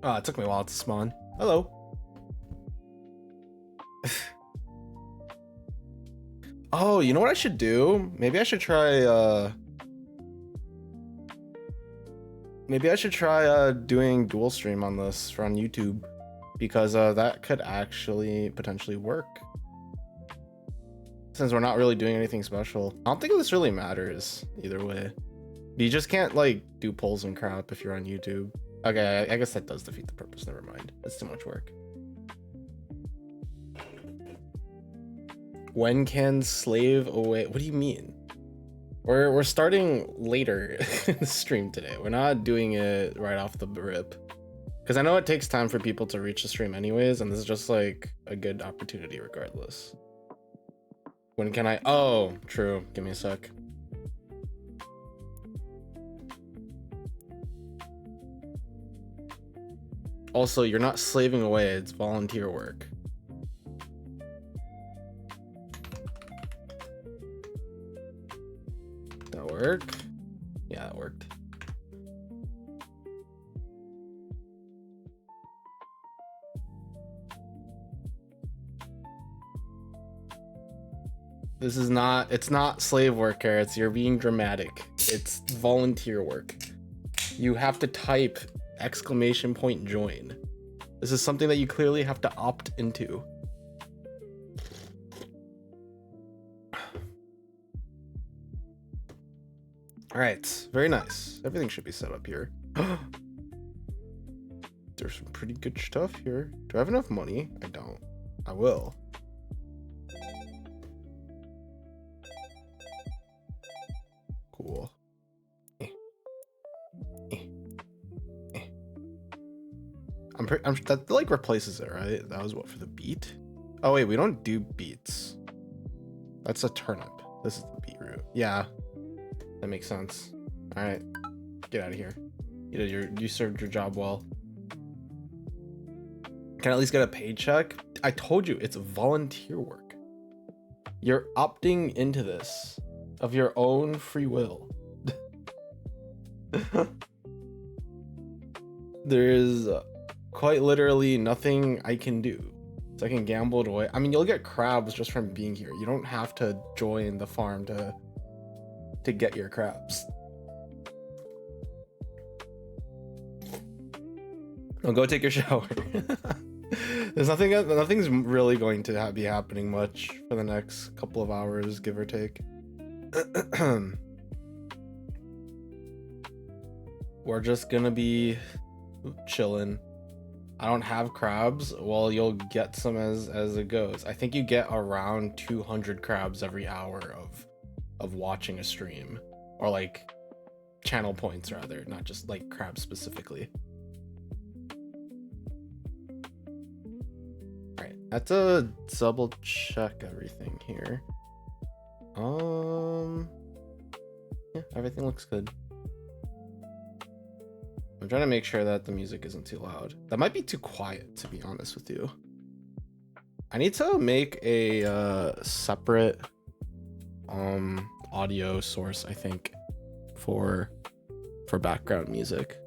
Oh, it took me a while to spawn. Hello. Oh, you know what I should do? Maybe I should try doing dual stream on this for on YouTube, because that could actually potentially work. Since we're not really doing anything special. I don't think this really matters either way. You just can't like do polls and crap if you're on YouTube. Okay, I guess that does defeat the purpose. Never mind. That's too much work. When can slave away? What do you mean? We're starting later in the stream today. We're not doing it right off the rip. Because I know it takes time for people to reach the stream anyways, and this is just like a good opportunity regardless. When can I? Oh, true. Give me a sec. Also, you're not slaving away. It's volunteer work. That work? Yeah, it worked. This is not, it's not slave work, Carrots. You're being dramatic. It's volunteer work. You have to type !join. This is something that you clearly have to opt into. All right, very nice. Everything should be set up here. There's some pretty good stuff here. Do I have enough money? I don't. I will. Cool. That like replaces it, right? That was what, for the beet? Oh wait, we don't do beets. That's a turnip. This is the beetroot. Yeah, that makes sense. All right, get out of here. You served your job well. Can I at least get a paycheck? I told you, it's volunteer work. You're opting into this of your own free will. There is quite literally nothing I can do. So I can gamble it away. I mean, you'll get crabs just from being here. You don't have to join the farm to get your crabs. Oh, go take your shower. Nothing's really going to be happening much for the next couple of hours, give or take. We're just gonna be chilling. I don't have crabs. Well, you'll get some as it goes. I think you get around 200 crabs every hour of watching a stream, or like channel points rather, not just like crabs specifically. All right, that's a double check everything here. Yeah, everything looks good. I'm trying to make sure that the music isn't too loud. That might be too quiet, to be honest with you. I need to make a separate audio source, I think, for background music.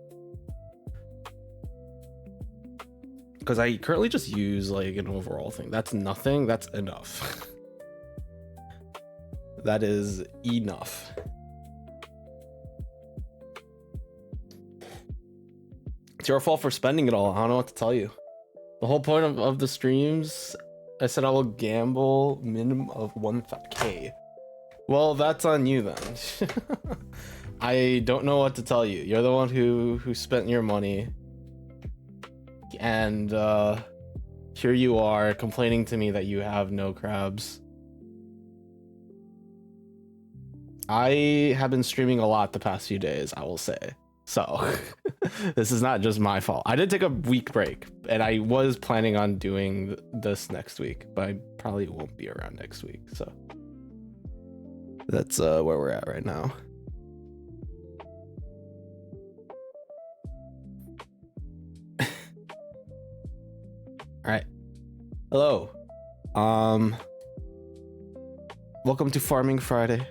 Because I currently just use like an overall thing. That's nothing, that's enough. That is enough. It's your fault for spending it all. I don't know what to tell you. The whole point of the streams, I said I will gamble minimum of 1K. Well, that's on you then. I don't know what to tell you. You're the one who spent your money. And here you are complaining to me that you have no crabs. I have been streaming a lot the past few days, I will say. So this is not just my fault. I did take a week break, and I was planning on doing this next week, but I probably won't be around next week. So that's where we're at right now. All right. Hello. Welcome to Farming Friday.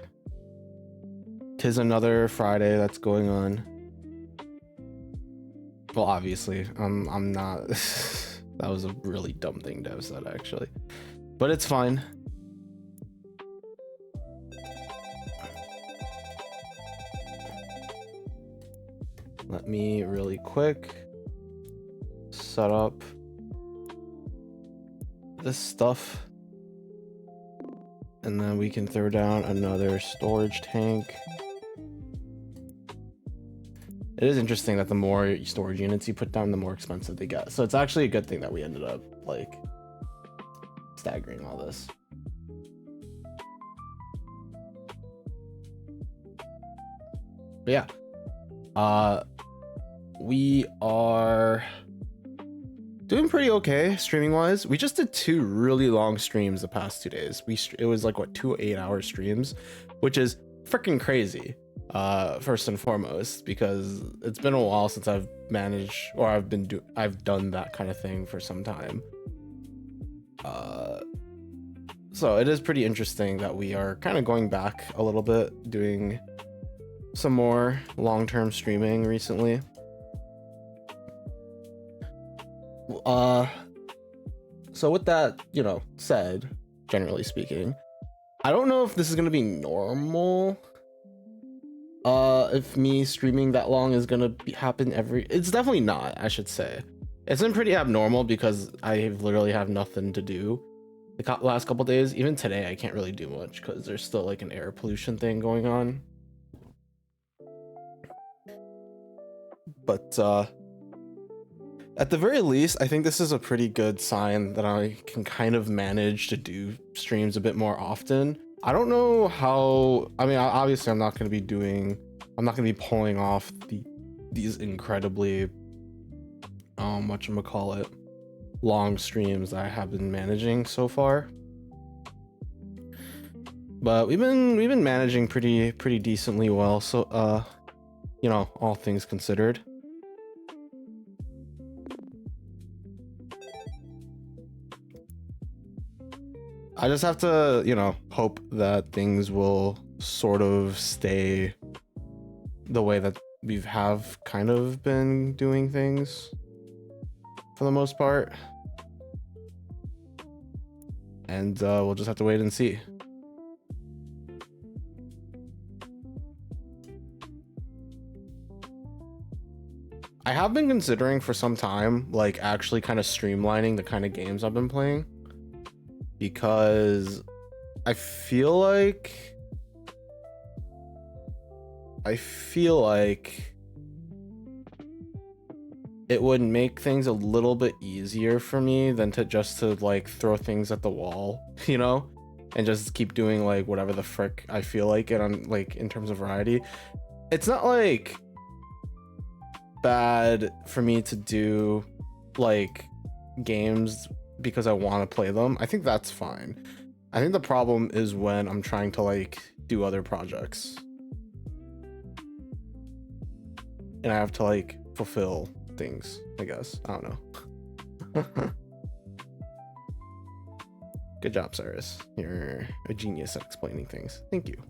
'Tis another Friday that's going on. Well, obviously, I'm not. That was a really dumb thing to have said, actually, but it's fine. Let me really quick set up this stuff, and then we can throw down another storage tank. It is interesting that the more storage units you put down, the more expensive they get. So it's actually a good thing that we ended up like staggering all this. But yeah, we are doing pretty okay streaming wise. We just did 2 really long streams the past 2 days. It was like what, 2 8-hour streams, which is freaking crazy. First and foremost, because it's been a while since I've managed, or I've done that kind of thing for some time. So it is pretty interesting that we are kind of going back a little bit, doing some more long-term streaming recently. So with that, you know, said, generally speaking, I don't know if this is going to be normal. If me streaming that long is gonna happen it's definitely not, I should say. It's been pretty abnormal because I literally have nothing to do the last couple days. Even today I can't really do much because there's still like an air pollution thing going on. But at the very least, I think this is a pretty good sign that I can kind of manage to do streams a bit more often. I don't know how, I mean, obviously I'm not going to be pulling off these incredibly, whatchamacallit, long streams that I have been managing so far. But we've been managing pretty decently well. So, you know, all things considered. I just have to, you know, hope that things will sort of stay the way that we have kind of been doing things for the most part. And we'll just have to wait and see. I have been considering for some time, like, actually kind of streamlining the kind of games I've been playing, because I feel like it would make things a little bit easier for me than to just like throw things at the wall, you know, and just keep doing like whatever the frick I feel like it on, like, in terms of variety. It's not like bad for me to do like games because I want to play them. I think that's fine. I think the problem is when I'm trying to like do other projects and I have to like fulfill things, I guess. I don't know. Good job, Cyrus. You're a genius at explaining things. Thank you.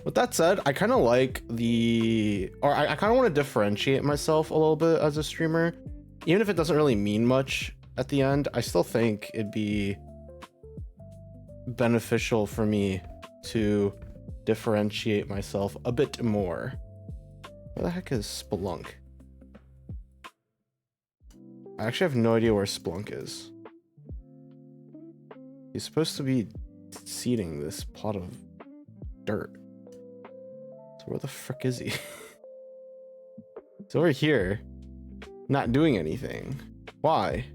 With that said, I kind of like I kind of want to differentiate myself a little bit as a streamer. Even if it doesn't really mean much at the end, I still think it'd be beneficial for me to differentiate myself a bit more. Where the heck is Splunk? I actually have no idea where Splunk is. He's supposed to be seeding this plot of dirt. So where the frick is he? He's over here, not doing anything. Why?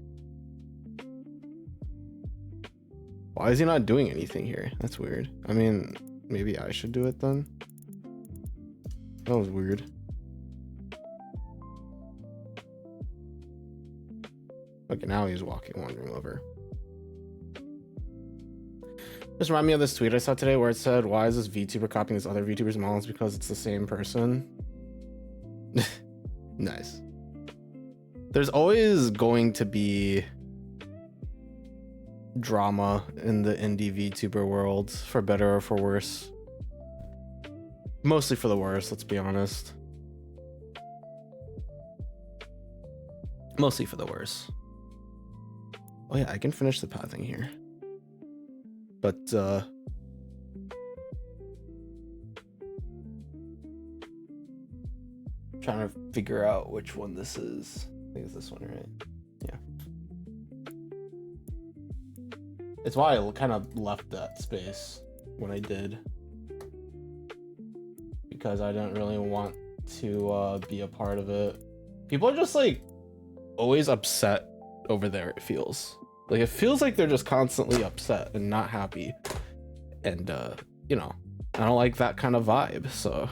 Why is he not doing anything here? That's weird. I mean, maybe I should do it then. That was weird. Okay, now he's wandering over. Just remind me of this tweet I saw today where it said, why is this VTuber copying this other VTuber's models? Because it's the same person. Nice. There's always going to be drama in the indie VTuber world, for better or for worse. Mostly for the worse, let's be honest. Mostly for the worse. Oh yeah, I can finish the pathing here. But trying to figure out which one this is. I think it's this one, right? Yeah. It's why I kind of left that space when I did. Because I didn't really want to be a part of it. People are just like always upset over there, it feels. Like it feels like they're just constantly upset and not happy. And you know, I don't like that kind of vibe, so.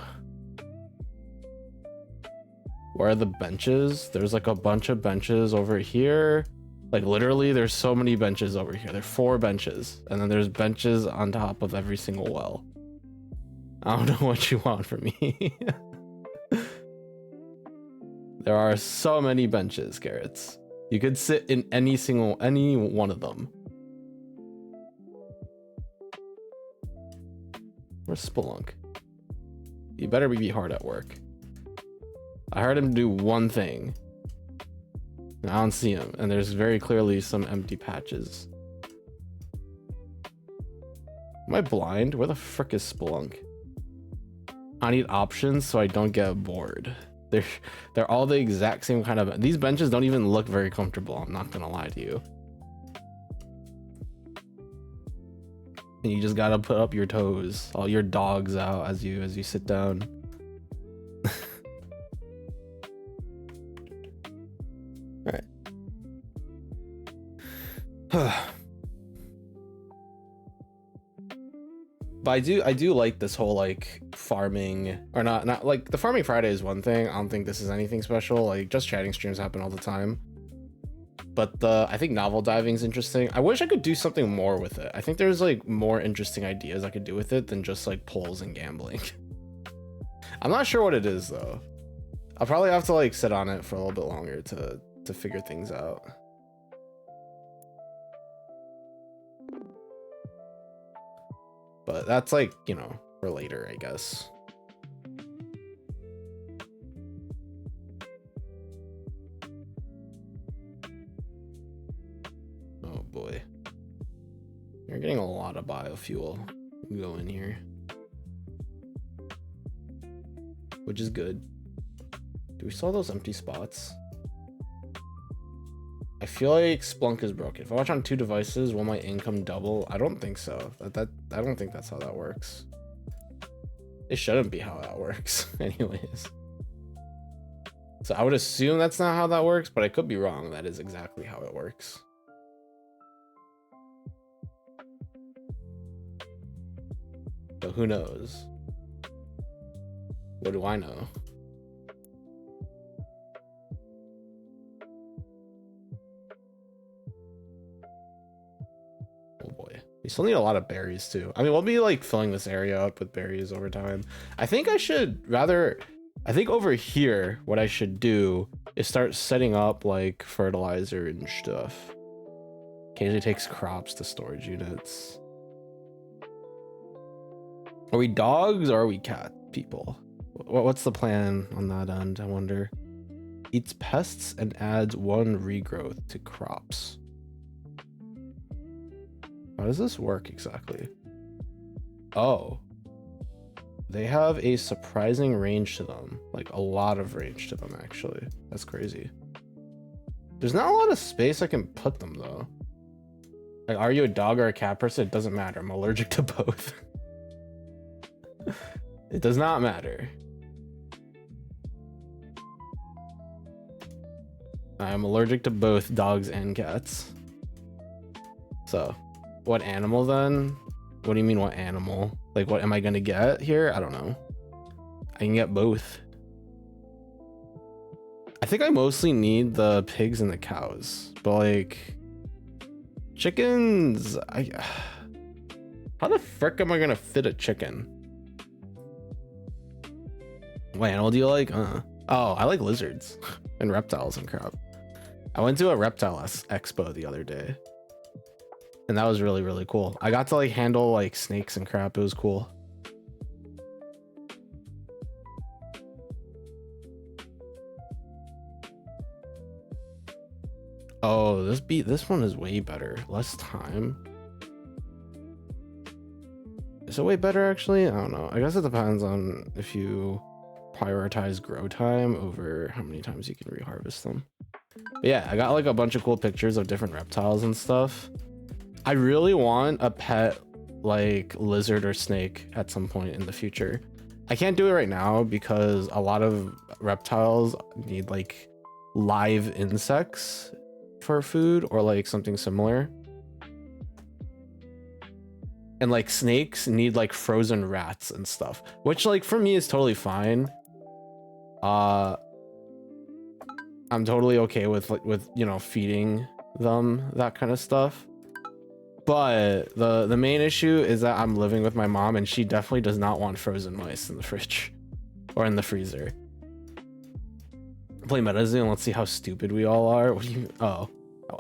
Where are the benches? There's like a bunch of benches over here. Like literally there's so many benches over here. There are 4 benches, and then there's benches on top of every single well. I don't know what you want from me. There are so many benches, Carrots. You could sit in any one of them. Where's Spelunk? You better be hard at work. I heard him do one thing. I don't see him, and there's very clearly some empty patches. Am I blind? Where the frick is Spelunk? I need options so I don't get bored. They're all the exact same kind of. These benches don't even look very comfortable. I'm not gonna lie to you. And you just gotta put up your toes, all your dogs out as you sit down. All right. But I do like this whole like farming, or not like the farming Friday is one thing. I don't think this is anything special. Like just chatting streams happen all the time. But I think novel diving is interesting. I wish I could do something more with it. I think there's like more interesting ideas I could do with it than just like polls and gambling. I'm not sure what it is though. I'll probably have to like sit on it for a little bit longer to figure things out. But that's like, you know, for later, I guess. Oh boy. You're getting a lot of biofuel going here, which is good. Do we still have those empty spots? I feel like Splunk is broken. If I watch on 2 devices, will my income double? I don't think so. I don't think that's how that works. It shouldn't be how that works anyways. So I would assume that's not how that works, but I could be wrong. That is exactly how it works. But who knows? What do I know? Oh boy. We still need a lot of berries too. I mean, we'll be like filling this area up with berries over time. I think over here, what I should do is start setting up like fertilizer and stuff. Occasionally takes crops to storage units. Are we dogs or are we cat people? What's the plan on that end, I wonder? Eats pests and adds 1 regrowth to crops. How does this work exactly? Oh. They have a surprising range to them. Like a lot of range to them, actually. That's crazy. There's not a lot of space I can put them, though. Like, are you a dog or a cat person? It doesn't matter. I'm allergic to both. It does not matter. I'm allergic to both dogs and cats. So, what animal then? What do you mean, what animal? Like, what am I gonna get here? I don't know. I can get both. I think I mostly need the pigs and the cows, but like chickens, how the frick am I gonna fit a chicken? What animal do you like? Oh, I like lizards and reptiles and crap. I went to a reptile expo the other day. And that was really, really cool. I got to like handle like snakes and crap. It was cool. Oh, this one is way better. Less time. Is it way better actually? I don't know. I guess it depends on if you prioritize grow time over how many times you can reharvest them. But yeah, I got like a bunch of cool pictures of different reptiles and stuff. I really want a pet like lizard or snake at some point in the future. I can't do it right now because a lot of reptiles need like live insects for food or like something similar. And like snakes need like frozen rats and stuff, which like for me is totally fine. I'm totally okay with you know, feeding them that kind of stuff. But the main issue is that I'm living with my mom and she definitely does not want frozen mice in the fridge or in the freezer. Play MetaZoo and let's see how stupid we all are. What do you? Oh,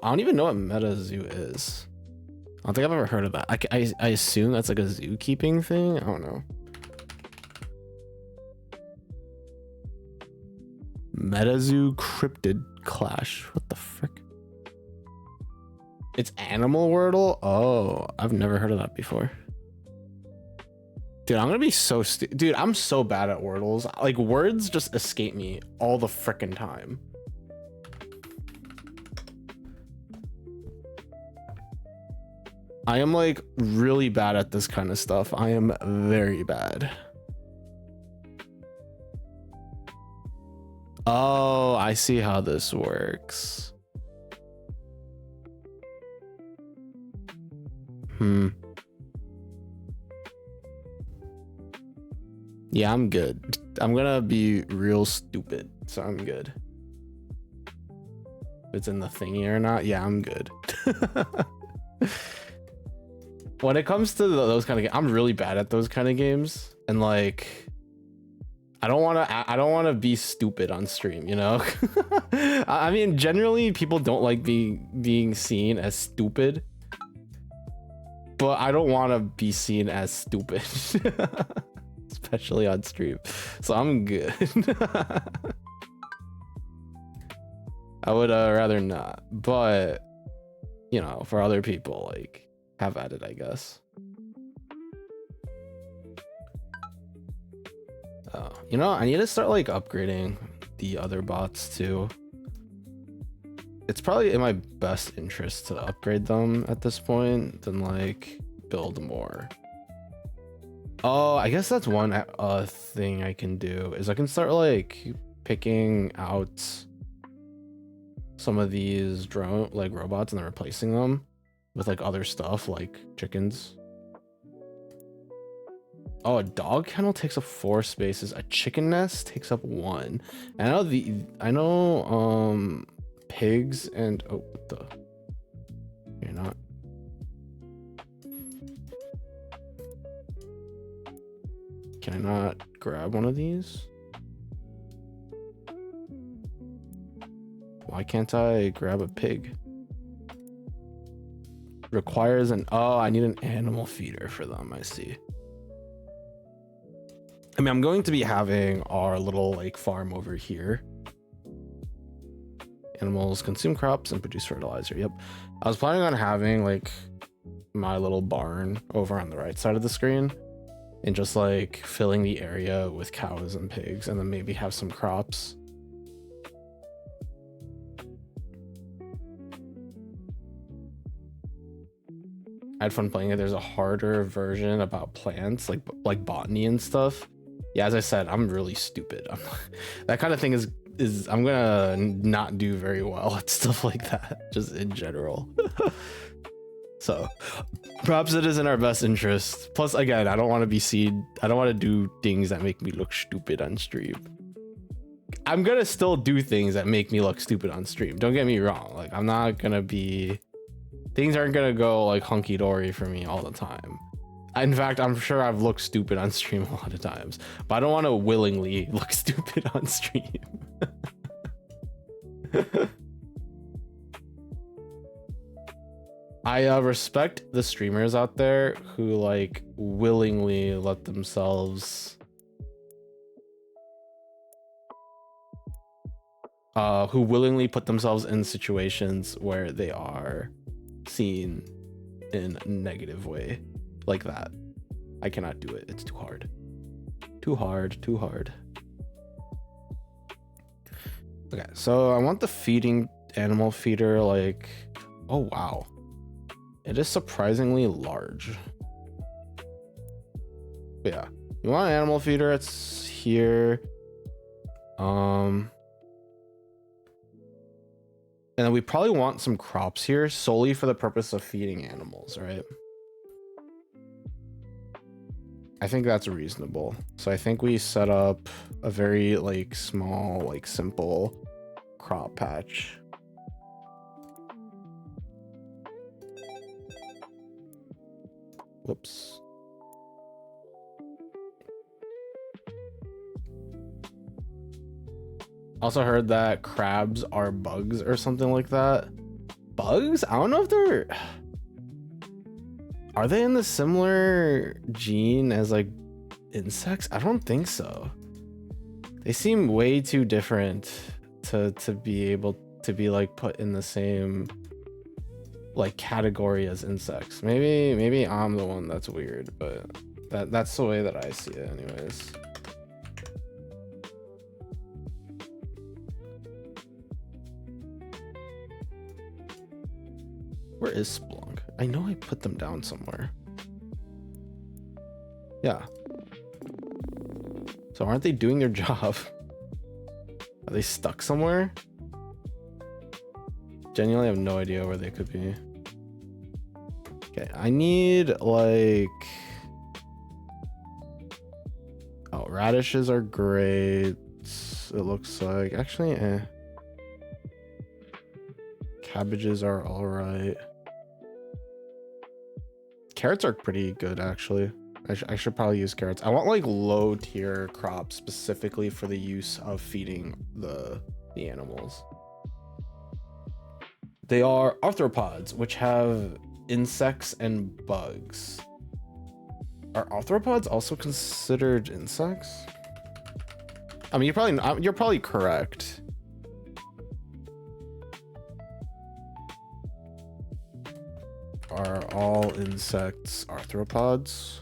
I don't even know what MetaZoo is. I don't think I've ever heard of that. I assume that's like a zookeeping thing. I don't know. MetaZoo Cryptid Clash. What the frick? It's Animal Wordle? Oh, I've never heard of that before. Dude, I'm gonna be so dude, I'm so bad at Wordles. Like, words just escape me all the frickin' time. I am like really bad at this kind of stuff. I am very bad. Oh, I see how this works. Yeah, I'm good. I'm gonna be real stupid, so I'm good. If it's in the thingy or not, yeah, I'm good. When it comes to those kind of games, I'm really bad at those kind of games, and like, I don't want to be stupid on stream, you know. I mean, generally people don't like being seen as stupid, but I don't want to be seen as stupid. Especially on stream, so I'm good. I would rather not, but you know, for other people, like, have at it, I guess. You know, I need to start like upgrading the other bots too. It's probably in my best interest to upgrade them at this point than like build more. Oh, I guess that's one thing I can do is I can start like picking out some of these drone like robots and then replacing them with like other stuff like chickens. Oh, a dog kennel takes up 4 spaces. A chicken nest takes up 1. And I know pigs and oh, what the, you're not. Can I not grab one of these? Why can't I grab a pig? Requires an, oh, I need an animal feeder for them, I see. I mean, I'm going to be having our little like farm over here. Animals consume crops and produce fertilizer. Yep. I was planning on having like my little barn over on the right side of the screen and just like filling the area with cows and pigs and then maybe have some crops. I had fun playing it. There's a harder version about plants, like botany and stuff. Yeah, as I said, I'm really stupid. That kind of thing is I'm gonna not do very well at stuff like that, just in general. So perhaps it is in our best interest. Plus, again, I don't want to be seen. I don't want to do things that make me look stupid on stream. I'm gonna still do things that make me look stupid on stream. Don't get me wrong. Like, I'm not gonna be, things aren't gonna go like hunky-dory for me all the time. In fact, I'm sure I've looked stupid on stream a lot of times, but I don't want to willingly look stupid on stream. I respect the streamers out there who like willingly let themselves who willingly put themselves in situations where they are seen in a negative way like that. I cannot do it. It's too hard. Too hard, too hard. Okay, so I want the feeding animal feeder like, oh wow. It is surprisingly large. But yeah, you want an animal feeder, it's here. And then we probably want some crops here solely for the purpose of feeding animals, right? I think that's reasonable. So I think we set up a very like small, like simple crop patch. Whoops. Also heard that crabs are bugs or something like that. Bugs? I don't know if they're... Are they in the similar gene as like insects? I don't think so. They seem way too different to be able to be like put in the same like category as insects. Maybe I'm the one that's weird, but that's the way that I see it anyways. Where is Splunk? I know I put them down somewhere. Yeah. So aren't they doing their job? Are they stuck somewhere? Genuinely have no idea where they could be. Okay, I need like... Oh, radishes are great. It looks like... Actually, cabbages are all right. Carrots are pretty good, actually. I should probably use carrots. I want like low tier crops specifically for the use of feeding the animals. They are arthropods, which have insects and bugs. Are arthropods also considered insects? I mean, you're probably correct. Are all insects arthropods?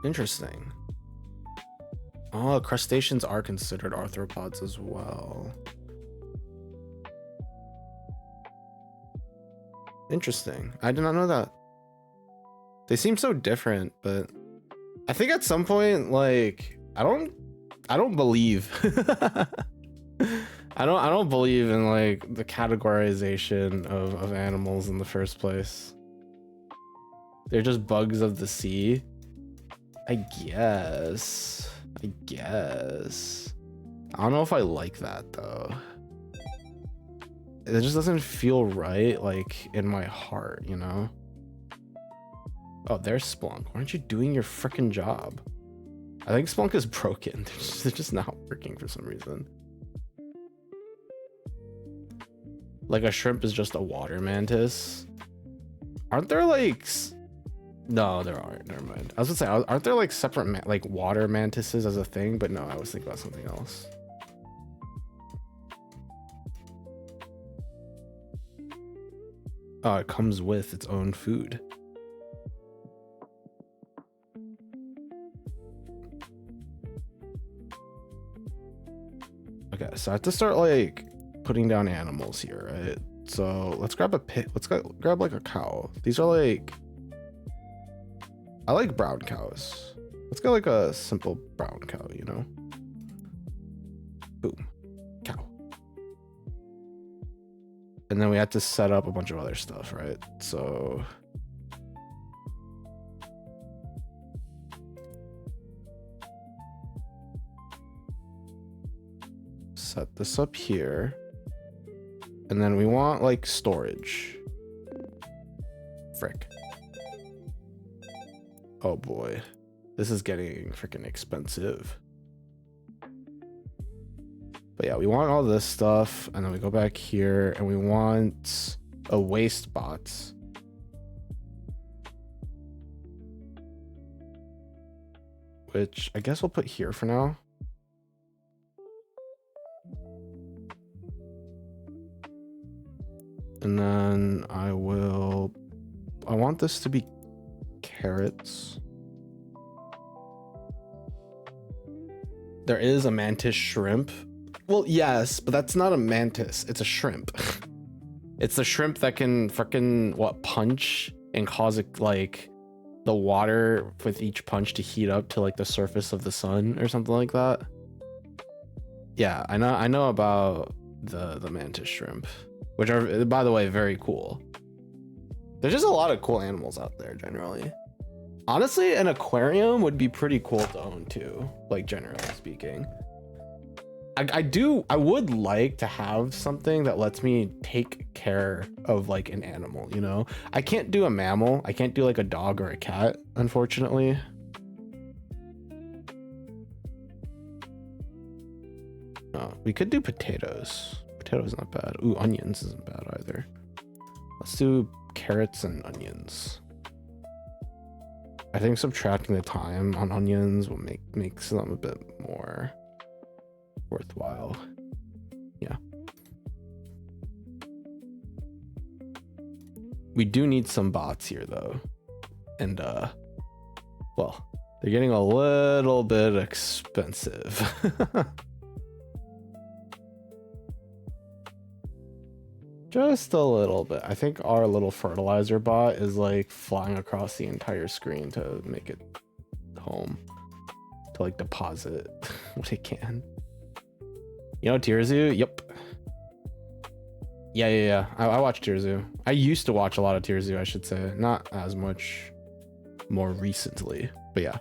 Interesting. Oh, crustaceans are considered arthropods as well. Interesting. I did not know that. They seem so different, but I think at some point, like, I don't believe I don't believe in like the categorization of animals in the first place. They're just bugs of the sea. I guess. I don't know if I like that though. It just doesn't feel right, like in my heart, you know? Oh, there's Splunk. Why aren't you doing your freaking job? I think Splunk is broken. They're just not working for some reason. Like a shrimp is just a water mantis. Aren't there like... No, there aren't. Never mind. I was gonna say, aren't there like separate like water mantises as a thing? But no, I was thinking about something else. Oh, it comes with its own food. Okay, so I have to start like putting down animals here, right? So let's grab a pig. Let's grab like a cow. These are like... I like brown cows. Let's get like a simple brown cow, you know? Boom. Cow. And then we had to set up a bunch of other stuff, right? So... set this up here. And then we want like storage. Frick. Oh boy, this is getting freaking expensive. But yeah, we want all this stuff, and then we go back here and we want a waste bot. Which I guess we'll put here for now. And then I want this to be carrots. There is a mantis shrimp. Well, yes, but that's not a mantis. It's a shrimp. It's the shrimp that can freaking punch and cause it like the water with each punch to heat up to like the surface of the sun or something like that. Yeah, I know about the mantis shrimp, which are, by the way, very cool. There's just a lot of cool animals out there generally. Honestly, an aquarium would be pretty cool to own too, like generally speaking. I would like to have something that lets me take care of like an animal, you know? I can't do a mammal. I can't do like a dog or a cat, unfortunately. We could do potatoes. Potatoes not bad. Ooh, onions isn't bad either. Let's do carrots and onions. I think subtracting the time on onions will makes them a bit more worthwhile. Yeah. We do need some bots here though. And well, they're getting a little bit expensive. Just a little bit. I think our little fertilizer bot is like flying across the entire screen to make it home, to like deposit what it can. You know Tierzoo? Yep. Yeah. I watch Tierzoo. I used to watch a lot of Tierzoo, I should say. Not as much more recently, but yeah.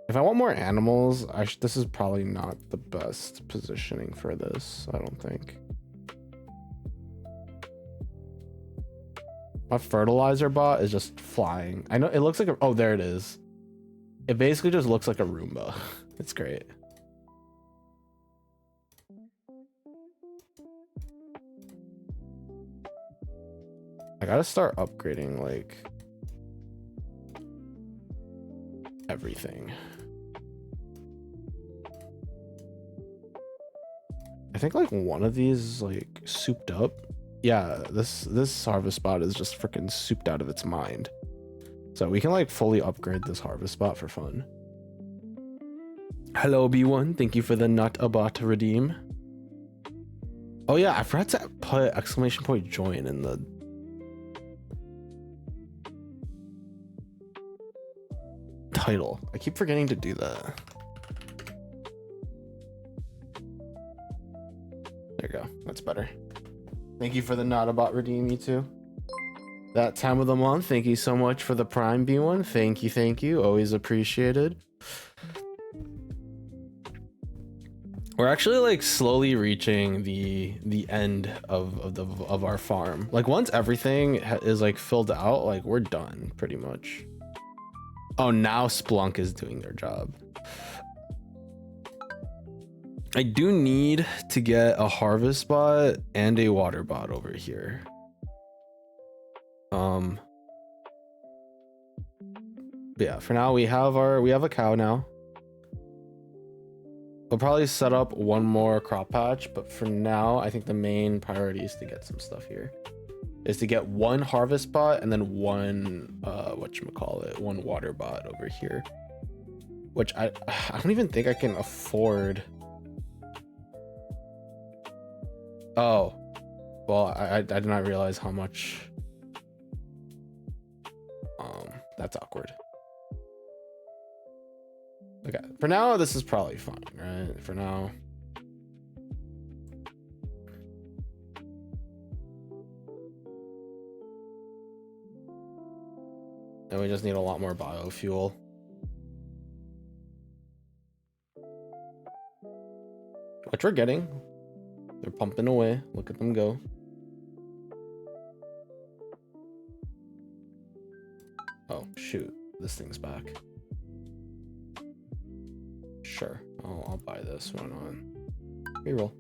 If I want more animals, this is probably not the best positioning for this, I don't think. My fertilizer bot is just flying. I know it looks like oh, there it is. It basically just looks like a Roomba. It's great. I gotta start upgrading like everything. I think like one of these is like souped up. Yeah, this harvest spot is just freaking souped out of its mind. So we can like fully upgrade this harvest spot for fun. Hello B1, thank you for the not a bot redeem. Oh yeah, I forgot to put exclamation point join in the title. I keep forgetting to do that. There you go. That's better. Thank you for the not a bot redeem, you too. That time of the month. Thank you so much for the Prime B1. Thank you. Always appreciated. We're actually like slowly reaching the end of our farm. Like once everything is like filled out, like we're done pretty much. Oh, now Splunk is doing their job. I do need to get a harvest bot and a water bot over here. Yeah, for now we have a cow now. We'll probably set up one more crop patch, but for now I think the main priority is to get some stuff here. Is to get one harvest bot and then one one water bot over here. Which I don't even think I can afford. Oh, well, I did not realize how much. That's awkward. Okay, for now this is probably fine, right? For now. And we just need a lot more biofuel. which we're getting. They're pumping away. Look at them go. Oh, shoot. This thing's back. Sure. I'll buy this. Why not? Reroll.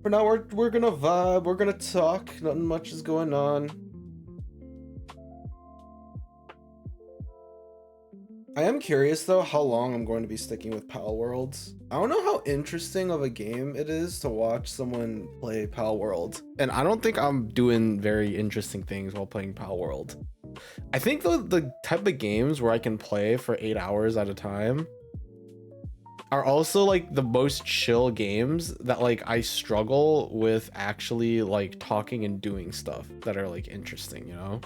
For now, we're gonna vibe. We're gonna talk. Nothing much is going on. I am curious though how long I'm going to be sticking with Pal Worlds. I don't know how interesting of a game it is to watch someone play Pal World, and I don't think I'm doing very interesting things while playing Pal World. I think the type of games where I can play for 8 hours at a time are also like the most chill games that like I struggle with actually like talking and doing stuff that are like interesting, you know?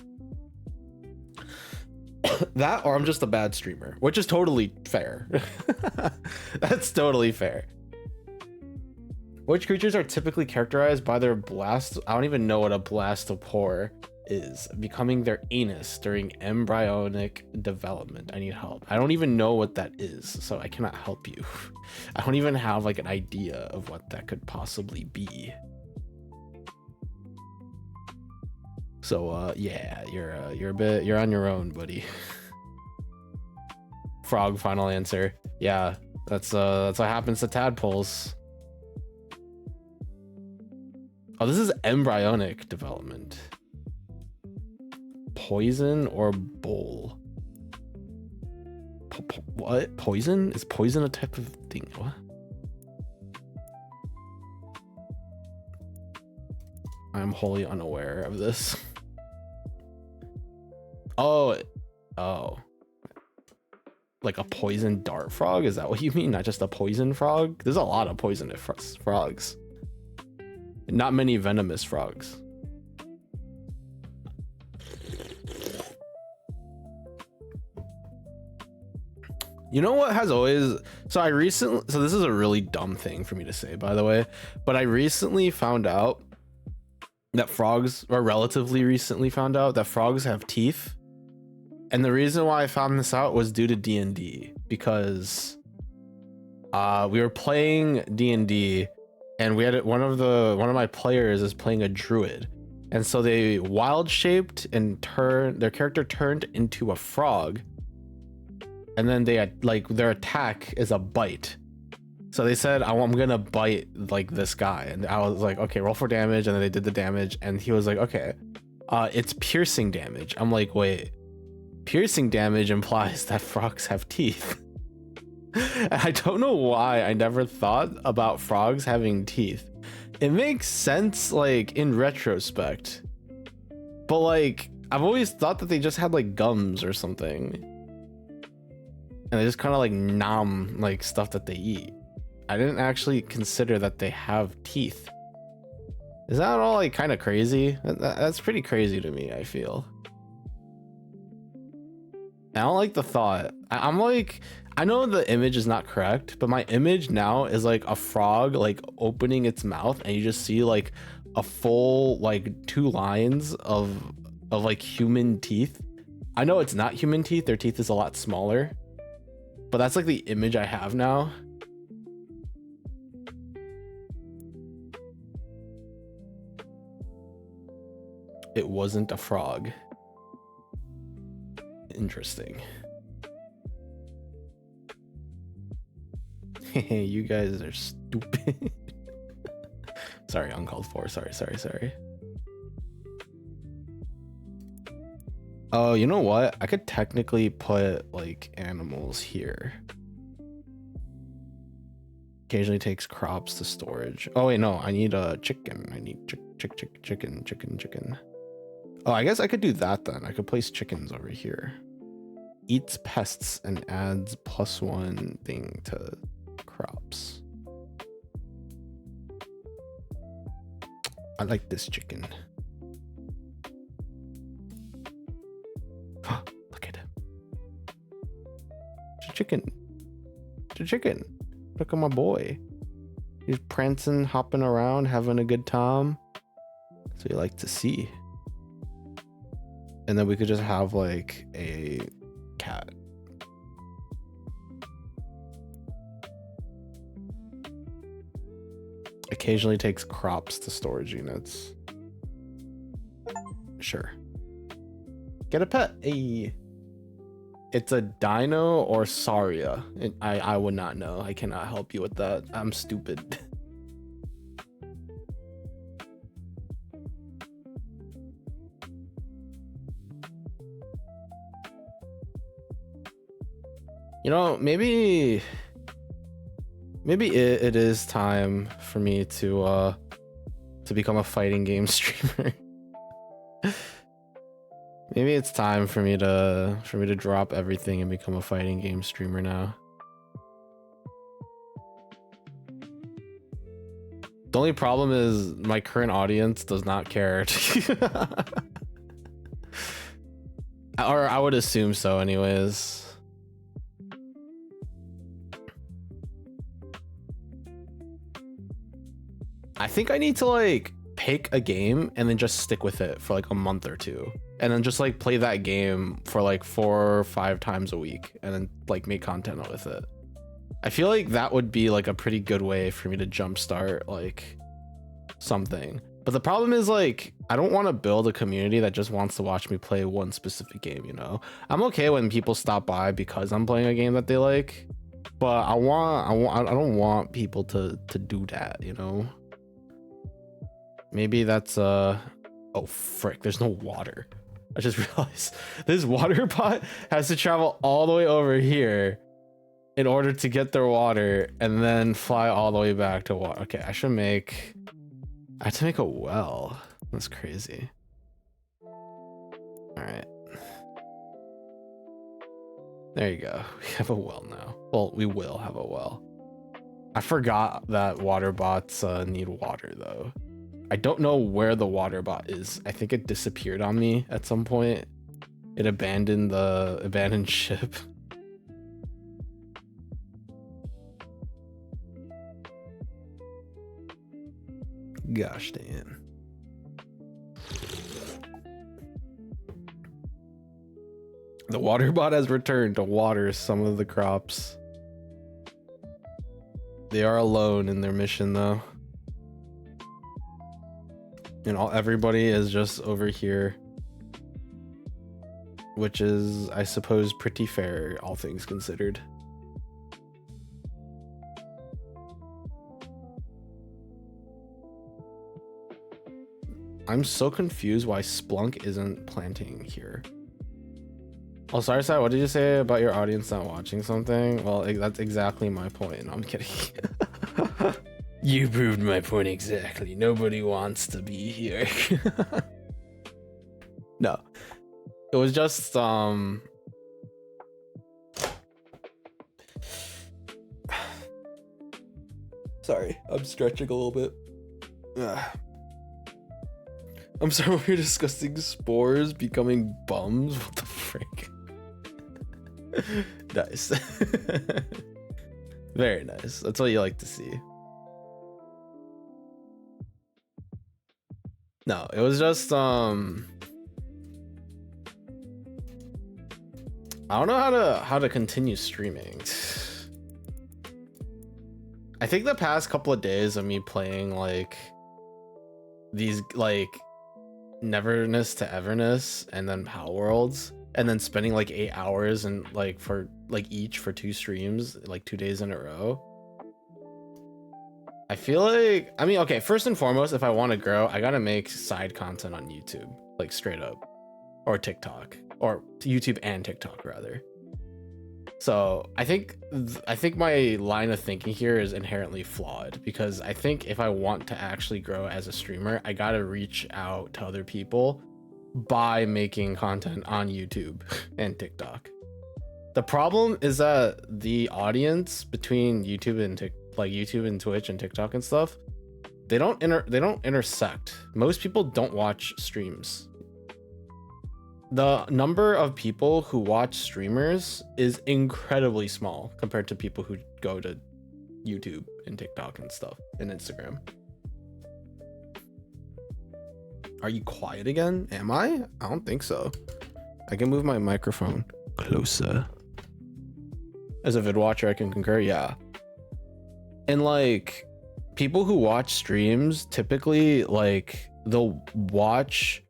That, or I'm just a bad streamer, which is totally fair. That's totally fair. Which creatures are typically characterized by their blast? I don't even know what a blastopore is. Becoming their anus during embryonic development. I need help. I don't even know what that is, so I cannot help you. I don't even have like an idea of what that could possibly be. So yeah, you're on your own, buddy. Frog, final answer. Yeah, that's what happens to tadpoles. Oh, this is embryonic development. Poison or bowl? What? Poison? Is poison a type of thing? What? I'm wholly unaware of this. Oh. Like a poison dart frog? Is that what you mean? Not just a poison frog? There's a lot of poisonous frogs. Not many venomous frogs. You know what has always... So this is a really dumb thing for me to say, by the way, but I recently found out that frogs, or relatively recently found out that frogs have teeth. And the reason why I found this out was due to D&D, because we were playing D&D and we had one of my players is playing a druid, and so they wild shaped and their character turned into a frog, and then they had like their attack is a bite. So they said, I'm gonna bite like this guy, and I was like, okay, roll for damage, and then they did the damage, and he was like, okay, it's piercing damage. I'm like, wait, piercing damage implies that frogs have teeth. I don't know why I never thought about frogs having teeth. It makes sense like in retrospect, but like I've always thought that they just had like gums or something, and they just kind of like nom like stuff that they eat. I didn't actually consider that they have teeth. Is that all like kind of crazy? That's pretty crazy to me, I feel. I don't like the thought. I'm like, I know the image is not correct, but my image now is like a frog like opening its mouth, and you just see like a full like 2 lines of like human teeth. I know it's not human teeth, their teeth is a lot smaller, but that's like the image I have now. It wasn't a frog. Interesting. You guys are stupid. Sorry, uncalled for. Sorry. Oh, you know what? I could technically put like animals here. Occasionally takes crops to storage. Oh wait, no, I need a chicken. I need chicken. Oh, I guess I could do that then. I could place chickens over here. Eats pests and adds +1 thing to crops. I like this chicken. Look at him. It's a chicken. It's a chicken. Look at my boy. He's prancing, hopping around, having a good time. That's what you like to see. And then we could just have like a cat. Occasionally takes crops to storage units. Sure. Get a pet. Hey. It's a dino or Saria. I would not know. I cannot help you with that. I'm stupid. You know, maybe it is time for me to become a fighting game streamer. Maybe it's time for me to drop everything and become a fighting game streamer now. The only problem is my current audience does not care. Or I would assume so anyways. I think I need to like pick a game and then just stick with it for like a month or two, and then just like play that game for like 4 or 5 times a week and then like make content with it. I feel like that would be like a pretty good way for me to jumpstart like something. But the problem is like I don't want to build a community that just wants to watch me play one specific game, you know? I'm okay when people stop by because I'm playing a game that they like, but I don't want people to do that, you know? Maybe that's oh frick, there's no water. I just realized this water pot has to travel all the way over here in order to get their water and then fly all the way back to water. Okay, I have to make a well. That's crazy. All right. There you go. We have a well now. Well, we will have a well. I forgot that water bots need water though. I don't know where the water bot is. I think it disappeared on me at some point. It abandoned the abandoned ship. Gosh damn. The water bot has returned to water some of the crops. They are alone in their mission though. And everybody is just over here, which is, I suppose, pretty fair, all things considered. I'm so confused why Splunk isn't planting here. Oh, sorry, what did you say about your audience not watching something? Well, that's exactly my point. No, I'm kidding. You proved my point exactly. Nobody wants to be here. No. It was just sorry, I'm stretching a little bit. I'm sorry, we're discussing spores becoming bums. What the frick? Nice. Very nice. That's what you like to see. No, it was just I don't know how to continue streaming. I think the past couple of days of me playing like these like Neverness to Everness and then Power Worlds and then spending like 8 hours and like for like each for 2 streams like 2 days in a row. I feel like, I mean, okay, first and foremost, if I want to grow, I gotta make side content on YouTube, like straight up, or TikTok, or YouTube and TikTok rather. So I think my line of thinking here is inherently flawed, because I think if I want to actually grow as a streamer, I gotta reach out to other people by making content on YouTube and TikTok. The problem is that the audience between YouTube and YouTube and Twitch and TikTok and stuff, they don't intersect. Most people don't watch streams. The number of people who watch streamers is incredibly small compared to people who go to YouTube and TikTok and stuff and Instagram. Are you quiet again? Am I? I don't think so. I can move my microphone closer. As a vid watcher, I can concur, yeah. And like, people who watch streams typically like they'll watch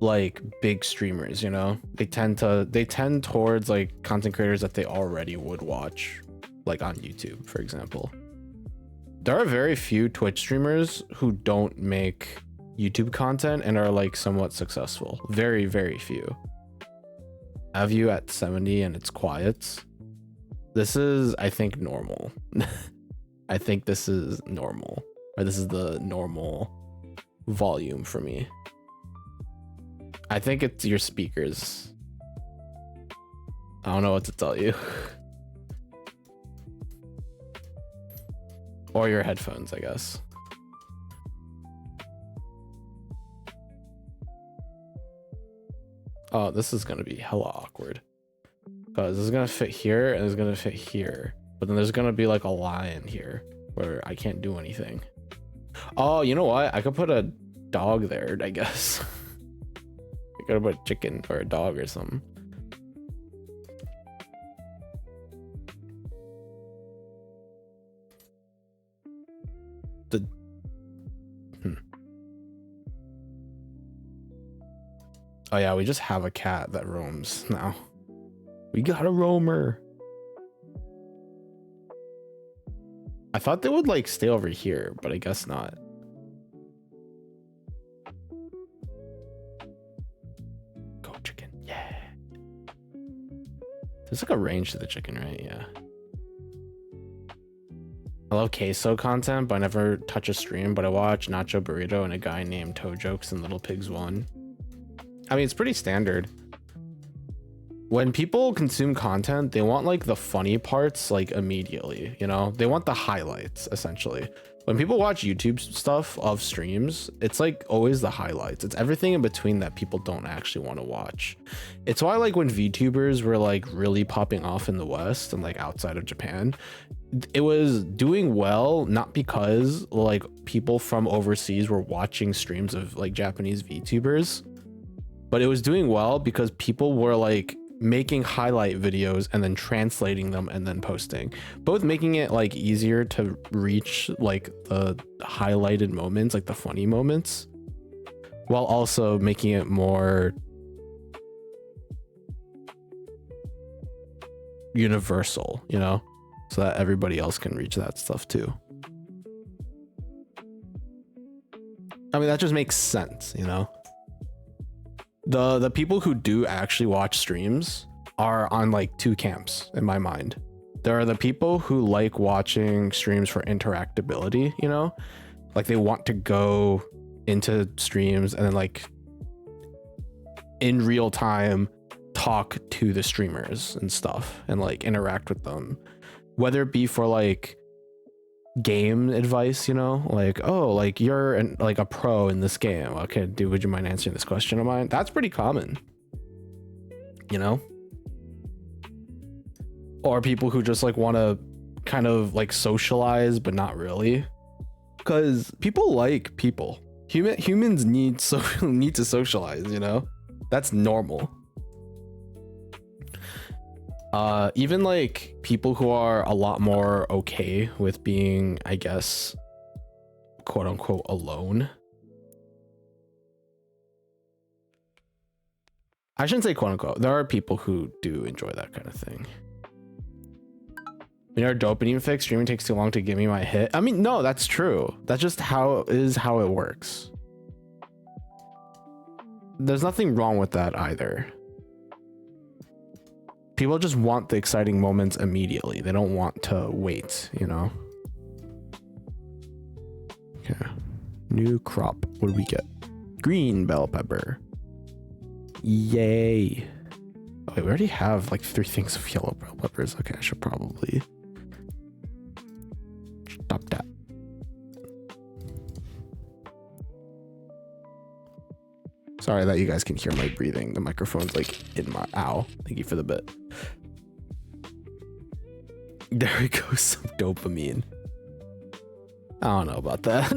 like big streamers, you know? They tend towards like content creators that they already would watch, like on YouTube, for example. There are very few Twitch streamers who don't make YouTube content and are like somewhat successful. Very, very few. I have you at 70 and it's quiet. This is, I think, normal. I think this is normal, or this is the normal volume for me. I think it's your speakers. I don't know what to tell you. Or your headphones, I guess. Oh, this is gonna be hella awkward. Because this is gonna fit here and it's gonna fit here. But then there's gonna be like a line here where I can't do anything. Oh, you know what? I could put a dog there, I guess. I could put a chicken or a dog or something. Oh yeah, we just have a cat that roams now. We got a roamer. I thought they would like stay over here, but I guess not. Go chicken, yeah. There's like a range to the chicken, right? Yeah. I love queso content, but I never touch a stream, but I watch Nacho Burrito and a guy named Toe Jokes and Little Pigs 1. I mean, it's pretty standard. When people consume content, they want like the funny parts like immediately, you know? They want the highlights essentially. When people watch YouTube stuff of streams, it's like always the highlights. It's everything in between that people don't actually want to watch. It's why like when VTubers were like really popping off in the West and like outside of Japan, it was doing well, not because like people from overseas were watching streams of like Japanese VTubers, but it was doing well because people were like making highlight videos and then translating them and then posting, both making it like easier to reach like the highlighted moments, like the funny moments, while also making it more universal, you know, so that everybody else can reach that stuff too. I mean, that just makes sense, you know? The people who do actually watch streams are on like two camps in my mind. There are the people who like watching streams for interactability, you know, like they want to go into streams and then like in real time talk to the streamers and stuff and like interact with them, whether it be for like game advice, you know, like, oh, like you're like a pro in this game, okay dude, would you mind answering this question of mine? That's pretty common, you know. Or people who just like want to kind of like socialize but not really, because people like people. Humans need to socialize, you know. That's normal. Even like people who are a lot more okay with being, I guess, quote unquote alone. I shouldn't say quote unquote. There are people who do enjoy that kind of thing. You know, dopamine fix, streaming takes too long to give me my hit. I mean, no, that's true. That's just how it works. There's nothing wrong with that either. People just want the exciting moments immediately. They don't want to wait, you know? Okay. New crop. What do we get? Green bell pepper. Yay. Oh, wait, we already have like 3 things of yellow bell peppers. Okay, I should probably stop that. Sorry that you guys can hear my breathing. The microphone's like in my ow. Thank you for the bit. There we go, some dopamine. I don't know about that.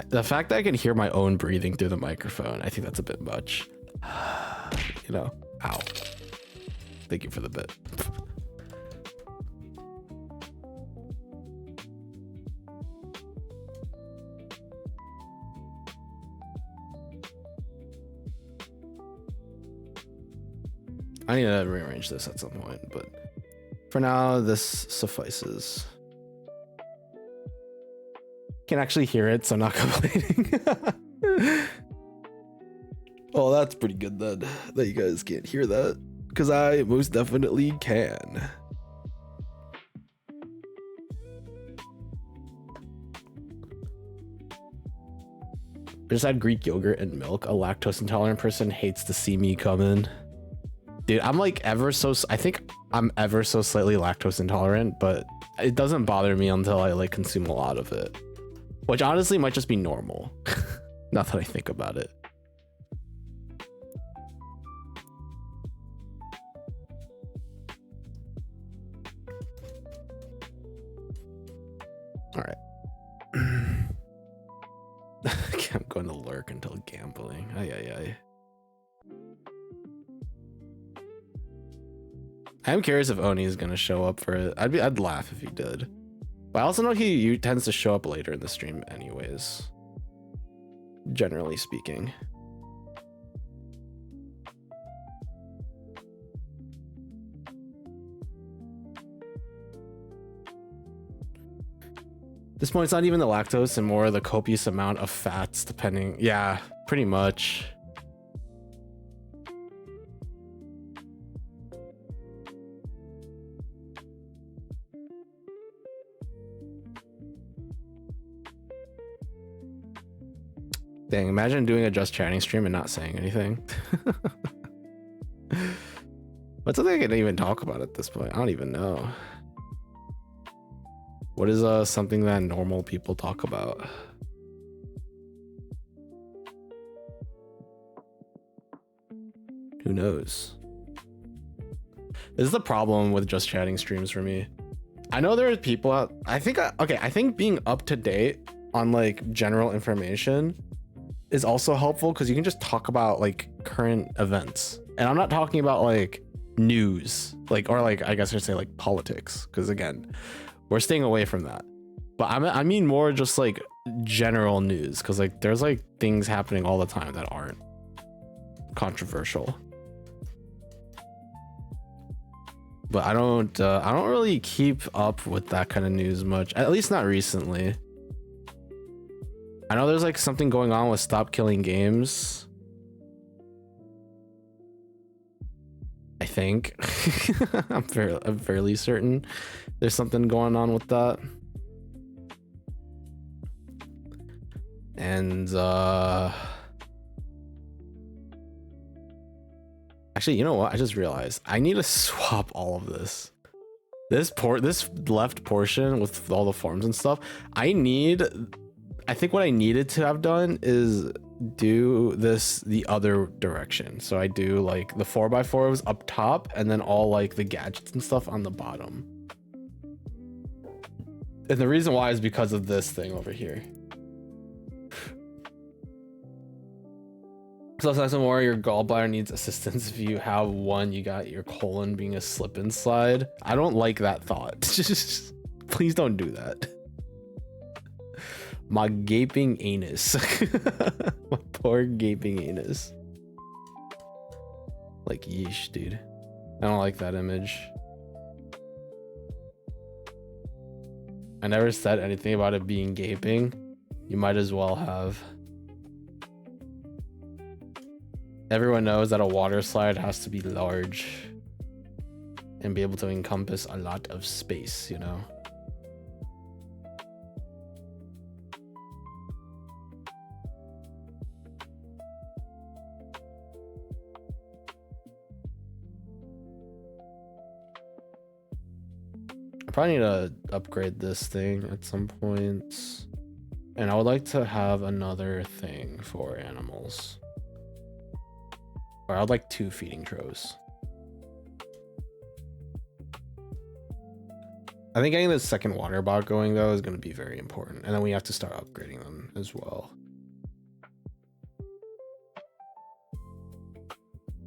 The fact that I can hear my own breathing through the microphone, I think that's a bit much. you know. Ow. Thank you for the bit. I need to rearrange this at some point, but for now, this suffices. Can actually hear it, so I'm not complaining. Oh, that's pretty good then, that you guys can't hear that, because I most definitely can. I just had Greek yogurt and milk. A lactose intolerant person hates to see me come in. Dude, I'm like I think I'm ever so slightly lactose intolerant, but it doesn't bother me until I like consume a lot of it, which honestly might just be normal. Not that I think about it. All right. I'm going to lurk until gambling. Ay. I'm curious if Oni is gonna show up for it. I'd laugh if he did. But I also know he tends to show up later in the stream anyways. Generally speaking. At this point, it's not even the lactose and more the copious amount of fats depending. Yeah, pretty much. Dang, imagine doing a just chatting stream and not saying anything. What's something I can even talk about at this point? I don't even know. What is something that normal people talk about? Who knows? This is the problem with just chatting streams for me. I know there are people out. I think being up to date on like general information is also helpful because you can just talk about like current events, and I'm not talking about like news, like, or like I guess I'd say like politics, because again, we're staying away from that. But I mean more just like general news, because like there's like things happening all the time that aren't controversial. But I don't really keep up with that kind of news much, at least not recently. I know there's like something going on with Stop Killing Games. I think. I'm fairly certain there's something going on with that. And actually, you know what? I just realized I need to swap all of this. This left portion with all the forms and stuff. I think what I needed to have done is do this the other direction. So I do like the 4x4s up top and then all like the gadgets and stuff on the bottom. And the reason why is because of this thing over here. So that's more your gallbladder needs assistance. If you have one, you got your colon being a slip and slide. I don't like that thought. Just please don't do that. My gaping anus. My poor gaping anus. Like, yeesh, dude. I don't like that image. I never said anything about it being gaping. You might as well have. Everyone knows that a water slide has to be large and be able to encompass a lot of space, you know? I probably need to upgrade this thing at some point. And I would like to have another thing for animals. Or I'd like 2 feeding troves. I think getting the second water bot going though is going to be very important. And then we have to start upgrading them as well.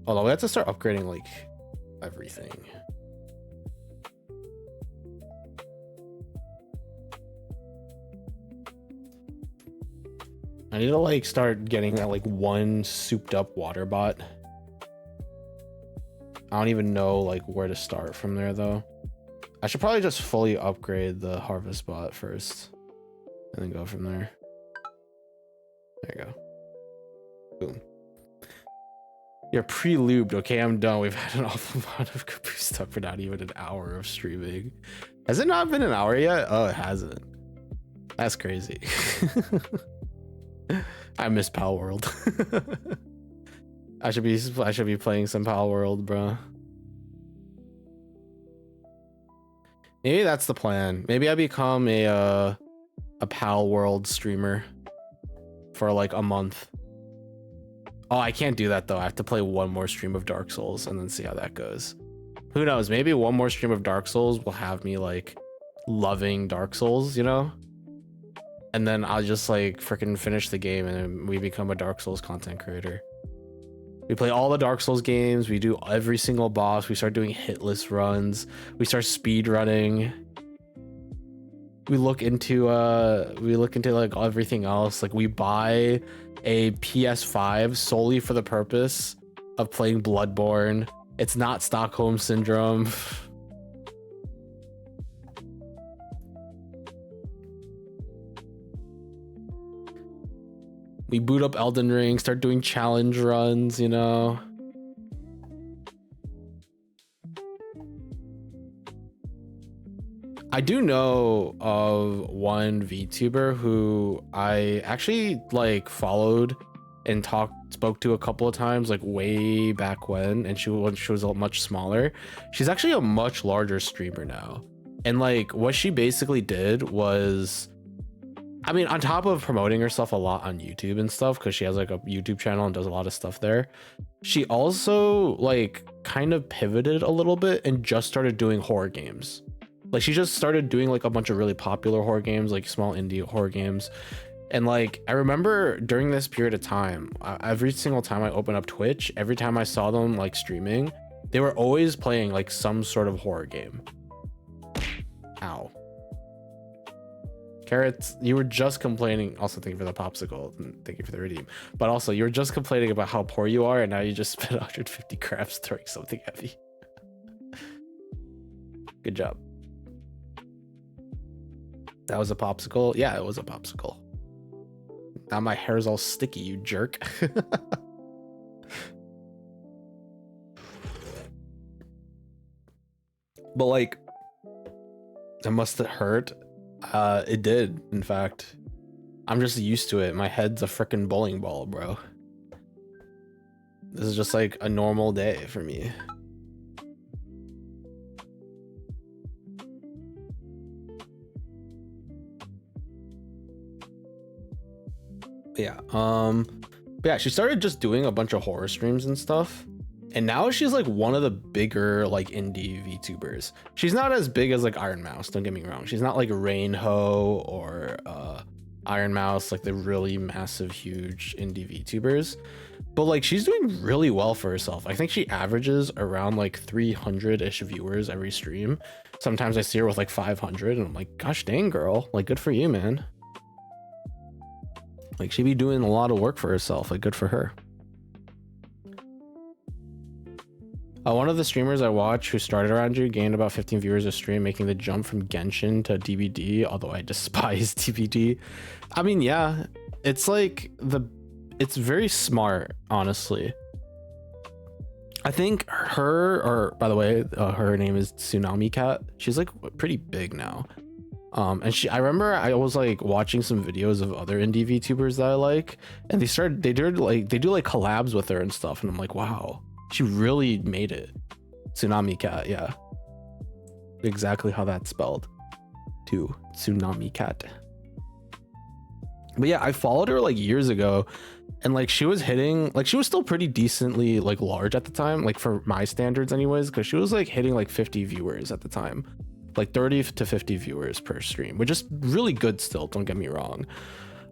Although we have to start upgrading like everything. I need to like start getting that like one souped up water bot. I don't even know like where to start from there though. I should probably just fully upgrade the harvest bot first and then go from there. There you go. Boom. You're pre-lubed. Okay, I'm done. We've had an awful amount of Caboose stuff for not even an hour of streaming. Has it not been an hour yet? Oh, it hasn't. That's crazy. I miss Pal World. I should be playing some Pal World, bro. Maybe that's the plan. Maybe I become a Pal World streamer for like a month. Oh, I can't do that though. I have to play one more stream of Dark Souls and then see how that goes. Who knows? Maybe one more stream of Dark Souls will have me like loving Dark Souls, you know? And then I'll just like freaking finish the game and then we become a Dark Souls content creator. We play all the Dark Souls games. We do every single boss. We start doing hitless runs. We start speed running. We look into like everything else. Like we buy a PS5 solely for the purpose of playing Bloodborne. It's not Stockholm Syndrome. We boot up Elden Ring, start doing challenge runs, you know. I do know of one VTuber who I actually like followed and spoke to a couple of times, like way back when she was a much smaller. She's actually a much larger streamer now. And like what she basically did was, I mean, on top of promoting herself a lot on YouTube and stuff, because she has like a YouTube channel and does a lot of stuff there, she also like kind of pivoted a little bit and just started doing horror games. Like she just started doing like a bunch of really popular horror games, like small indie horror games. And like I remember during this period of time, every single time I opened up Twitch, every time I saw them like streaming, they were always playing like some sort of horror game. Ow. Carrots, you were just complaining. Also, thank you for the popsicle and thank you for the redeem. But also, you were just complaining about how poor you are, and now you just spent 150 crabs throwing something heavy. Good job. That was a popsicle? Yeah, it was a popsicle. Now my hair's all sticky, you jerk. But like, it must have hurt. It did, in fact. I'm just used to it. My head's a freaking bowling ball, bro. This is just like a normal day for me. Yeah, but yeah, she started just doing a bunch of horror streams and stuff. And now she's like one of the bigger like indie VTubers. She's not as big as like Iron Mouse, don't get me wrong. She's not like Rainho or Iron Mouse, like the really massive, huge indie VTubers. But like she's doing really well for herself. I think she averages around like 300-ish viewers every stream. Sometimes I see her with like 500 and I'm like, gosh dang girl, like good for you, man. Like she be doing a lot of work for herself, like good for her. One of the streamers I watch who started around you gained about 15 viewers a stream, making the jump from Genshin to DBD, although I despise DBD. I mean, yeah, it's like it's very smart, honestly. I think her, by the way, her name is Tsunami Cat. She's like pretty big now. And I remember I was like watching some videos of other indie VTubers that I like, and they do like collabs with her and stuff, and I'm like, wow, she really made it. Tsunami Cat, yeah, exactly how that's spelled too. Tsunami Cat. But yeah, I followed her like years ago, and like she was hitting, like she was still pretty decently like large at the time, like for my standards anyways, because she was like hitting like 50 viewers at the time, like 30 to 50 viewers per stream, which is really good still, don't get me wrong.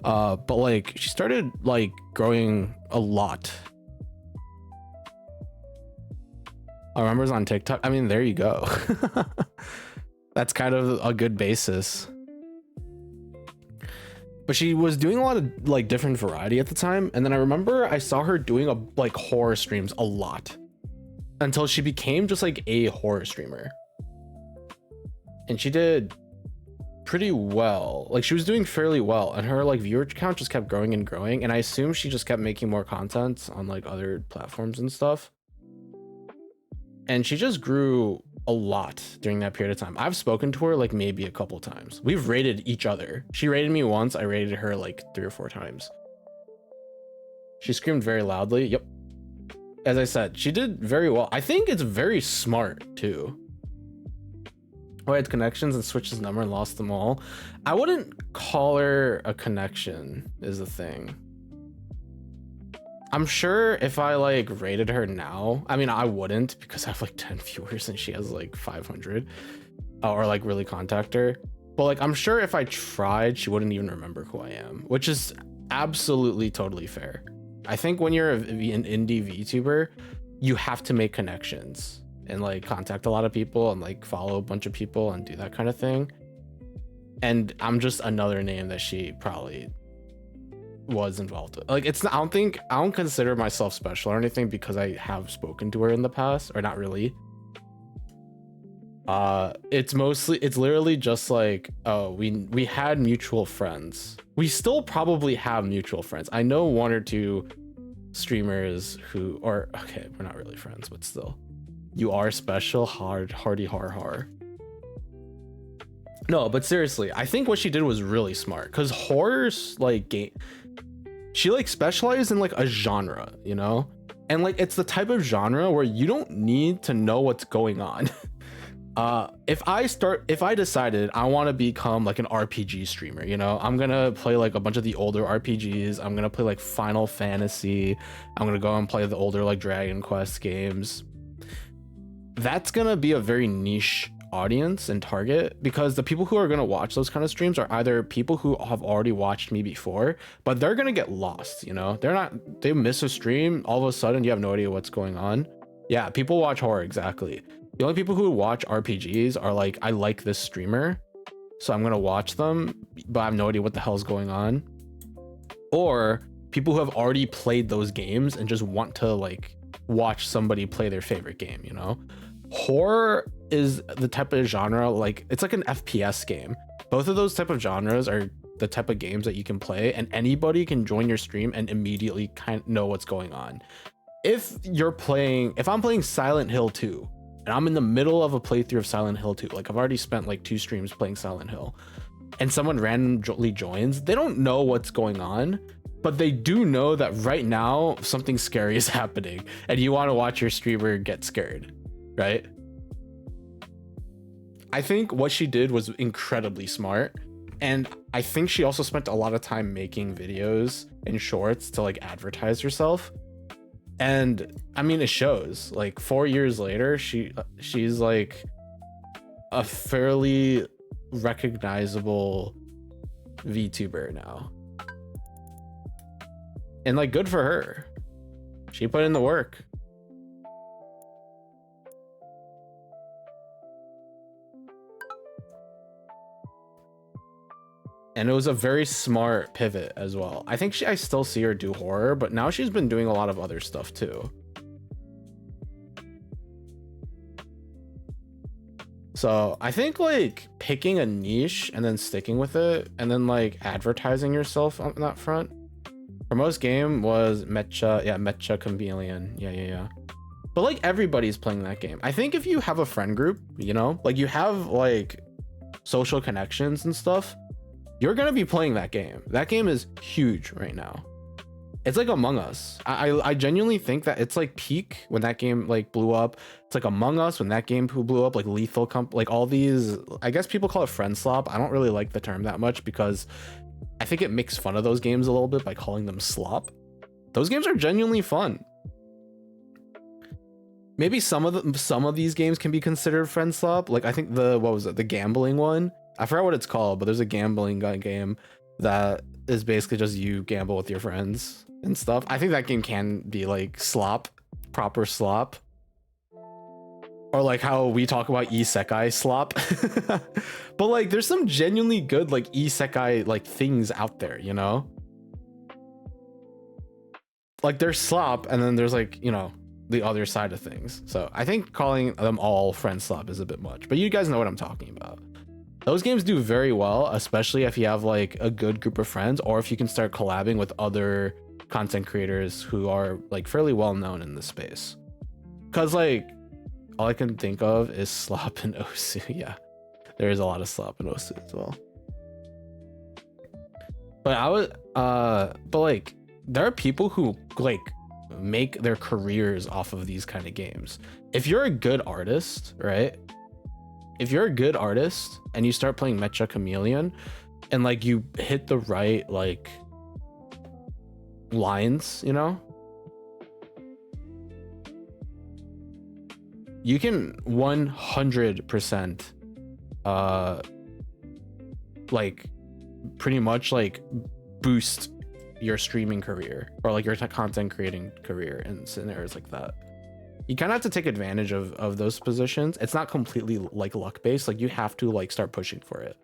But like she started like growing a lot. Oh, members on TikTok. I mean, there you go. That's kind of a good basis. But she was doing a lot of like different variety at the time, and then I remember I saw her doing like horror streams a lot until she became just like a horror streamer, and she did pretty well. Like she was doing fairly well, and her like viewer count just kept growing and growing, and I assume she just kept making more content on like other platforms and stuff, and she just grew a lot during that period of time. I've spoken to her like maybe a couple times. We've rated each other. She rated me once, I rated her like 3 or 4 times. She screamed very loudly. Yep. As I said, she did very well. I think it's very smart too. Oh, I had connections and switched his number and lost them all. I wouldn't call her a connection is the thing. I'm sure if I like rated her now, I mean, I wouldn't because I have like 10 viewers and she has like 500 or like really contact her. But like, I'm sure if I tried, she wouldn't even remember who I am, which is absolutely totally fair. I think when you're an indie VTuber, you have to make connections and like contact a lot of people and like follow a bunch of people and do that kind of thing. And I'm just another name that she probably was involved with. Like it's not, I don't consider myself special or anything because I have spoken to her in the past, or not really. It's literally just like, oh, we had mutual friends. We still probably have mutual friends. I know 1 or 2 streamers who are okay, we're not really friends, but still. You are special, hardy har. No, but seriously, I think what she did was really smart because horror's like game. She like specialized in like a genre, you know? And like it's the type of genre where you don't need to know what's going on. If I decided I want to become like an RPG streamer, you know, I'm gonna play like a bunch of the older RPGs. I'm gonna play like Final Fantasy. I'm gonna go and play the older like Dragon Quest games. That's gonna be a very niche audience and target because the people who are going to watch those kind of streams are either people who have already watched me before, but they're going to get lost, you know? They miss a stream, all of a sudden you have no idea what's going on. Yeah, people watch horror, exactly. The only people who watch RPGs are like, I like this streamer, so I'm going to watch them, but I have no idea what the hell's going on. Or people who have already played those games and just want to like watch somebody play their favorite game, you know? Horror is the type of genre, like it's like an FPS game. Both of those type of genres are the type of games that you can play and anybody can join your stream and immediately kind of know what's going on. If I'm playing Silent Hill 2 and I'm in the middle of a playthrough of Silent Hill 2, like I've already spent like 2 streams playing Silent Hill, and someone randomly joins, they don't know what's going on, but they do know that right now something scary is happening and you want to watch your streamer get scared, right? I think what she did was incredibly smart, and I think she also spent a lot of time making videos and shorts to like advertise herself. And I mean, it shows. Like 4 years later, she's like a fairly recognizable VTuber now, and like good for her. She put in the work. And it was a very smart pivot as well. I think I still see her do horror, but now she's been doing a lot of other stuff too. So I think like picking a niche and then sticking with it and then like advertising yourself on that front. Her most game was Mecha Chameleon. Yeah. But like everybody's playing that game. I think if you have a friend group, you know, like you have like social connections and stuff, you're gonna be playing that game. That game is huge right now. It's like Among Us. I genuinely think that it's like peak when that game like blew up. It's like Among Us when that game blew up, like Lethal like all these, I guess people call it friend slop. I don't really like the term that much because I think it makes fun of those games a little bit by calling them slop. Those games are genuinely fun. Maybe some of these games can be considered friend slop. Like I think the gambling one. I forgot what it's called, but there's a gambling game that is basically just you gamble with your friends and stuff. I think that game can be like slop, proper slop. Or like how we talk about isekai slop. But like there's some genuinely good like isekai like things out there, you know? Like there's slop and then there's like, you know, the other side of things. So I think calling them all friend slop is a bit much, but you guys know what I'm talking about. Those games do very well, especially if you have like a good group of friends, or if you can start collabing with other content creators who are like fairly well known in the space. Cause like all I can think of is slop and Osu. Yeah, there is a lot of slop and Osu as well. But I was but like there are people who like make their careers off of these kind of games. If you're a good artist, right? If you're a good artist and you start playing Mecha Chameleon and like you hit the right like lines, you know, you can 100% like pretty much like boost your streaming career or like your content creating career in scenarios like that. You kind of have to take advantage of those positions. It's not completely like luck based. Like you have to like start pushing for it.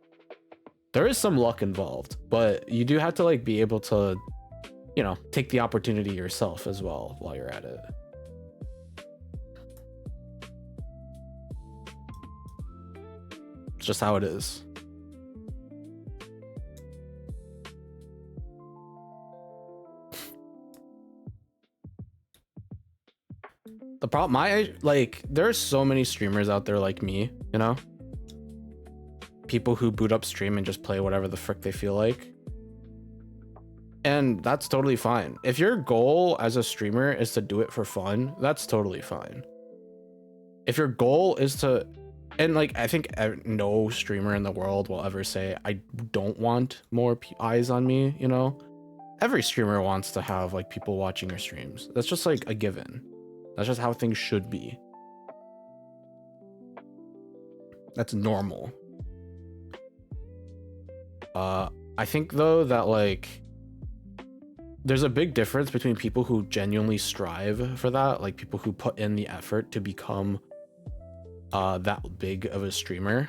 There is some luck involved, but you do have to like be able to, you know, take the opportunity yourself as well while you're at it. It's just how it is. The problem, like there are so many streamers out there like me, you know, people who boot up stream and just play whatever the frick they feel like, and that's totally fine. If your goal as a streamer is to do it for fun, that's totally fine. If your goal is to, and like I think no streamer in the world will ever say I don't want more eyes on me, you know. Every streamer wants to have like people watching your streams. That's just like a given. That's just how things should be. That's normal. I think though that like there's a big difference between people who genuinely strive for that, like people who put in the effort to become that big of a streamer,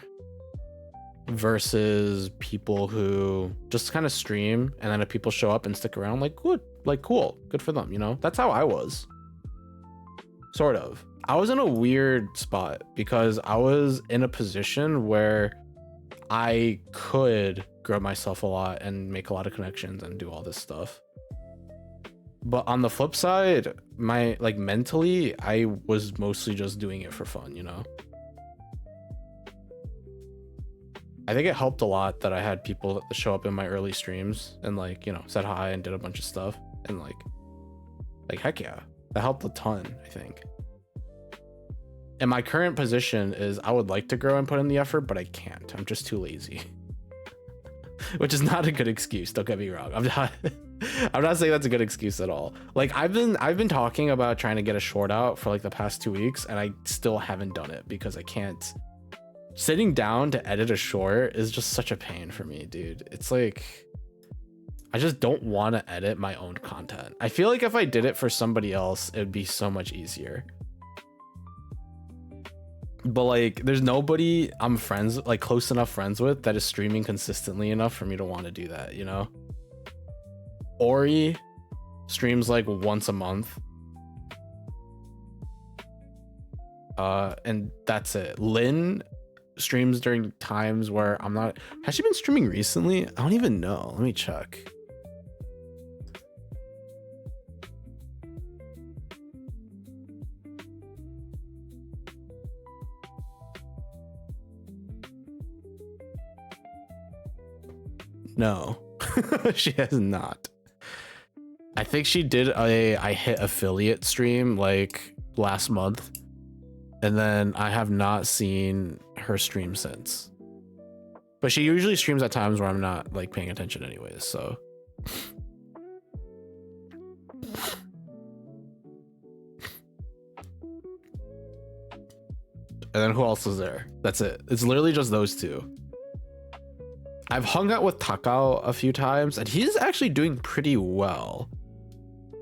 versus people who just kind of stream and then if people show up and stick around, like good, like cool, good for them, you know. That's how I was. Sort of. I was in a weird spot because I was in a position where I could grow myself a lot and make a lot of connections and do all this stuff. But on the flip side, my like mentally, I was mostly just doing it for fun, you know. I think it helped a lot that I had people that show up in my early streams and like, you know, said hi and did a bunch of stuff, and like heck yeah. That helped a ton, I think. And my current position is I would like to grow and put in the effort, but I can't. I'm just too lazy. Which is not a good excuse, don't get me wrong. I'm not saying that's a good excuse at all. Like I've been talking about trying to get a short out for like the past 2 weeks, and I still haven't done it because I can't. Sitting down to edit a short is just such a pain for me, dude. It's like I just don't want to edit my own content. I feel like if I did it for somebody else, it would be so much easier. But like, there's nobody I'm friends, like close enough friends with that is streaming consistently enough for me to want to do that, you know? Ori streams like once a month. And that's it. Lynn streams during times where I'm not. Has she been streaming recently? I don't even know. Let me check. No, she has not. I think she did a I Hit affiliate stream like last month, and then I have not seen her stream since. But she usually streams at times where I'm not like paying attention anyways, so. And then who else is there? That's it. It's literally just those two. I've hung out with Takao a few times, and he's actually doing pretty well.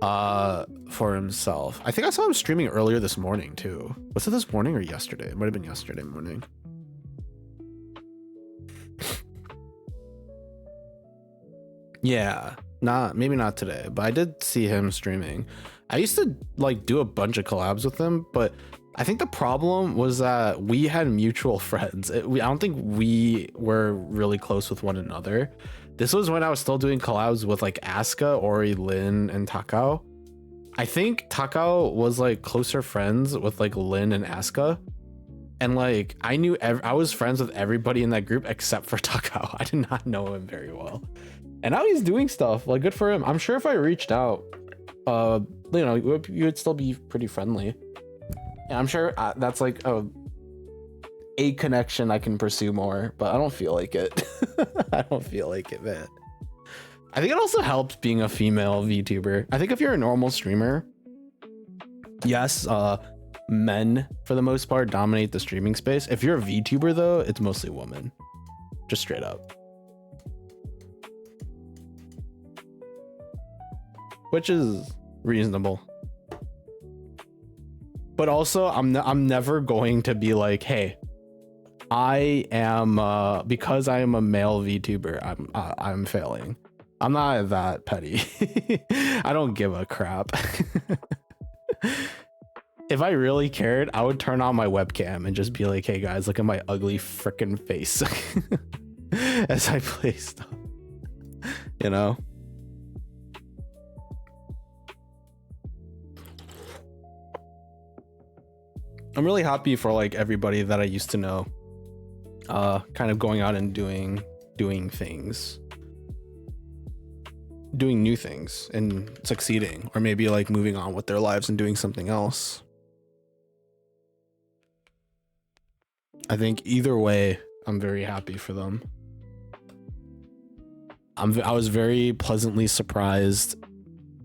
for himself. I think I saw him streaming earlier this morning too. Was it this morning or yesterday? It might have been yesterday morning. Yeah, maybe not today, but I did see him streaming. I used to like do a bunch of collabs with him, but I think the problem was that we had mutual friends. I don't think we were really close with one another. This was when I was still doing collabs with like Asuka, Ori, Lin, and Takao. I think Takao was like closer friends with like Lin and Asuka. And like I was friends with everybody in that group except for Takao. I did not know him very well. And now he's doing stuff, like good for him. I'm sure if I reached out, you know, you would still be pretty friendly. And I'm sure that's like a connection I can pursue more, but I don't feel like it. I don't feel like it, man. I think it also helps being a female VTuber. I think if you're a normal streamer, yes, men for the most part dominate the streaming space. If you're a VTuber though, it's mostly women, just straight up. Which is reasonable. But also I'm never going to be like, hey, I am because I am a male VTuber, I'm failing. I'm not that petty. I don't give a crap. If I really cared, I would turn on my webcam and just be like, hey guys, look at my ugly freaking face as I play stuff, you know? I'm really happy for like everybody that I used to know, kind of going out and doing things, doing new things and succeeding, or maybe like moving on with their lives and doing something else. I think either way, I'm very happy for them. I was very pleasantly surprised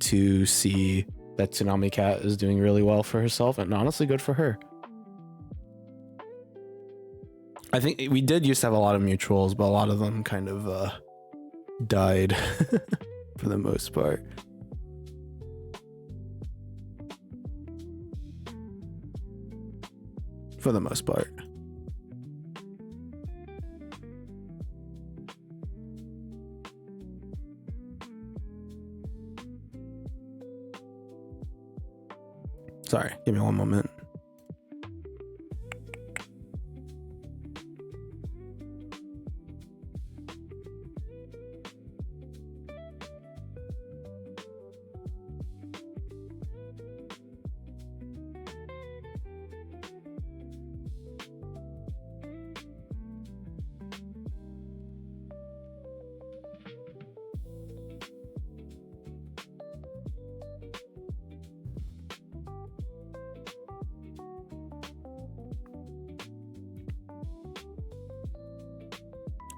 to see that Tsunami Cat is doing really well for herself, and honestly good for her. I think we did used to have a lot of mutuals, but a lot of them kind of died for the most part. For the most part. Sorry, give me one moment.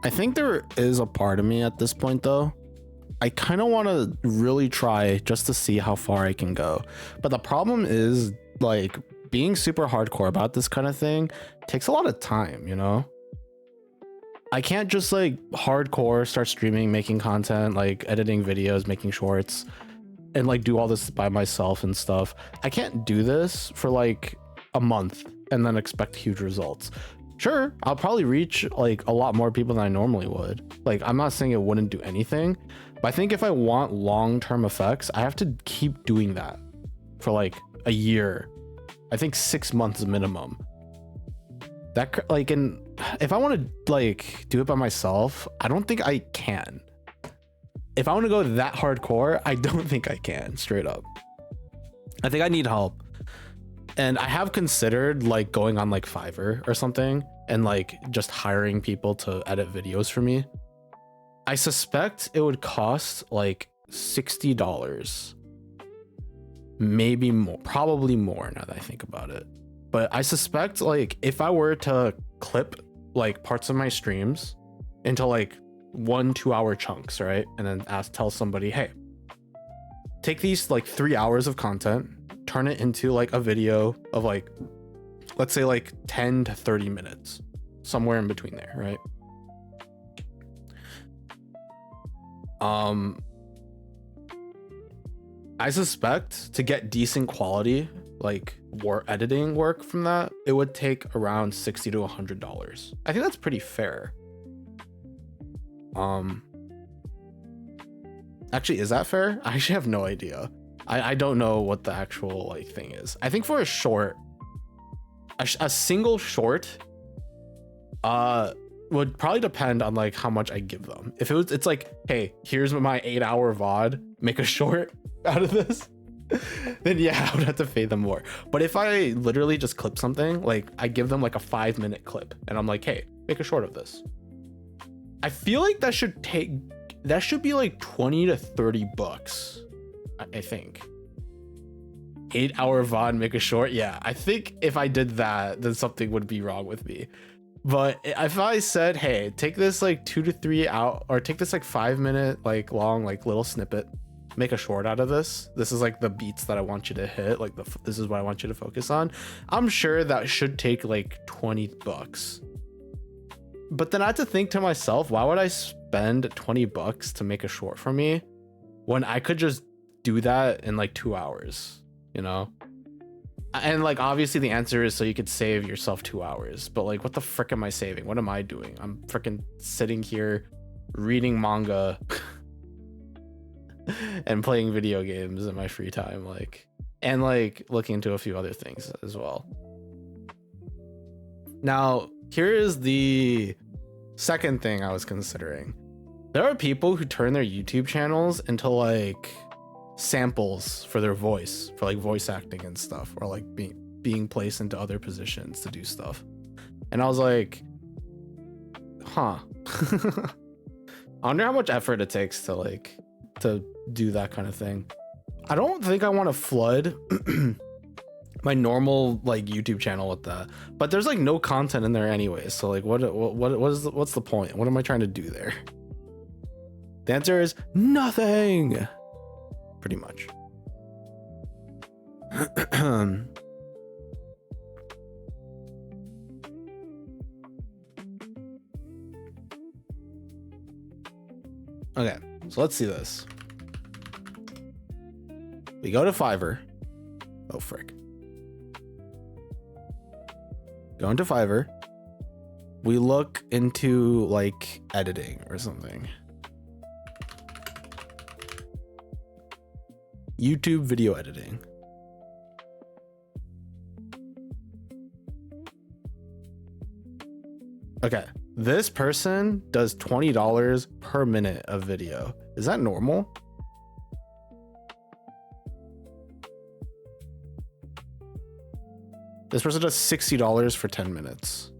I think there is a part of me at this point though. I kind of want to really try just to see how far I can go. But the problem is like being super hardcore about this kind of thing takes a lot of time, you know? I can't just like hardcore start streaming, making content, like editing videos, making shorts, and like do all this by myself and stuff. I can't do this for like a month and then expect huge results. Sure, I'll probably reach like a lot more people than I normally would. Like, I'm not saying it wouldn't do anything, but I think if I want long-term effects, I have to keep doing that for like a year. I think 6 months minimum. That like, and if I want to like do it by myself, I don't think I can. If I want to go that hardcore, I don't think I can, straight up. I think I need help. And I have considered like going on like Fiverr or something and like just hiring people to edit videos for me. I suspect it would cost like $60, maybe more, probably more now that I think about it. But I suspect like if I were to clip like parts of my streams into like 1-2 hour chunks, right? And then tell somebody, hey, take these like 3 hours of content, turn it into like a video of like, let's say like 10 to 30 minutes, somewhere in between there, right? I suspect to get decent quality like editing work from that, it would take around $60 to $100. I think that's pretty fair. Actually, is that fair? I actually have no idea. I don't know what the actual like thing is. I think for a short, a single short would probably depend on like how much I give them. If it's like, hey, here's my 8-hour VOD, make a short out of this, then yeah, I would have to pay them more. But if I literally just clip something, like I give them like a 5-minute clip and I'm like, hey, make a short of this, I feel like that should be like 20 to 30 bucks. I think 8-hour VOD, make a short. Yeah, I think if I did that, then something would be wrong with me. But if I said, hey, take this like 2 to 3 out, or take this like 5-minute like long like little snippet, make a short out of this. This is like the beats that I want you to hit, like this is what I want you to focus on. I'm sure that should take like 20 bucks. But then I had to think to myself, why would I spend 20 bucks to make a short for me when I could just do that in like 2 hours, you know? And like obviously the answer is so you could save yourself 2 hours, but like what the frick am I saving? What am I doing? I'm freaking sitting here reading manga and playing video games in my free time, like, and like looking into a few other things as well. Now, here is the second thing I was considering. There are people who turn their YouTube channels into like samples for their voice, for like voice acting and stuff, or like being placed into other positions to do stuff. And I was like, huh. I wonder how much effort it takes to do that kind of thing. I don't think I want to flood my normal like YouTube channel with that, but there's like no content in there anyway, so like what's the point? What am I trying to do there? The answer is nothing, pretty much. Okay, so let's see this. We go to Fiverr. Oh frick. Go into Fiverr. We look into like editing or something. YouTube video editing. Okay, this person does $20 per minute of video. Is that normal? This person does $60 for 10 minutes.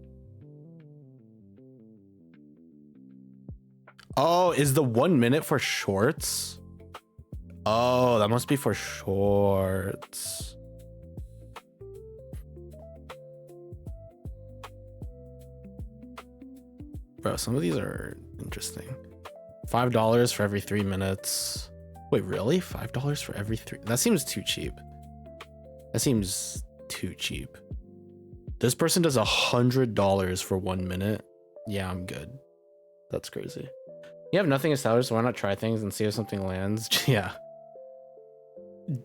Oh, is the 1 minute for shorts? Oh, that must be for shorts. Bro, some of these are interesting. $5 for every 3 minutes. Wait, really? $5 for every 3? That seems too cheap. That seems too cheap. This person does $100 for 1 minute. Yeah, I'm good. That's crazy. You have nothing established, so why not try things and see if something lands? Yeah.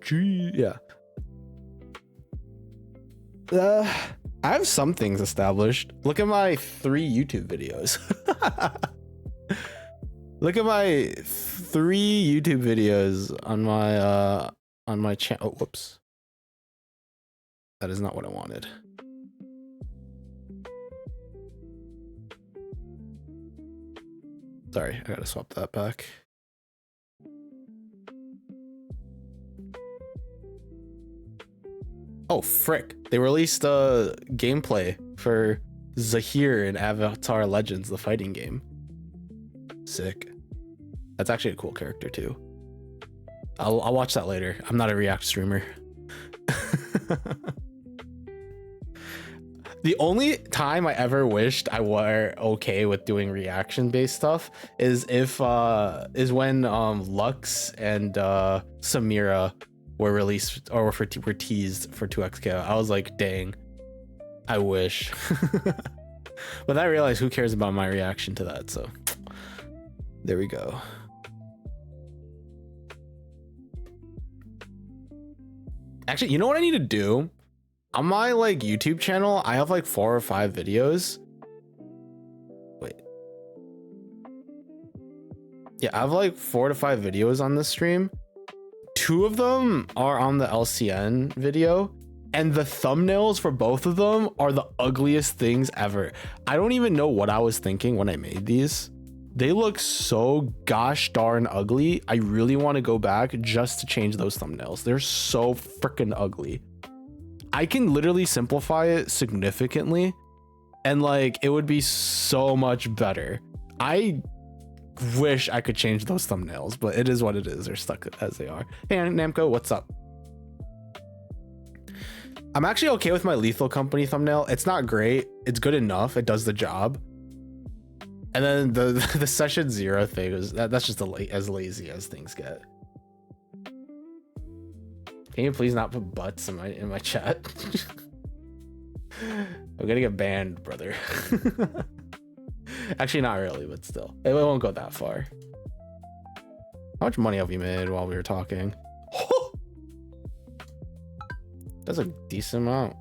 Yeah. I have some things established. Look at my 3 YouTube videos. Look at my 3 YouTube videos on my channel. Oh, whoops. That is not what I wanted. Sorry, I gotta swap that back. Oh, frick. They released a gameplay for Zahir in Avatar Legends, the fighting game. Sick. That's actually a cool character too. I'll watch that later. I'm not a React streamer. The only time I ever wished I were okay with doing reaction-based stuff is when Lux and Samira were released or were teased for 2XK. I was like, dang, I wish. But I realized who cares about my reaction to that, so there we go. Actually, you know what I need to do? On my like YouTube channel, I have like 4 or 5 videos. Wait. Yeah, I have like 4 to 5 videos on this stream. 2 of them are on the LCN video, and the thumbnails for both of them are the ugliest things ever. I don't even know what I was thinking when I made these. They look so gosh darn ugly. I really want to go back just to change those thumbnails. They're so freaking ugly. I can literally simplify it significantly, and like it would be so much better. I wish I could change those thumbnails, but it is what it is. They're stuck as they are. Hey Namco, what's up? I'm actually okay with my Lethal Company thumbnail. It's not great. It's good enough. It does the job. And then the session 0 thing is that's just as lazy as things get. Can you please not put butts in my chat? I'm gonna get banned, brother. Actually, not really, but still, it won't go that far. How much money have we made while we were talking? That's a decent amount.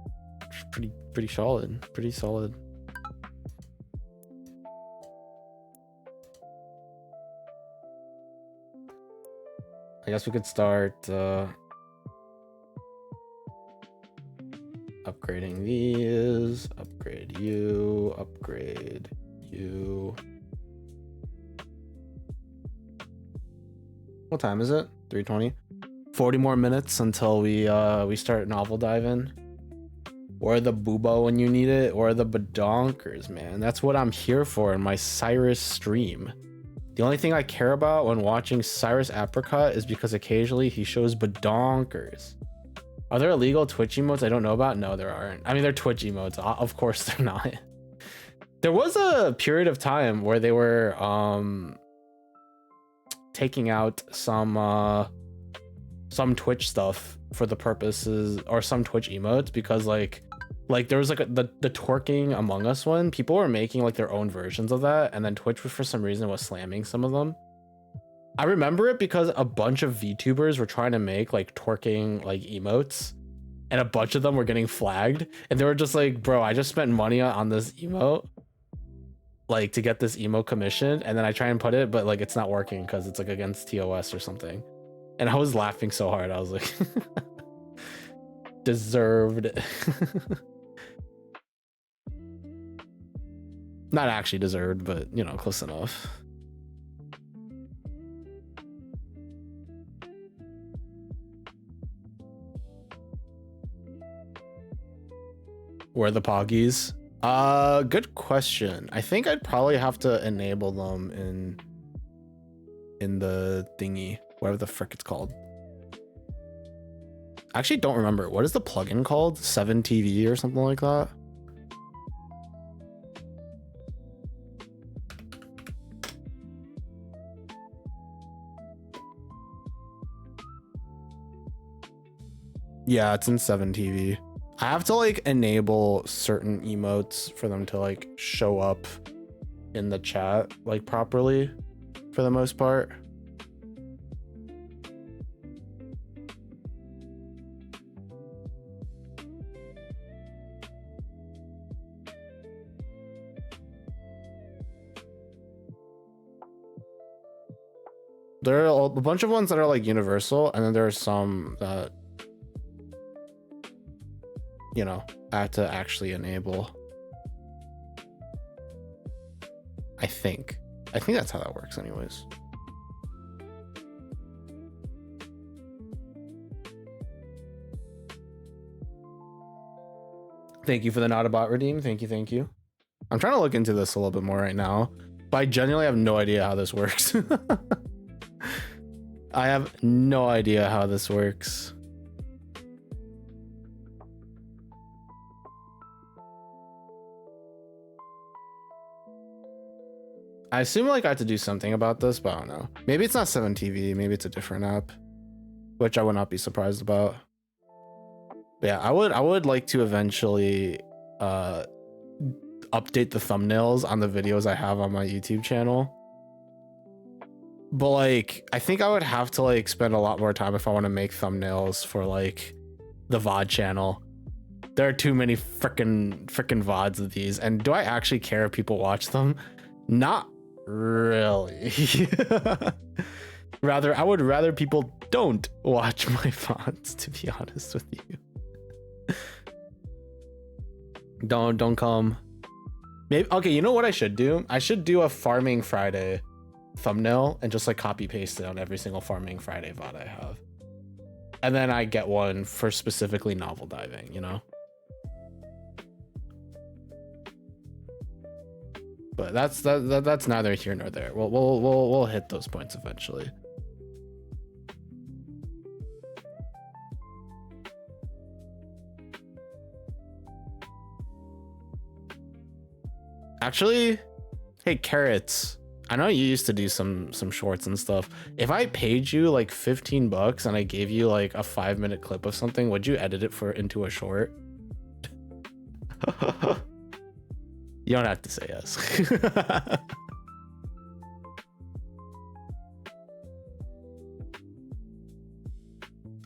Pretty solid. Pretty solid. I guess we could start upgrading these. Upgrade you. Upgrade you. What time is it? 3:20. 40 more minutes until we start novel diving. Or the boobo when you need it, or the badonkers, man. That's what I'm here for in my Cyrus stream. The only thing I care about when watching Cyrus Apricot is because occasionally he shows badonkers. Are there illegal Twitch emotes I don't know about? No, there aren't. I mean, they're Twitch emotes. Of course they're not. There was a period of time where they were taking out some Twitch stuff for the purposes, or some Twitch emotes, because like there was like the twerking Among Us one. People were making like their own versions of that, and then Twitch for some reason was slamming some of them. I remember it because a bunch of VTubers were trying to make like twerking like emotes, and a bunch of them were getting flagged, and they were just like, bro, I just spent money on this emote like to get this emote commissioned, and then I try and put it, but like it's not working because it's like against TOS or something. And I was laughing so hard. I was like, deserved. Not actually deserved, but you know, close enough. Where are the Poggies? Good question. I think I'd probably have to enable them in the thingy, whatever the frick it's called. I actually don't remember. What is the plugin called? 7TV or something like that? Yeah, it's in 7TV. I have to like enable certain emotes for them to like show up in the chat like properly for the most part. There are a bunch of ones that are like universal, and then there are some that, you know, I have to actually enable. I think that's how that works anyways. Thank you for the Notabot redeem. Thank you. I'm trying to look into this a little bit more right now, but I genuinely have no idea how this works. I have no idea how this works. I assume like I have to do something about this, but I don't know. Maybe it's not 7TV, maybe it's a different app, which I would not be surprised about. But yeah, I would like to eventually update the thumbnails on the videos I have on my YouTube channel. But like, I think I would have to like spend a lot more time if I want to make thumbnails for like the VOD channel. There are too many freaking VODs of these, and do I actually care if people watch them? Not really. I would rather people don't watch my VODs, to be honest with you. Don't come. Maybe okay, you know what I should do? I should do a Farming Friday thumbnail and just like copy paste it on every single Farming Friday VOD I have. And then I get one for specifically novel diving, you know? But that's neither here nor there. We'll hit those points eventually. Actually, hey Carrots, I know you used to do some shorts and stuff. If I paid you like $15 and I gave you like a 5-minute clip of something, would you edit it into a short? You don't have to say yes.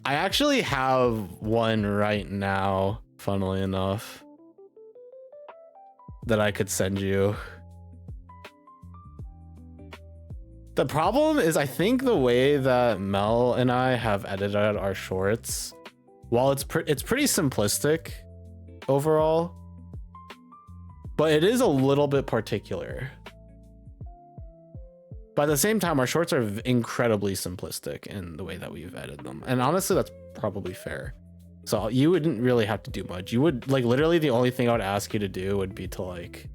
I actually have one right now, funnily enough, that I could send you. The problem is I think the way that Mel and I have edited our shorts, while it's pretty simplistic overall, but it is a little bit particular. But at the same time, our shorts are incredibly simplistic in the way that we've edited them. And honestly, that's probably fair. So you wouldn't really have to do much. You would like literally the only thing I would ask you to do would be to like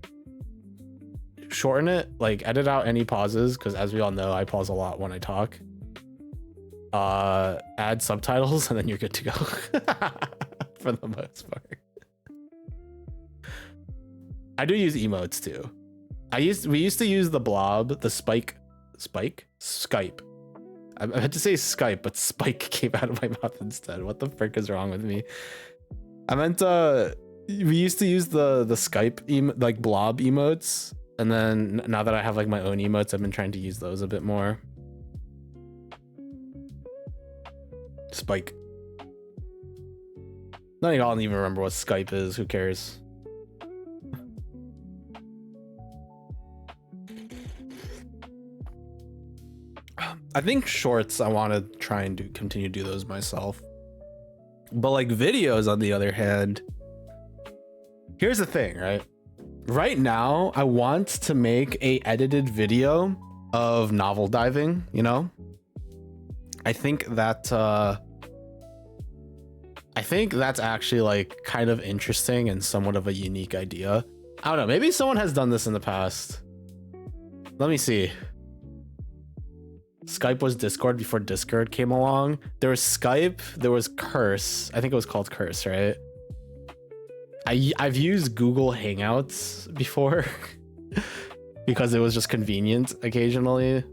shorten it, like edit out any pauses, because as we all know, I pause a lot when I talk. Add subtitles, and then you're good to go for the most part. I do use emotes too. We used to use the blob, the Skype. I had to say Skype, but Spike came out of my mouth instead. What the frick is wrong with me? I meant we used to use the Skype like blob emotes, and then now that I have like my own emotes, I've been trying to use those a bit more. Spike. None of y'all even remember what Skype is. Who cares? I think shorts, I want to try and continue to do those myself. But like videos, on the other hand, here's the thing, right? Right now, I want to make a edited video of novel diving, you know? I think that's actually like kind of interesting and somewhat of a unique idea. I don't know, maybe someone has done this in the past. Let me see. Skype was Discord before Discord came along. There was Skype, there was Curse. I think it was called Curse, right? I've used Google Hangouts before because it was just convenient occasionally.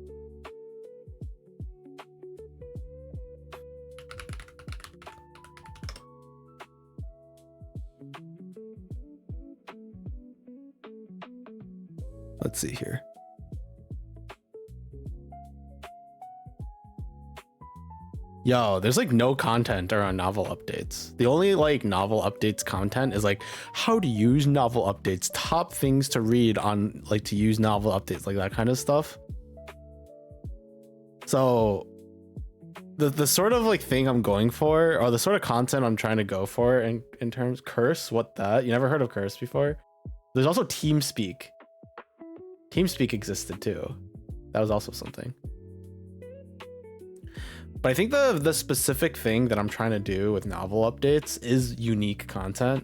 Let's see here. Yo, there's like no content around novel updates. The only like novel updates content is like how to use novel updates, top things to read on like to use novel updates, like that kind of stuff. So the sort of like thing I'm going for, or the sort of content I'm trying to go for in terms Curse, what that? You never heard of Curse before? There's also TeamSpeak. TeamSpeak existed too. That was also something. But I think the specific thing that I'm trying to do with novel updates is unique content.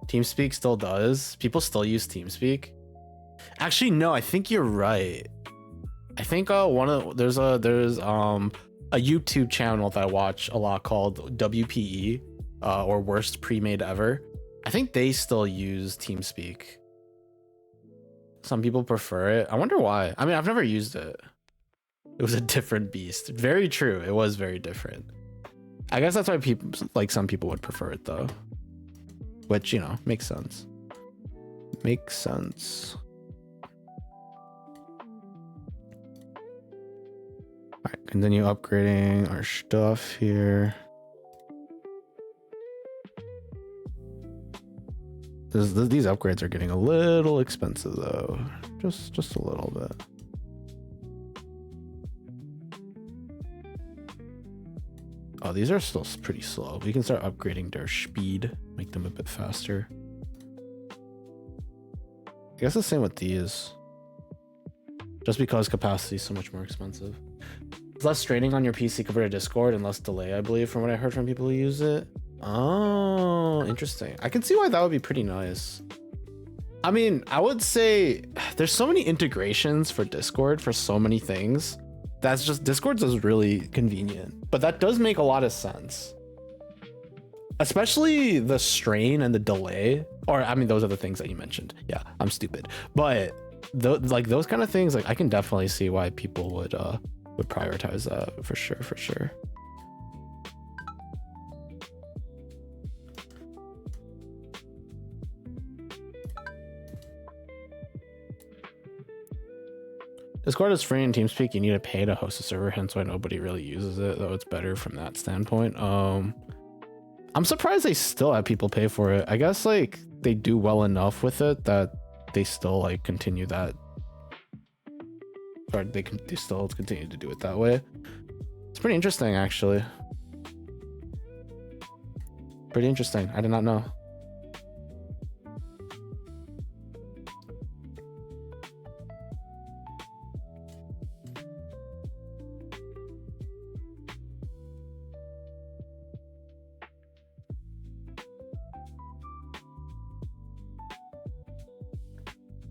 TeamSpeak still does. People still use TeamSpeak. Actually, no, I think you're right. I think there's a YouTube channel that I watch a lot called WPE, or Worst Pre-Made Ever. I think they still use TeamSpeak. Some people prefer it. I wonder why. I mean, I've never used it. It was a different beast. Very true. It was very different. I guess that's why people, like some people would prefer it though. Which, you know, makes sense. Makes sense. All right, continue upgrading our stuff here. These upgrades are getting a little expensive though, just a little bit. Oh, these are still pretty slow. We can start upgrading their speed, make them a bit faster. I guess the same with these. Just because capacity is so much more expensive. It's less straining on your PC compared to Discord and less delay, I believe, from what I heard from people who use it. Oh, interesting. I can see why that would be pretty nice. I mean, I would say there's so many integrations for Discord for so many things. That's just, Discord's is really convenient, but that does make a lot of sense. Especially the strain and the delay, or I mean, those are the things that you mentioned. Yeah, I'm stupid, but like those kind of things, like I can definitely see why people would prioritize that for sure. Discord is free and TeamSpeak you need to pay to host a server, hence why nobody really uses it, though it's better from that standpoint. I'm surprised they still have people pay for it. I guess like they do well enough with it that they still like continue that, or they still continue to do it that way. It's pretty interesting, actually. Pretty interesting. I did not know.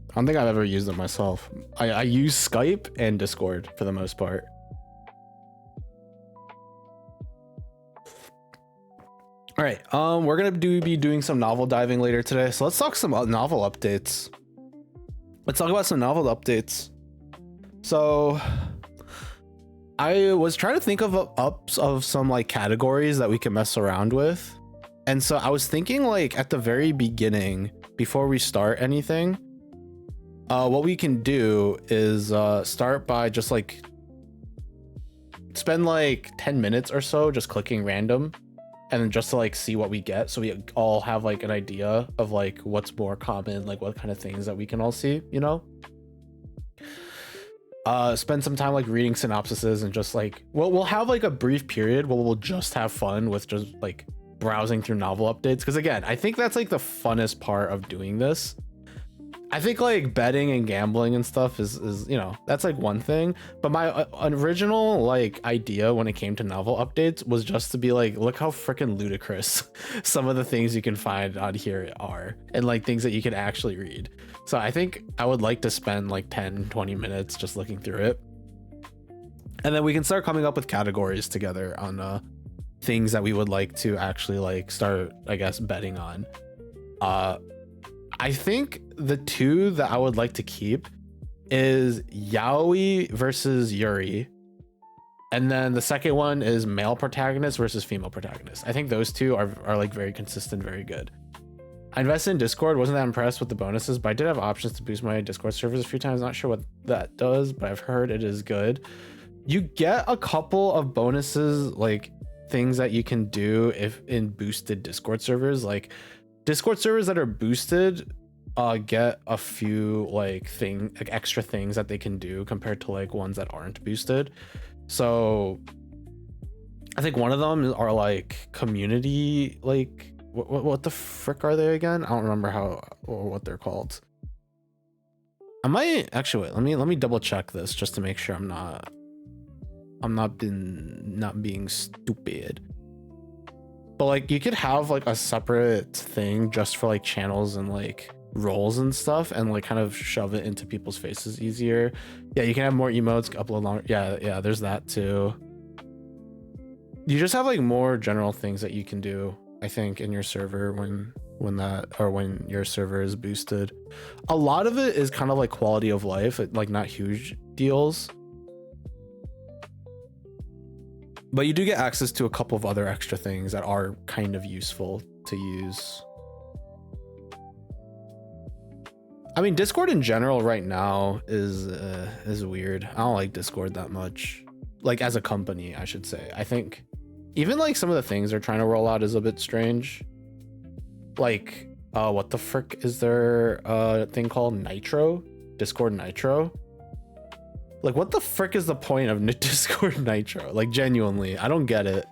I don't think I've ever used it myself. I use Skype and Discord for the most part. All right, we're gonna be doing some novel diving later today, so let's talk some novel updates. Let's talk about some novel updates. So I was trying to think of some like categories that we can mess around with, and so I was thinking like at the very beginning, before we start anything, what we can do is start by just like spend like 10 minutes or so just clicking random, and then just to like see what we get, so we all have like an idea of like what's more common, like what kind of things that we can all see, you know. Spend some time like reading synopsises and just like we'll have like a brief period where we'll just have fun with just like browsing through novel updates, because again, I think that's like the funnest part of doing this. I think like betting and gambling and stuff is you know, that's like one thing, but my original like idea when it came to novel updates was just to be like, look how freaking ludicrous some of the things you can find on here are, and like things that you can actually read. So I think I would like to spend like 10-20 minutes just looking through it, and then we can start coming up with categories together on things that we would like to actually like start, I guess, betting on. I think the two that I would like to keep is Yaoi versus Yuri, and then the second one is male protagonist versus female protagonist. I think those two are like very consistent, very good. I invested in Discord, wasn't that impressed with the bonuses, but I did have options to boost my Discord servers a few times. Not sure what that does, but I've heard it is good. You get a couple of bonuses, like things that you can do if in boosted Discord servers. Like Discord servers that are boosted get a few like extra things that they can do compared to like ones that aren't boosted. So I think one of them are like community, like what the frick are they again? I don't remember how or what they're called. I might actually wait, let me double check this just to make sure I'm not being stupid. But like you could have like a separate thing just for like channels and like roles and stuff, and like kind of shove it into people's faces easier. Yeah, you can have more emotes, upload longer. Yeah, there's that too. You just have like more general things that you can do, I think, in your server when your server is boosted. A lot of it is kind of like quality of life, like not huge deals. But you do get access to a couple of other extra things that are kind of useful to use. I mean, Discord in general right now is weird. I don't like Discord that much. Like as a company, I should say. I think even like some of the things they're trying to roll out is a bit strange. Like What the frick is there a thing called Nitro? Discord Nitro? Like, what the frick is the point of Discord Nitro? Like, genuinely, I don't get it.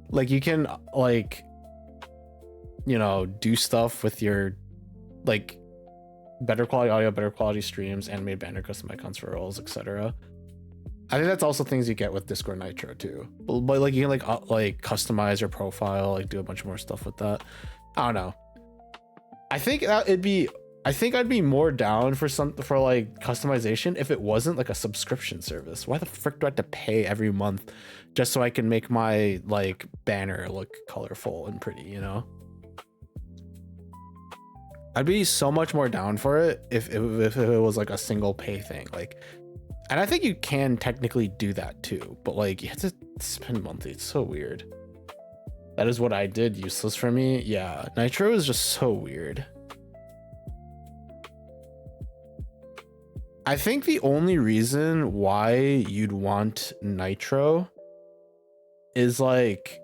Like, you can, like, you know, do stuff with your, like, better quality audio, better quality streams, animated banner, custom icons for roles, etc. I think that's also things you get with Discord Nitro too. But like, you can like customize your profile, like do a bunch more stuff with that. I don't know. I think that I'd be more down for like customization if it wasn't like a subscription service. Why the frick do I have to pay every month just so I can make my like banner look colorful and pretty, you know? I'd be so much more down for it if it was like a single pay thing. Like, and I think you can technically do that too, but like you have to spend monthly. It's so weird. That is what I did. Useless for me. Yeah, Nitro is just so weird. I think the only reason why you'd want Nitro is like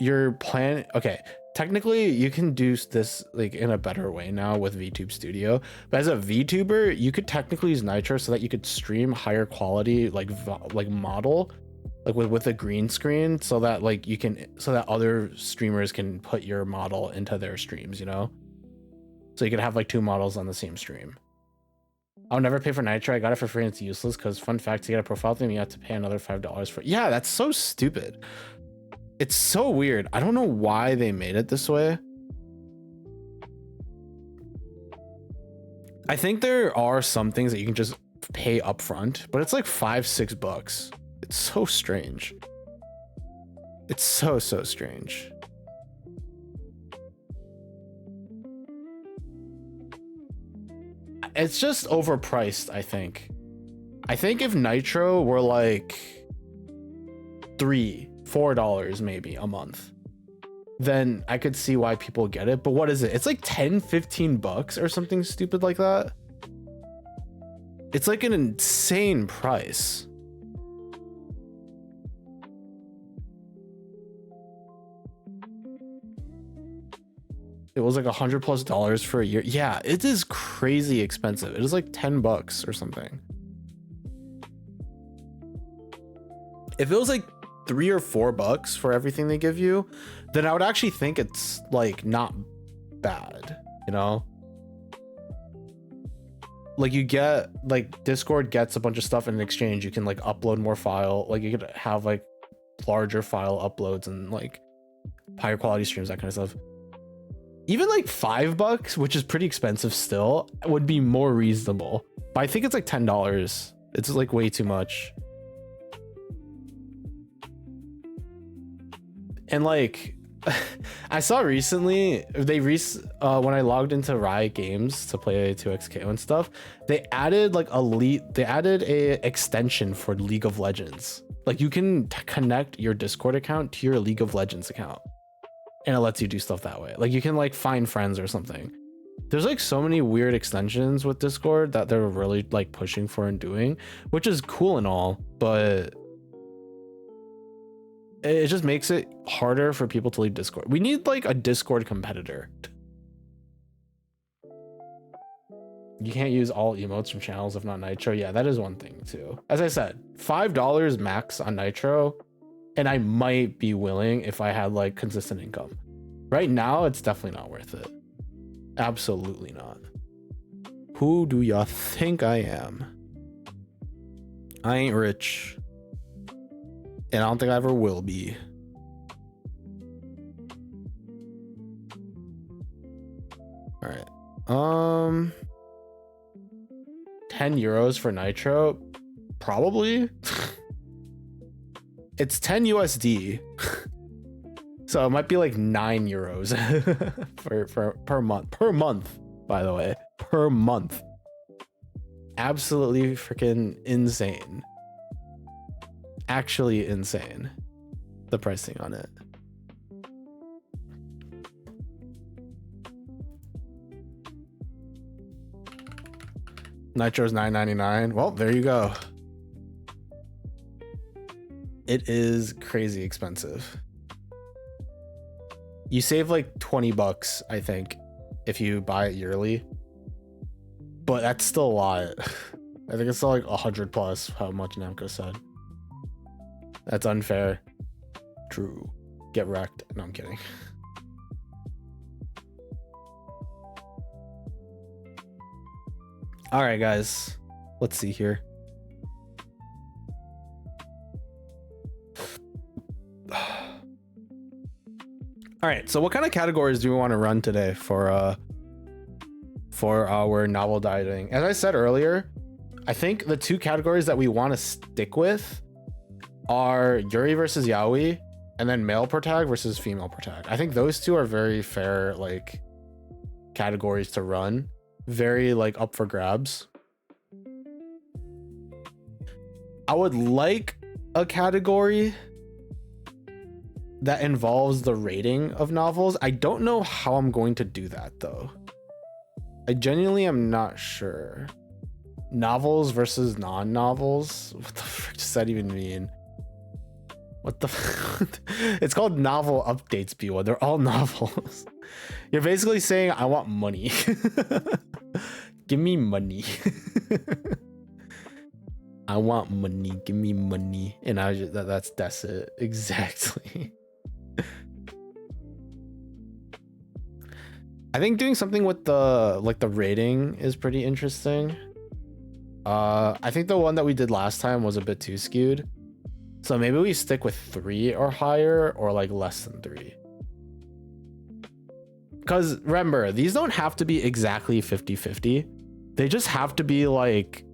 your plan. Okay, technically you can do this like in a better way now with VTube Studio, but as a VTuber, you could technically use Nitro so that you could stream higher quality like model, like with a green screen, so that like you can, so that other streamers can put your model into their streams, you know? So you could have like two models on the same stream. I'll never pay for Nitro. I got it for free and it's useless because, fun fact, to get a profile theme, you have to pay another $5 for it. Yeah, that's so stupid. It's so weird. I don't know why they made it this way. I think there are some things that you can just pay upfront, but it's like $5-6. It's so strange. It's so strange. It's just overpriced, I think. I think if Nitro were like $3-4 maybe a month, then I could see why people get it. But what is it? It's like $10-15 or something stupid like that. It's like an insane price. It was like $100+ for a year. Yeah, it is crazy expensive. It is like $10 or something. If it was like $3 or $4 for everything they give you, then I would actually think it's like not bad, you know? Like you get, like Discord gets a bunch of stuff in exchange. You can like upload more file, like you could have like larger file uploads and like higher quality streams, that kind of stuff. Even like $5, which is pretty expensive still, would be more reasonable. But I think it's like $10. It's like way too much. And like, I saw recently, when I logged into Riot Games to play 2XKO and stuff, they added like a extension for League of Legends. Like you can connect your Discord account to your League of Legends account, and it lets you do stuff that way. Like you can like find friends or something. There's like so many weird extensions with Discord that they're really like pushing for and doing, which is cool and all, but it just makes it harder for people to leave Discord. We need like a Discord competitor. You can't use all emotes from channels if not Nitro. Yeah, that is one thing too. As I said, $5 max on Nitro, and I might be willing if I had like consistent income. Right now, it's definitely not worth it. Absolutely not. Who do y'all think I am? I ain't rich. And I don't think I ever will be. All right. 10 euros for Nitro? Probably. It's 10 USD. So it might be like 9 euros per month. Per month, by the way. Per month. Absolutely freaking insane. Actually insane. The pricing on it. Nitro's $9.99. Well, there you go. It is crazy expensive. You save like 20 bucks, I think, if you buy it yearly. But that's still a lot. I think it's still like 100 plus how much Namco said. That's unfair. True. Get wrecked. No, I'm kidding. All right, guys. Let's see here. All right, so what kind of categories do we want to run today for our novel dieting? As I said earlier, I think the two categories that we want to stick with are Yuri versus Yaoi, and then male protag versus female protag. I think those two are very fair, like, categories to run. Very, like, up for grabs. I would like a category that involves the rating of novels. I don't know how I'm going to do that, though. I genuinely am not sure. Novels versus non-novels? What the frick does that even mean? What the It's called novel updates, people. They're all novels. You're basically saying, I want money. Give me money. I want money. Give me money. And that's it. Exactly. I think doing something with the rating is pretty interesting. I think the one that we did last time was a bit too skewed. So maybe we stick with 3 or higher, or like less than 3. Because remember, these don't have to be exactly 50-50. They just have to be like,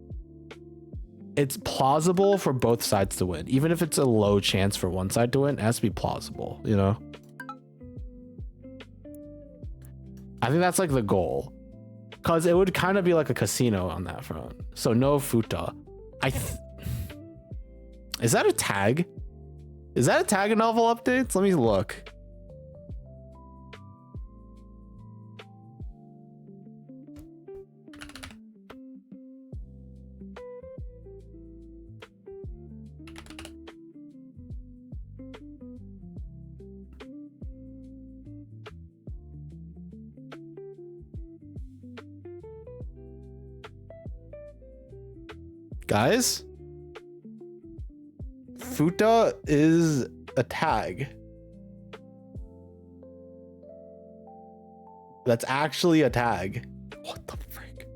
it's plausible for both sides to win. Even if it's a low chance for one side to win, it has to be plausible, you know? I think that's like the goal. Because it would kind of be like a casino on that front. So no futa. Is that a tag? Is that a tag in novel updates? Let me look. Guys, futa is a tag. That's actually a tag. What the frick?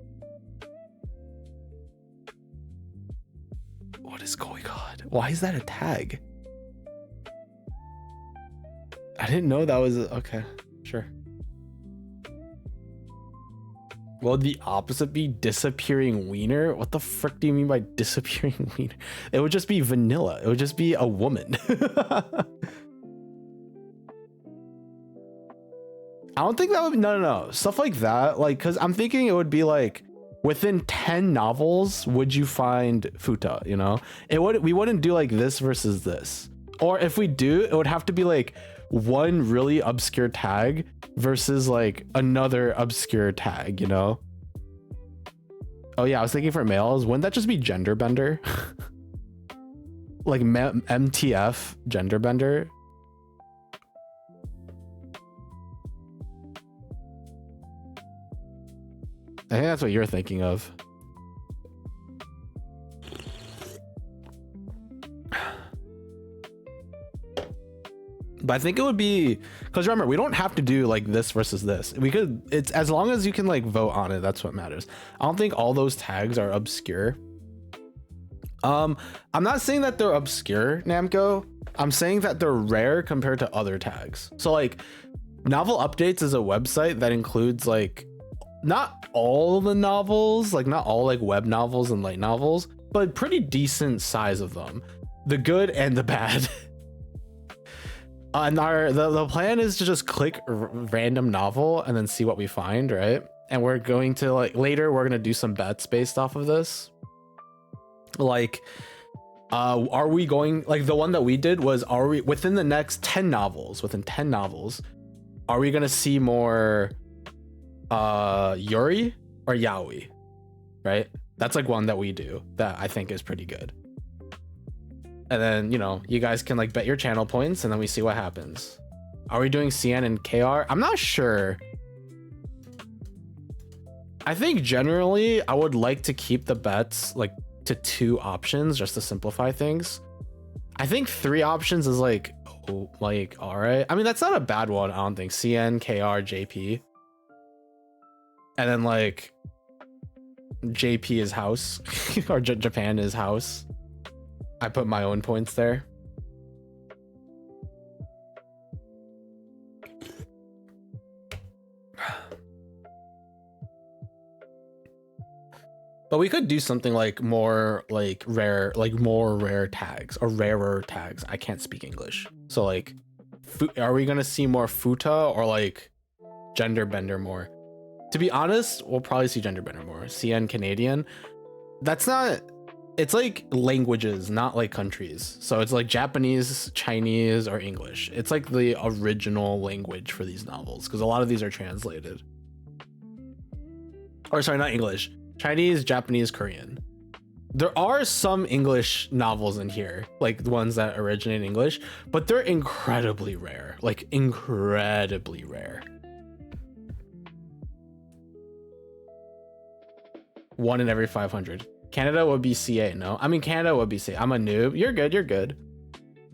What is going on? Why is that a tag? I didn't know that was okay. Sure. Will the opposite be disappearing wiener? What the frick do you mean by disappearing wiener? It would just be vanilla. It would just be a woman. I don't think that would be, no. Stuff like that, like, because I'm thinking it would be like, within 10 novels, would you find futa, you know? We wouldn't do like this versus this. Or if we do, it would have to be like one really obscure tag versus like another obscure tag, you know? Oh yeah, I was thinking for males, wouldn't that just be gender bender? Like MTF gender bender? I think that's what you're thinking of. But I think it would be, because remember, we don't have to do like this versus this. We could, it's as long as you can like vote on it, that's what matters. I don't think all those tags are obscure. I'm not saying that they're obscure, Namco. I'm saying that they're rare compared to other tags. So like Novel Updates is a website that includes like not all the novels, like not all like web novels and light novels, but pretty decent size of them, the good and the bad. And the plan is to just click random novel and then see what we find, right? And we're going to like later we're gonna do some bets based off of this. Like, are we going, like the one that we did was, are we within the next 10 novels? Within 10 novels, are we gonna see more Yuri or Yaoi? Right? That's like one that we do that I think is pretty good. And then, you know, you guys can like bet your channel points and then we see what happens. Are we doing CN and KR? I'm not sure. I think generally I would like to keep the bets like to 2 options just to simplify things. I think 3 options is like all right. I mean, that's not a bad one. I don't think. CN, KR, JP, and then like JP is house or Japan is house. I put my own points there. But we could do something like more like rare, like more rare tags or rarer tags. I can't speak English. So like, are we gonna see more futa or like gender bender more? To be honest, we'll probably see gender bender more. CN Canadian. That's not, it's like languages, not like countries. So it's like Japanese, Chinese, or English. It's like the original language for these novels because a lot of these are translated. Or sorry, not English. Chinese, Japanese, Korean. There are some English novels in here, like the ones that originate in English, but they're incredibly rare, like incredibly rare. 1 in every 500. Canada would be CA, no? I mean, Canada would be CA. I'm a noob. You're good, you're good.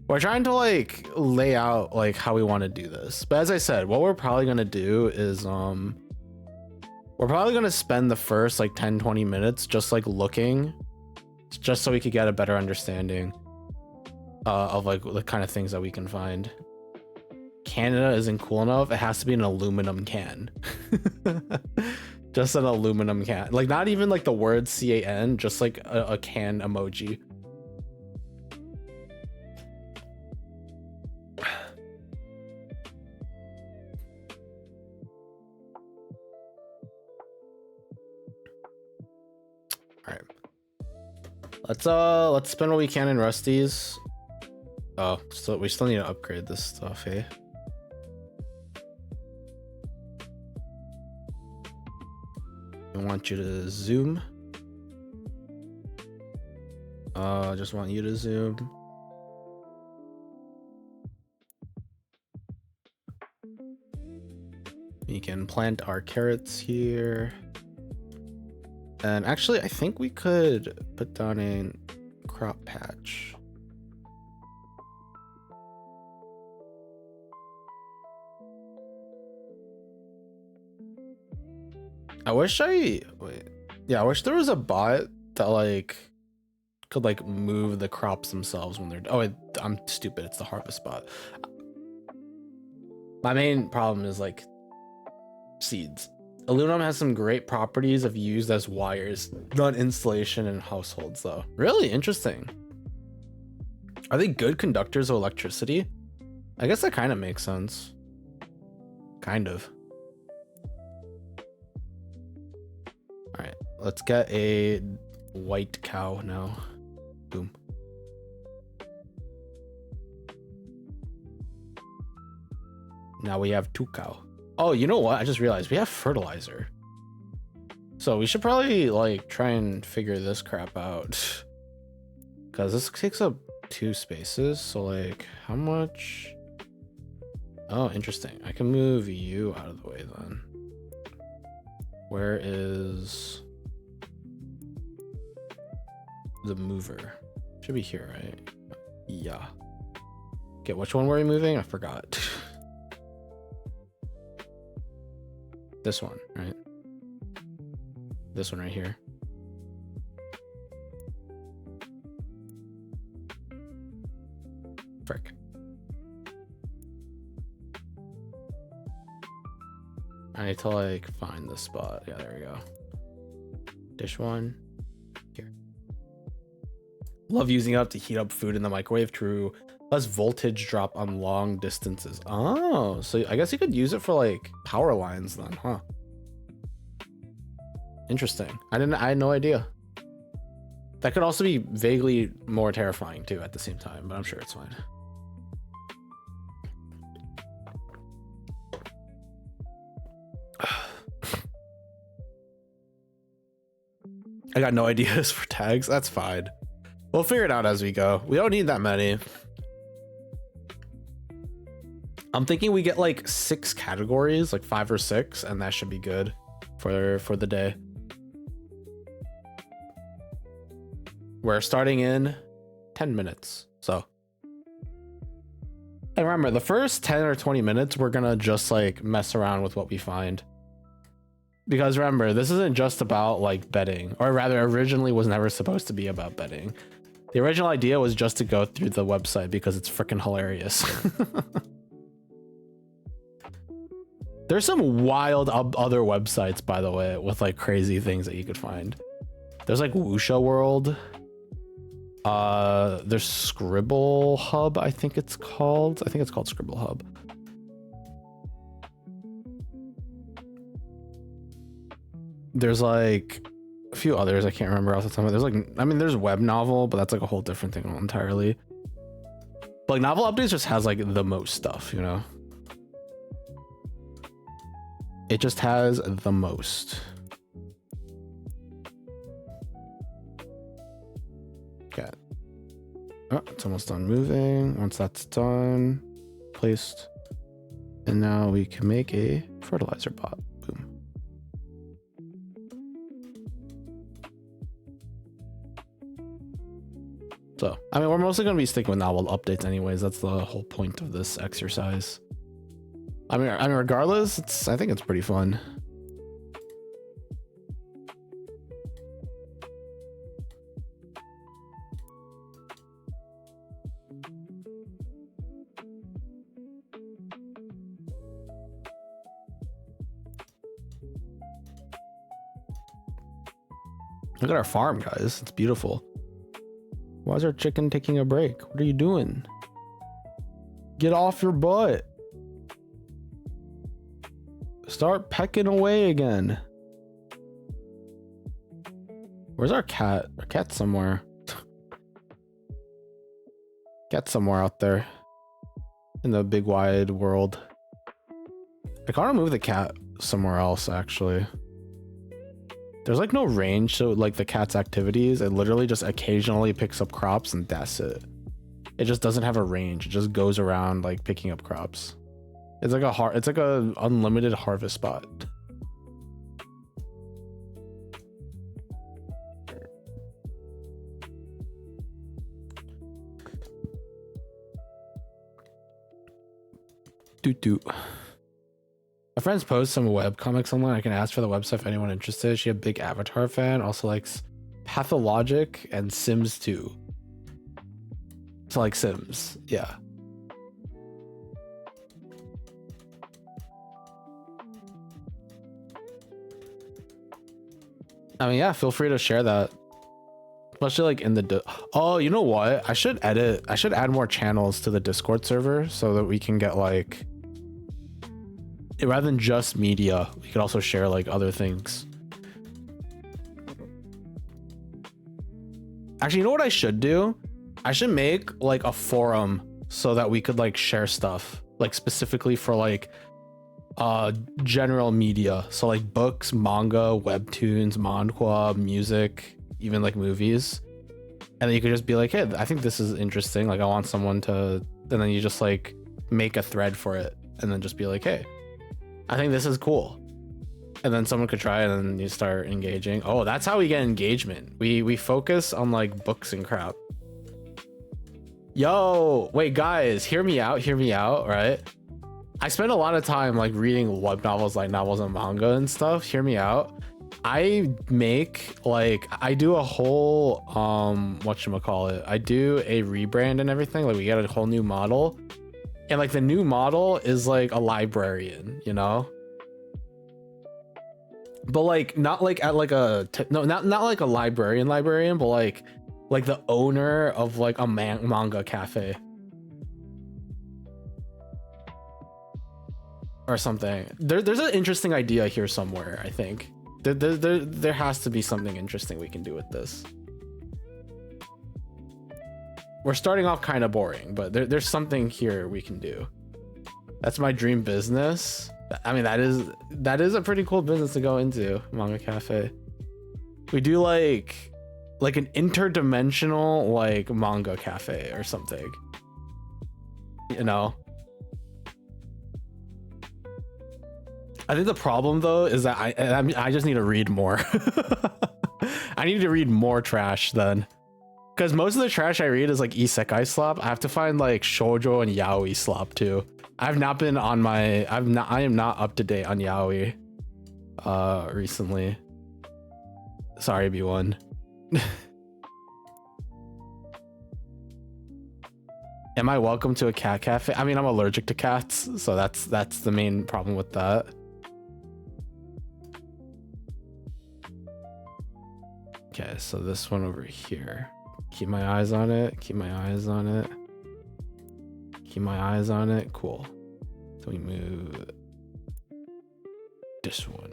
We're trying to like lay out like how we want to do this. But as I said, what we're probably gonna do is we're probably going to spend the first like 10-20 minutes just like looking, just so we could get a better understanding of like the kind of things that we can find. Canada isn't cool enough. It has to be an aluminum can. Just an aluminum can. Like not even like the word CAN, just like a can emoji. Let's spend what we can in Rusty's. Oh, so we still need to upgrade this stuff, eh? I want you to zoom. I just want you to zoom. We can plant our carrots here. And actually, I think we could put down a crop patch. I wish I wish there was a bot that like could like move the crops themselves when they're, I'm stupid. It's the harvest bot. My main problem is like seeds. Aluminum has some great properties of used as wires, not installation in households though. Really interesting. Are they good conductors of electricity? I guess that kind of makes sense. Kind of. All right, let's get a white cow now. Boom. Now we have 2 cow. Oh, you know what? I just realized we have fertilizer. So we should probably like try and figure this crap out. Cause this takes up 2 spaces. So like how much? Oh, interesting. I can move you out of the way then. Where is the mover? Should be here, right? Yeah. Okay, which one were we moving? I forgot. This one, right? This one right here. Frick. I need to like find the spot. Yeah, there we go. Dish one. Here. Love using it up to heat up food in the microwave. True. Less voltage drop on long distances. Oh, so I guess you could use it for like power lines then, huh? Interesting. I had no idea. That could also be vaguely more terrifying too at the same time, but I'm sure it's fine. I got no ideas for tags. That's fine. We'll figure it out as we go. We don't need that many. I'm thinking we get like 6 categories, like 5 or 6, and that should be good for the day. We're starting in 10 minutes. So, and remember, the first 10 or 20 minutes, we're gonna just like mess around with what we find. Because remember, this isn't just about like betting, or rather, originally was never supposed to be about betting. The original idea was just to go through the website because it's freaking hilarious. There's some wild other websites, by the way, with like crazy things that you could find. There's like Wuxia World. There's Scribble Hub, I think it's called. I think it's called Scribble Hub. There's like a few others I can't remember off the top of my head. There's like, I mean, there's Web Novel, but that's like a whole different thing entirely. But like Novel Updates just has like the most stuff, you know? It just has the most. Okay. Oh, it's almost done moving. Once that's done, placed. And now we can make a fertilizer pot. Boom. So, I mean, we're mostly going to be sticking with Novel Updates anyways. That's the whole point of this exercise. I mean, regardless, I think it's pretty fun. Look at our farm, guys. It's beautiful. Why is our chicken taking a break? What are you doing? Get off your butt. Start pecking away again. Where's our cat? Our cat's somewhere. Cat's somewhere out there in the big wide world. I can't move the cat somewhere else, actually. There's like no range to like the cat's activities. It literally just occasionally picks up crops and that's it. It just doesn't have a range. It just goes around like picking up crops. It's like a unlimited harvest spot. Doot. My friends post some web comics online. I can ask for the website if anyone interested. She a big Avatar fan. Also likes Pathologic and Sims 2. So like Sims, yeah. I mean, yeah, feel free to share that. Especially like in the oh, you know what? I should add more channels to the Discord server so that we can get like, rather than just media, we could also share like other things. Actually, you know what I should do? I should make like a forum so that we could like share stuff like specifically for like general media. So like books, manga, webtoons, manhwa, music, even like movies. And then you could just be like, hey, I think this is interesting. Like I want someone to, and then you just like make a thread for it and then just be like, hey, I think this is cool. And then someone could try it and then you start engaging. Oh, that's how we get engagement. We focus on like books and crap. Yo, wait, guys, hear me out, right? I spend a lot of time like reading web novels, like novels and manga and stuff. Hear me out. I do a whole whatchamacallit. I do a rebrand and everything. Like we get a whole new model. And like the new model is like a librarian, you know? But like not like at like not like a librarian, but like the owner of like a manga cafe or something. There's an interesting idea here somewhere. I think there has to be something interesting we can do with this. We're starting off kind of boring, but there's something here we can do. That's my dream business. I mean, that is a pretty cool business to go into, manga cafe. We do like an interdimensional like manga cafe or something, you know? I think the problem though is that I just need to read more. I need to read more trash then, because most of the trash I read is like isekai slop. I have to find like shoujo and yaoi slop too. I've not been on my I am not up to date on yaoi recently. Sorry, B1. Am I welcome to a cat cafe? I mean, I'm allergic to cats, so that's the main problem with that. Okay, so this one over here. Keep my eyes on it. Keep my eyes on it. Keep my eyes on it. Cool. So we move this one.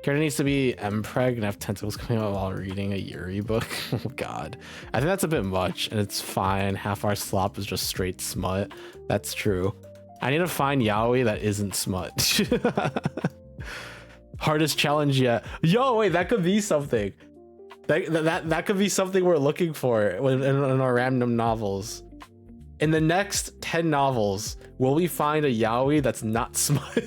Character needs to be mpreg and have tentacles coming out while reading a Yuri book. Oh god. I think that's a bit much, and it's fine. Half our slop is just straight smut. That's true. I need to find yaoi that isn't smut. Hardest challenge yet. Yo, wait, that could be something. That could be something we're looking for in our random novels. In the next 10 novels, will we find a yaoi that's not smut?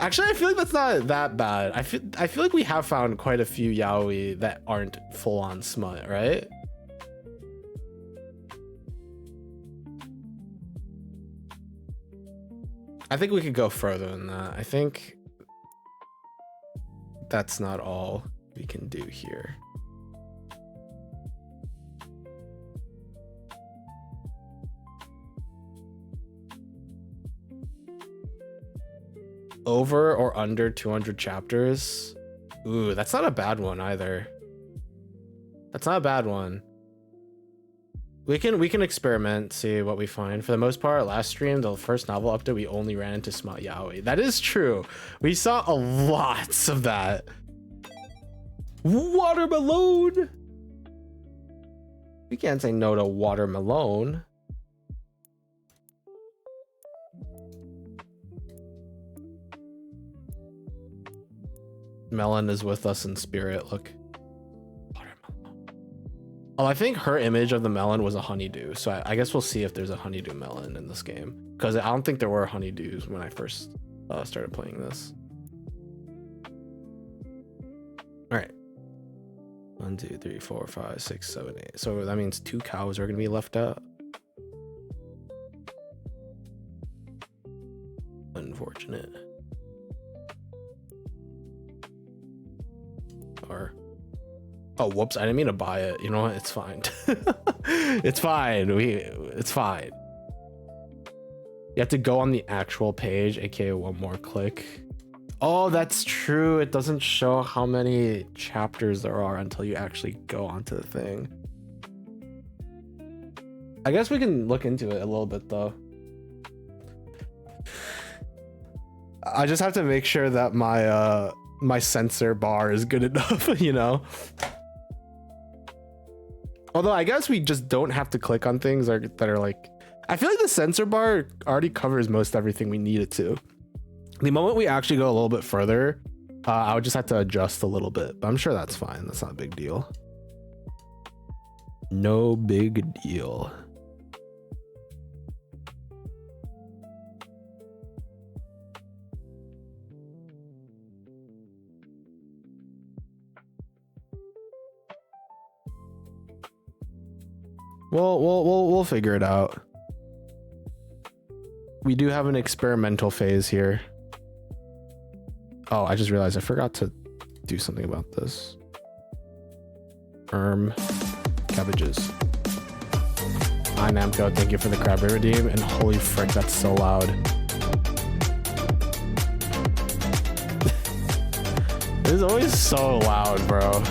Actually, I feel like that's not that bad. I feel like we have found quite a few yaoi that aren't full-on smut, right? I think we could go further than that. I think that's not all we can do here. Over or under 200 chapters? Ooh, that's not a bad one either. That's not a bad one. We can experiment, see what we find. For the most part, last stream, the first novel update, we only ran into smut yaoi. That is true. We saw a lots of that. Watermelon. We can't say no to watermelon. Melon is with us in spirit. Look. Oh, I think her image of the melon was a honeydew. So I guess we'll see if there's a honeydew melon in this game. Because I don't think there were honeydews when I first started playing this. All right. 1, 2, 3, 4, 5, 6, 7, 8. So that means 2 cows are going to be left out. Unfortunate. Or... Oh, whoops, I didn't mean to buy it. You know what? It's fine. It's fine. It's fine. You have to go on the actual page, aka one more click. Oh, that's true. It doesn't show how many chapters there are until you actually go onto the thing. I guess we can look into it a little bit though. I just have to make sure that my my censor bar is good enough, you know? Although I guess we just don't have to click on things that are like... I feel like the censor bar already covers most everything we need it to. The moment we actually go a little bit further, I would just have to adjust a little bit. But I'm sure that's fine. That's not a big deal. No big deal. We'll figure it out. We do have an experimental phase here. Oh, I just realized I forgot to do something about this. Cabbages. Hi Namco, thank you for the crab redeem, and holy frick, that's so loud. It is always so loud, bro.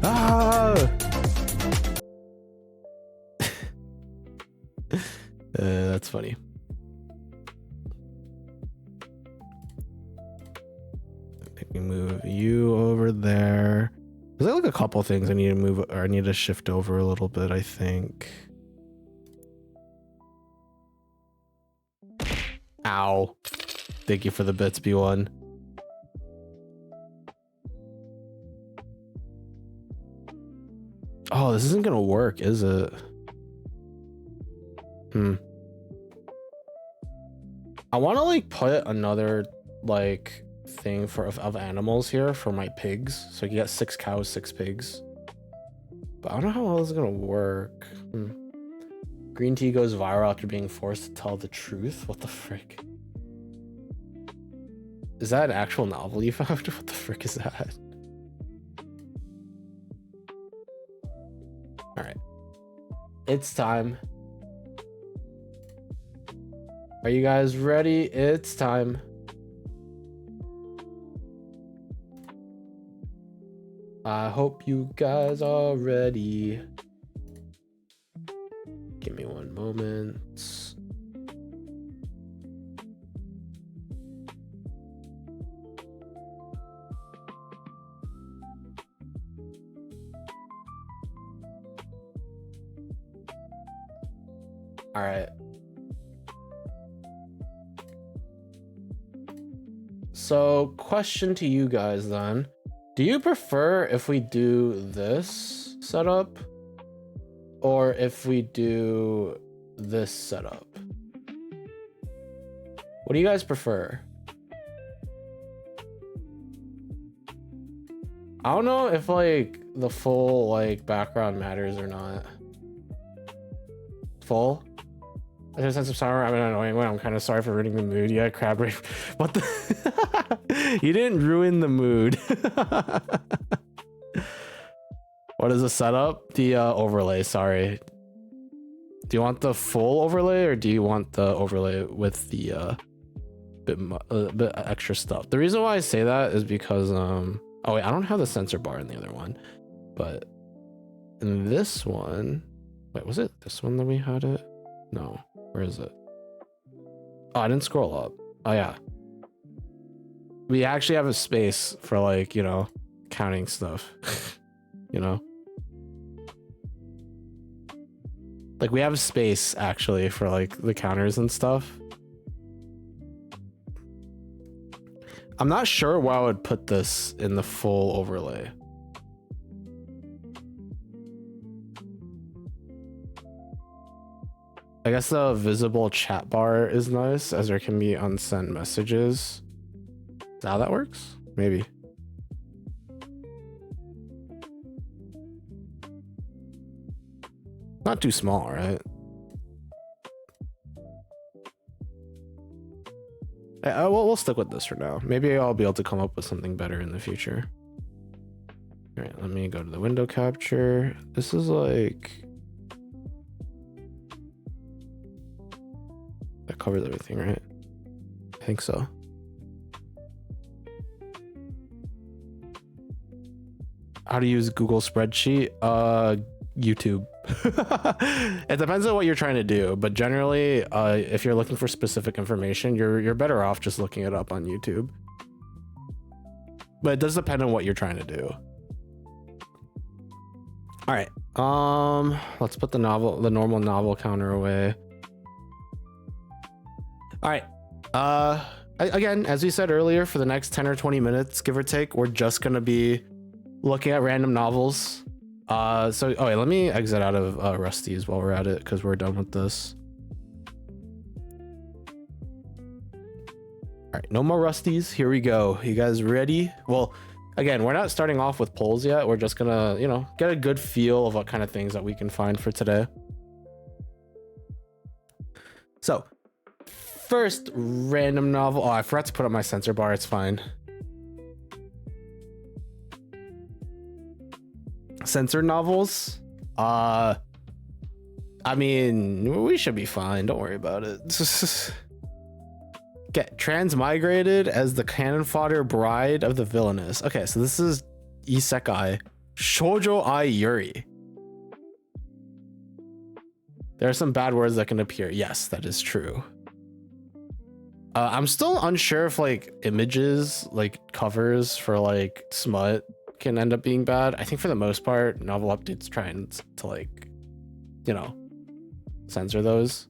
Ah! That's funny. I think we move you over there. There's like a couple things I need to move, or I need to shift over a little bit, I think. Ow. Thank you for the bits, B1. Oh, this isn't gonna work, is it? I want to like put another like thing of animals here for my pigs, so I can get 6 cows, 6 pigs. But I don't know how well this is gonna work. Green tea goes viral after being forced to tell the truth. What the frick? Is that an actual novel you found? What the frick is that? All right, it's time. Are you guys ready? It's time. I hope you guys are ready. Give me one moment. All right. So, question to you guys then. Do you prefer if we do this setup or if we do this setup? What do you guys prefer? I don't know if like the full like background matters or not. Full? I just sense of sorrow. I'm annoying one. I'm kind of sorry for ruining the mood. Yeah, crab rape. What the? You didn't ruin the mood. What is the setup? The overlay. Sorry. Do you want the full overlay or do you want the overlay with the bit extra stuff? The reason why I say that is because oh wait, I don't have the sensor bar in the other one, but in this one, wait, was it this one that we had it? No. Where is it? Oh, I didn't scroll up. Oh yeah. We actually have a space for like, you know, counting stuff. You know? Like we have space actually for like the counters and stuff. I'm not sure why I would put this in the full overlay. I guess the visible chat bar is nice as there can be unsent messages. Is that how that works? Maybe. Not too small, right? We'll stick with this for now. Maybe I'll be able to come up with something better in the future. All right, let me go to the window capture. This is like... that covers everything, right? I think so. How to use Google Spreadsheet? YouTube. It depends on what you're trying to do, but generally, if you're looking for specific information, you're better off just looking it up on YouTube. But it does depend on what you're trying to do. All right. Let's put the normal novel counter away. All right. Again, as we said earlier, for the next 10 or 20 minutes, give or take, we're just gonna be looking at random novels. Oh wait, let me exit out of Rusty's while we're at it because we're done with this. All right, no more Rusties. Here we go. You guys ready? Well, again, we're not starting off with polls yet. We're just gonna, you know, get a good feel of what kind of things that we can find for today. So, first random novel. Oh, I forgot to put up my sensor bar. It's fine. Censored novels. I mean, we should be fine. Don't worry about it. Get transmigrated as the cannon fodder bride of the villainess. Okay, so this is isekai shoujo ai yuri. There are some bad words that can appear. Yes, that is true. I'm still unsure if like images, like covers for like smut can end up being bad. I think for the most part, novel updates trying to like, you know, censor those.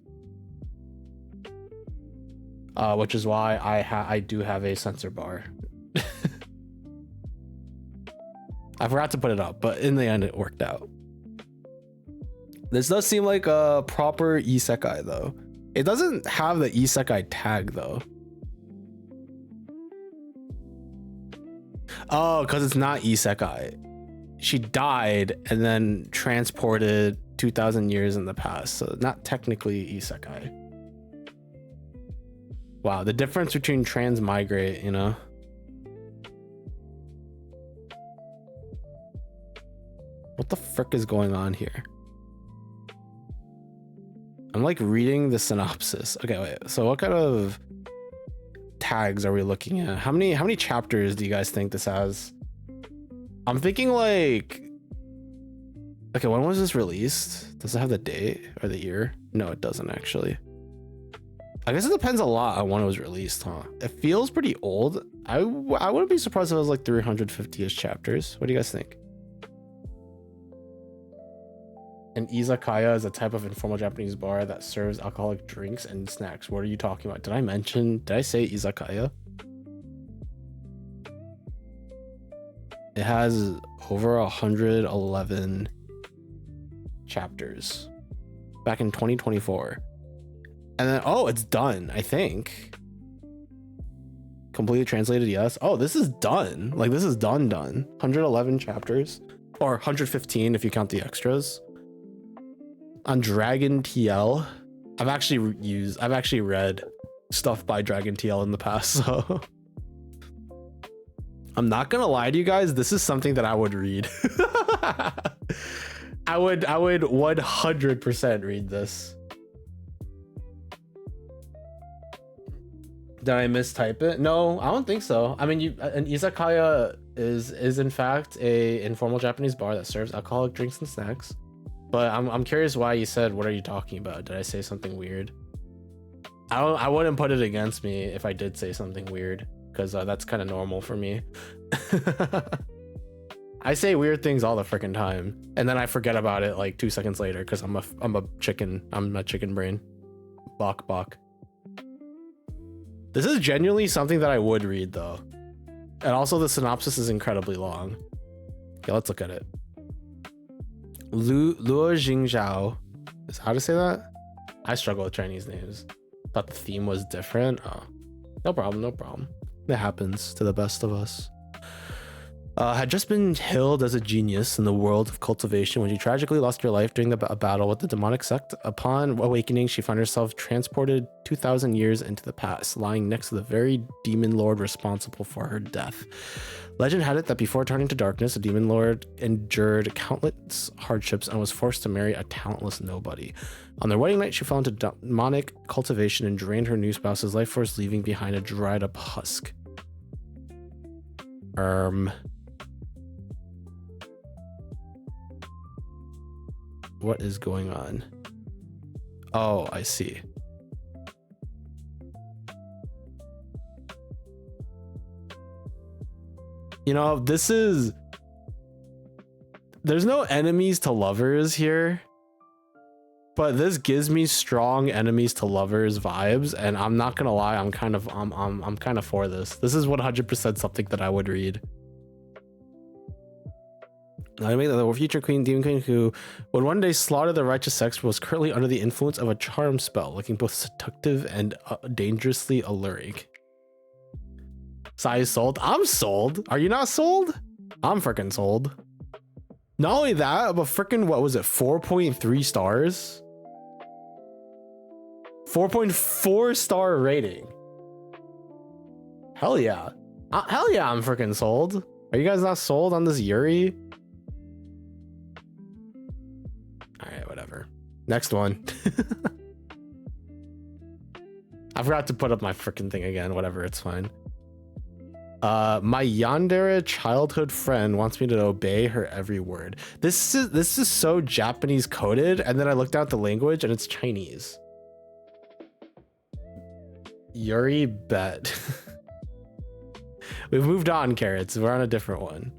Which is why I do have a censor bar. I forgot to put it up, but in the end it worked out. This does seem like a proper isekai though. It doesn't have the isekai tag though. Oh, because it's not isekai. She died and then transported 2,000 years in the past, so not technically isekai. Wow, the difference between transmigrate, you know? What the frick is going on here? I'm like reading the synopsis. Okay, wait. So what kind of tags are we looking at? How many chapters do you guys think this has? I'm thinking like, okay, when was this released? Does it have the date or the year? No, it doesn't actually. I guess it depends a lot on when it was released, huh? It feels pretty old. I wouldn't be surprised if it was like 350-ish chapters. What do you guys think? An izakaya is a type of informal Japanese bar that serves alcoholic drinks and snacks. What are you talking about? Did I say izakaya? It has over 111 chapters back in 2024. And then, oh, it's done, I think. Completely translated, yes. Oh, this is done. Like, this is done. 111 chapters. Or 115 if you count the extras. On Dragon TL. I've actually read stuff by Dragon TL in the past, so... I'm not gonna lie to you guys, this is something that I would read. I would 100% read this. Did I mistype it? No, I don't think so. I mean, an izakaya is in fact a informal Japanese bar that serves alcoholic drinks and snacks. But I'm curious why you said, what are you talking about? Did I say something weird? I wouldn't put it against me if I did say something weird, because that's kind of normal for me. I say weird things all the freaking time, and then I forget about it like 2 seconds later because I'm a chicken. I'm a chicken brain. Bok. This is genuinely something that I would read though, and also the synopsis is incredibly long. Okay, let's luo it. Luo Jingzhao is how to say that? I struggle with Chinese names. Thought the theme was different. Oh, no problem. It happens to the best of us. Had just been hailed as a genius in the world of cultivation when she tragically lost her life during a battle with the demonic sect. Upon awakening, she found herself transported 2,000 years into the past, lying next to the very demon lord responsible for her death. Legend had it that before turning to darkness, the demon lord endured countless hardships and was forced to marry a talentless nobody. On their wedding night, she fell into demonic cultivation and drained her new spouse's life force, leaving behind a dried up husk. What is going on? Oh, I see. You know, there's no enemies to lovers here, but this gives me strong enemies to lovers vibes, and I'm not gonna lie, I'm kind of for this. This is 100% something that I would read. I mean, the future queen, demon queen, who would one day slaughter the righteous sex, was currently under the influence of a charm spell, looking both seductive and dangerously alluring. Sai sold. I'm sold. Are you not sold? I'm freaking sold. Not only that, but freaking, what was it? 4.3 stars? 4.4 star rating. Hell yeah. Hell yeah, I'm freaking sold. Are you guys not sold on this Yuri? Alright, whatever. Next one. I forgot to put up my freaking thing again. Whatever, it's fine. My yandere childhood friend wants me to obey her every word. This is so Japanese coded, and then I looked out the language and it's Chinese. Yuri bet. We've moved on, carrots. We're on a different one.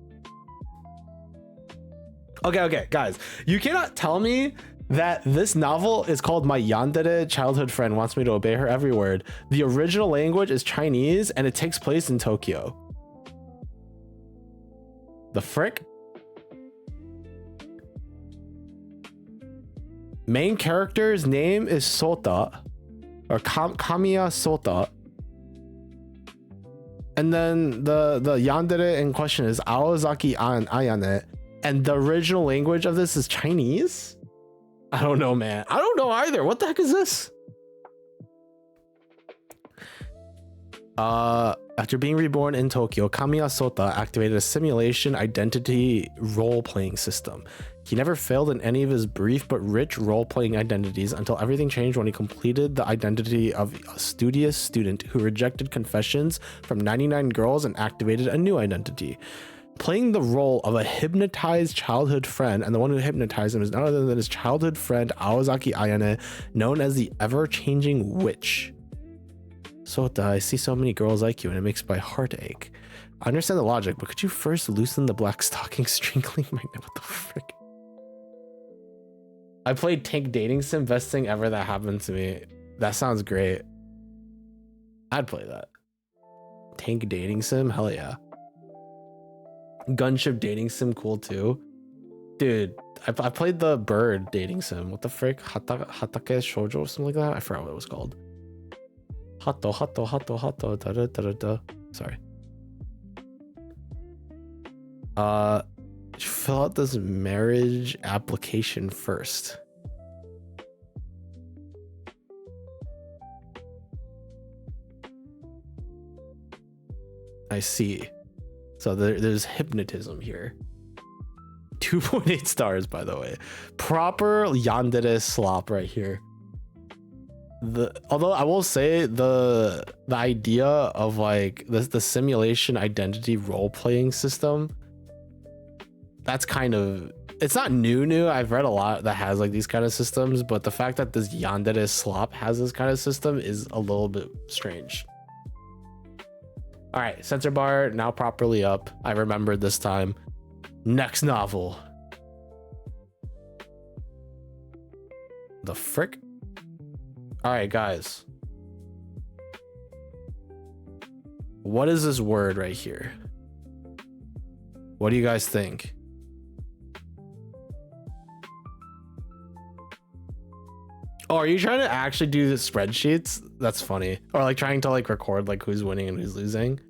Okay, guys, you cannot tell me that this novel is called My Yandere Childhood Friend Wants Me to Obey Her Every Word. The original language is Chinese and it takes place in Tokyo. The frick? Main character's name is Sota. or Kamiya Sota. And then the yandere in question is Aozaki Ayane. And the original language of this is Chinese? I don't know, man. I don't know either. What the heck is this? After being reborn in Tokyo, Kamiya Sota activated a simulation identity role-playing system. He never failed in any of his brief but rich role-playing identities until everything changed when he completed the identity of a studious student who rejected confessions from 99 girls and activated a new identity. Playing the role of a hypnotized childhood friend, and the one who hypnotized him is none other than his childhood friend Aozaki Ayane, known as the ever-changing witch. Sota, I see so many girls like you and it makes my heart ache. I understand the logic, but could you first loosen the black stocking strangling my neck? What the frick? I played Tank Dating Sim, best thing ever that happened to me. That sounds great. I'd play that. Tank Dating Sim? Hell yeah. Gunship Dating Sim, cool too. Dude, I played the bird dating sim. What the frick? Hatake Shoujo or something like that? I forgot what it was called. Hato, da da da da. Sorry. Fill out this marriage application first. I see. So there's hypnotism here. 2.8 stars, by the way. Proper yandere slop right here. Although I will say the idea of like the simulation identity role-playing system, that's kind of, it's not new. I've read a lot that has like these kind of systems, but the fact that this yandere slop has this kind of system is a little bit strange. All right, censor bar now properly up. I remembered this time. Next novel. The frick? All right, guys. What is this word right here? What do you guys think? Oh, are you trying to actually do the spreadsheets? That's funny. Or like trying to like record like who's winning and who's losing.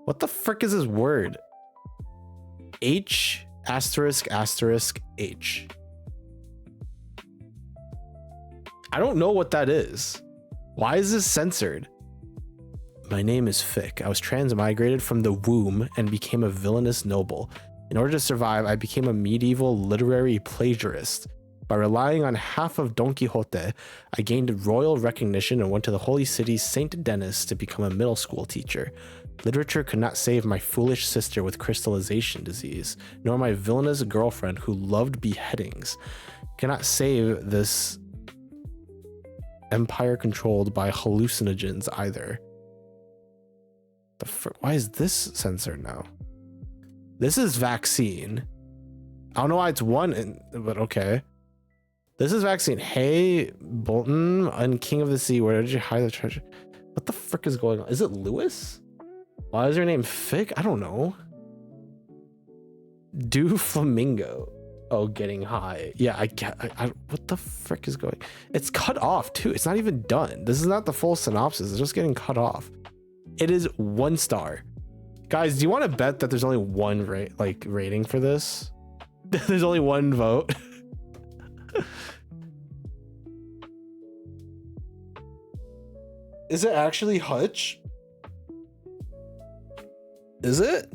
What the frick is this word? H asterisk asterisk H. I don't know what that is. Why is this censored? My name is Fick. I was transmigrated from the womb and became a villainous noble. In order to survive, I became a medieval literary plagiarist. By relying on half of Don Quixote, I gained royal recognition and went to the holy city Saint Denis to become a middle school teacher. Literature could not save my foolish sister with crystallization disease, nor my villainous girlfriend who loved beheadings. Cannot save this empire controlled by hallucinogens either. Why is this censored now? This is vaccine. I don't know why it's one, but okay. This is vaccine. Hey, Bolton and King of the Sea, where did you hide the treasure? What the frick is going on? Is it Lewis? Why is your name Fick? I don't know. Do Flamingo. Oh, getting high. Yeah, I what the frick is going? It's cut off too. It's not even done. This is not the full synopsis. It's just getting cut off. It is 1 star. Guys, do you want to bet that there's only one rating for this? There's only 1 vote. Is it actually Hutch? Is it?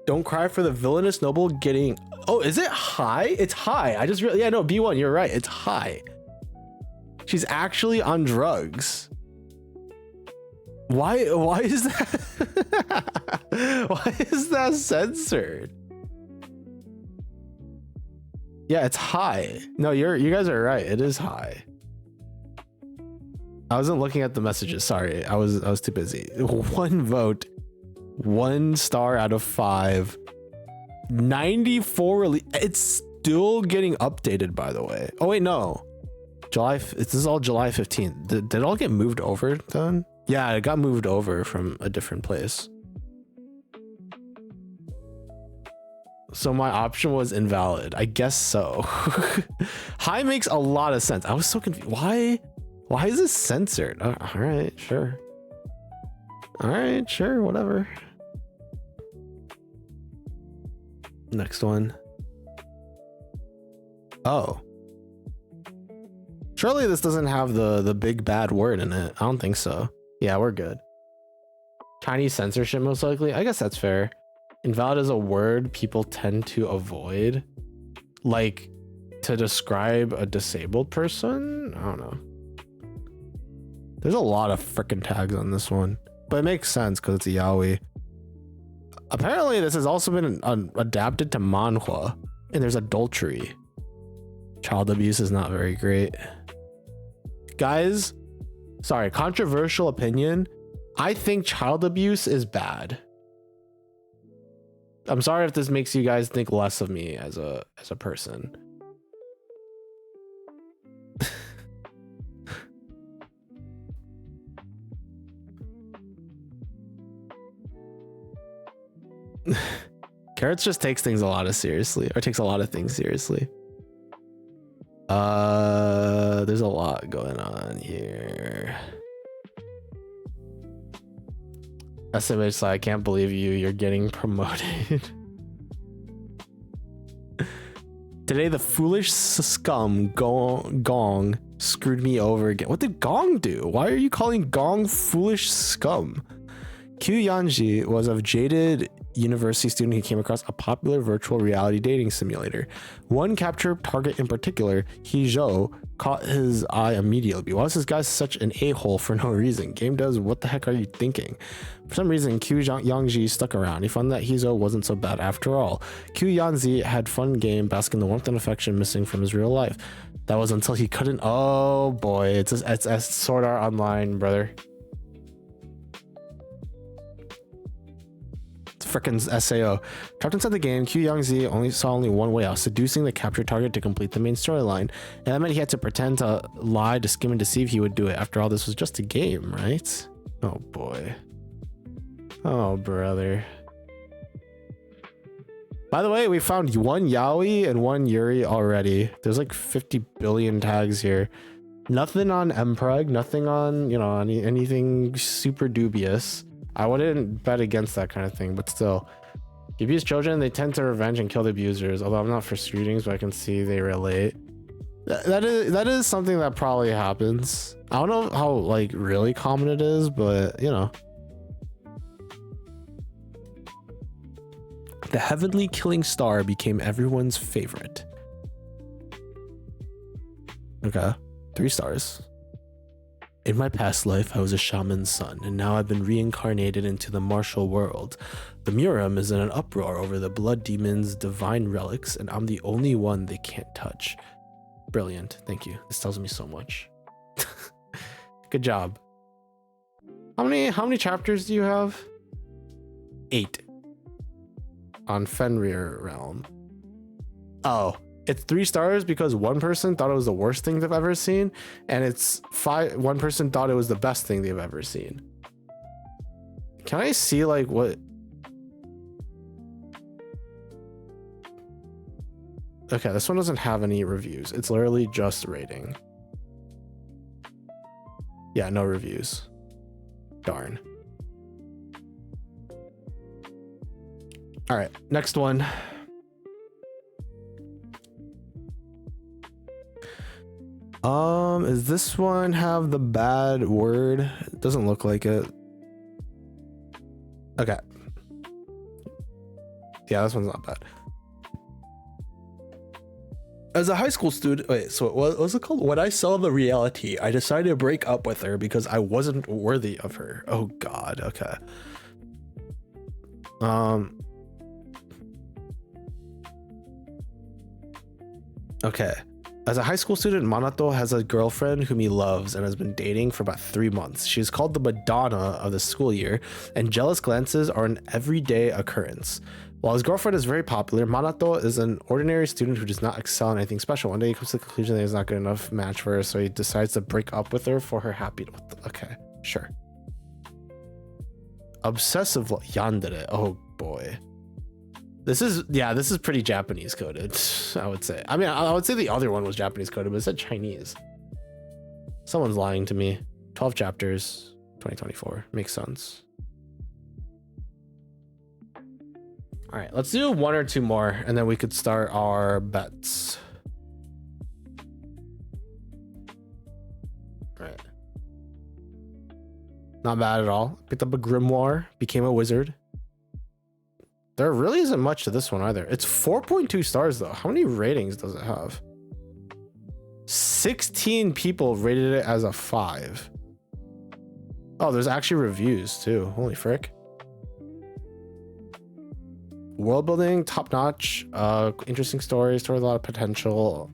Don't cry for the villainous noble getting... Oh, is it high? It's high. I just really... Yeah, no, B1, you're right. It's high. She's actually on drugs. Why is that? Why is that censored? Yeah, it's high. No, you guys are right. It is high. I wasn't looking at the messages. Sorry, I was too busy. 1 vote, 1 star out of 5. 94 it's still getting updated, by the way. Oh wait, no. This is all July 15th. Did it all get moved over then? Yeah, it got moved over from a different place. So my option was invalid. I guess so. High makes a lot of sense. I was so confused. Why is this censored? All right, sure. All right, sure, whatever. Next one. Oh. Surely this doesn't have the big bad word in it. I don't think so. Yeah, we're good. Chinese censorship most likely. I guess that's fair. Invalid is a word people tend to avoid, like to describe a disabled person. I don't know. There's a lot of freaking tags on this one, but it makes sense because it's a yaoi. Apparently this has also been adapted to manhwa, and there's adultery. Child abuse is not very great. Guys, sorry, controversial opinion. I think child abuse is bad. I'm sorry if this makes you guys think less of me as a person. Carrots just takes things a lot of seriously, or takes a lot of things seriously. There's a lot going on here. SMH, I can't believe you're getting promoted. Today the foolish scum Gong screwed me over again. What did Gong do? Why are you calling Gong foolish scum? Q Yanji was a jaded university student who came across a popular virtual reality dating simulator. One capture target in particular, Hizhou, caught his eye immediately. Why is this guy such an a-hole for no reason? Game does, what the heck are you thinking? For some reason, Q Yangji stuck around. He found that Hizhou wasn't so bad after all. Q Yanzi had fun game, basking the warmth and affection missing from his real life. That was until he couldn't. Oh boy, it's Sword Art Online, brother. Frickin' SAO. Trapped inside the game, Q Yangzi saw only one way out, seducing the captured target to complete the main storyline. And that meant he had to pretend to lie, to scheme and deceive he would do it. After all, this was just a game, right? Oh boy. Oh brother. By the way, we found one yaoi and one yuri already. There's like 50 billion tags here. Nothing on mpreg, nothing on, you know, anything super dubious. I wouldn't bet against that kind of thing, but still. You abuse children, they tend to revenge and kill the abusers. Although I'm not for shootings, but I can see they relate. That is something that probably happens. I don't know how like really common it is, but you know. The heavenly killing star became everyone's favorite. Okay, 3 stars. In my past life, I was a shaman's son, and now I've been reincarnated into the martial world. The Muram is in an uproar over the blood demon's divine relics, and I'm the only one they can't touch. Brilliant. Thank you. This tells me so much. Good job. How many chapters do you have? 8. On Fenrir Realm. Oh. It's 3 stars because one person thought it was the worst thing they've ever seen, and it's 5. One person thought it was the best thing they've ever seen. Can I see like what? Okay, this one doesn't have any reviews. It's literally just rating. Yeah, no reviews. Darn. All right, next one. Does this one have the bad word? It doesn't look like it. Okay. Yeah, this one's not bad. As a high school student, wait, so what was it called? When I saw the reality, I decided to break up with her because I wasn't worthy of her. Oh God, okay. Okay. As a high school student, Manato has a girlfriend whom he loves and has been dating for about 3 months. She is called the Madonna of the school year, and jealous glances are an everyday occurrence. While his girlfriend is very popular, Manato is an ordinary student who does not excel in anything special. One day he comes to the conclusion that he's not good enough match for her, so he decides to break up with her for her happiness. Okay, sure. Obsessive yandere. Oh boy. This is pretty Japanese coded, I would say. I mean, I would say the other one was Japanese coded, but it said Chinese. Someone's lying to me. 12 chapters, 2024. Makes sense. All right, let's do one or two more, and then we could start our bets. All right. Not bad at all. Picked up a grimoire, became a wizard. There really isn't much to this one either. It's 4.2 stars though. How many ratings does it have? 16 people rated it as a 5. Oh, there's actually reviews too. Holy frick. World building, top notch. Interesting stories, story with a lot of potential.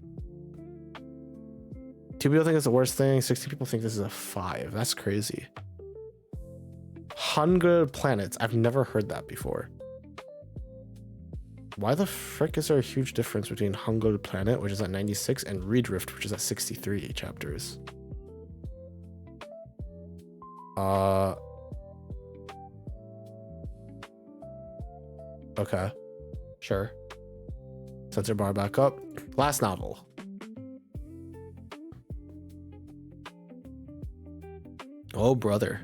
2 people think it's the worst thing. 60 people think this is a 5. That's crazy. 100 planets. I've never heard that before. Why the frick is there a huge difference between Hungry Planet, which is at 96, and Redrift, which is at 63 chapters? Okay. Sure. Sensor bar back up. Last novel. Oh, brother.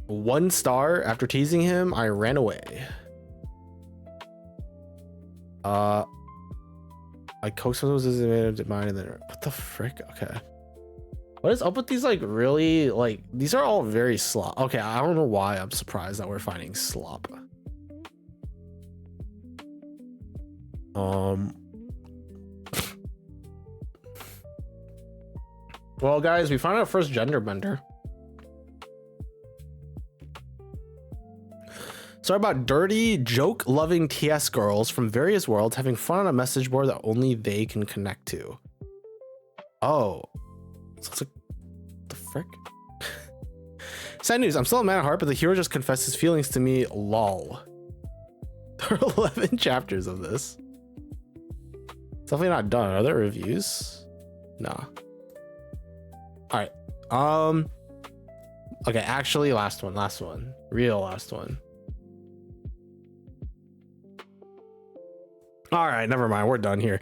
1 star. After teasing him, I ran away. I coaxed him was mine and then what the frick? Okay. What is up with these like really like these are all very slop. Okay, I don't know why I'm surprised that we're finding slop. Well, guys, we found our first gender bender. Sorry about dirty, joke-loving TS girls from various worlds having fun on a message board that only they can connect to. Oh. So it's like, the frick? Sad news, I'm still a man at heart, but the hero just confessed his feelings to me, lol. There are 11 chapters of this. It's definitely not done. Are there reviews? Nah. Alright. Okay, actually, last one. Real last one. All right, never mind. We're done here.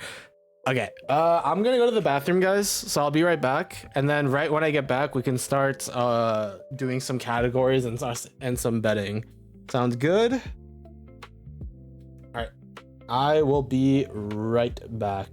Okay, I'm gonna go to the bathroom, guys. So I'll be right back, and then right when I get back, we can start doing some categories and some betting. Sounds good? All right, I will be right back.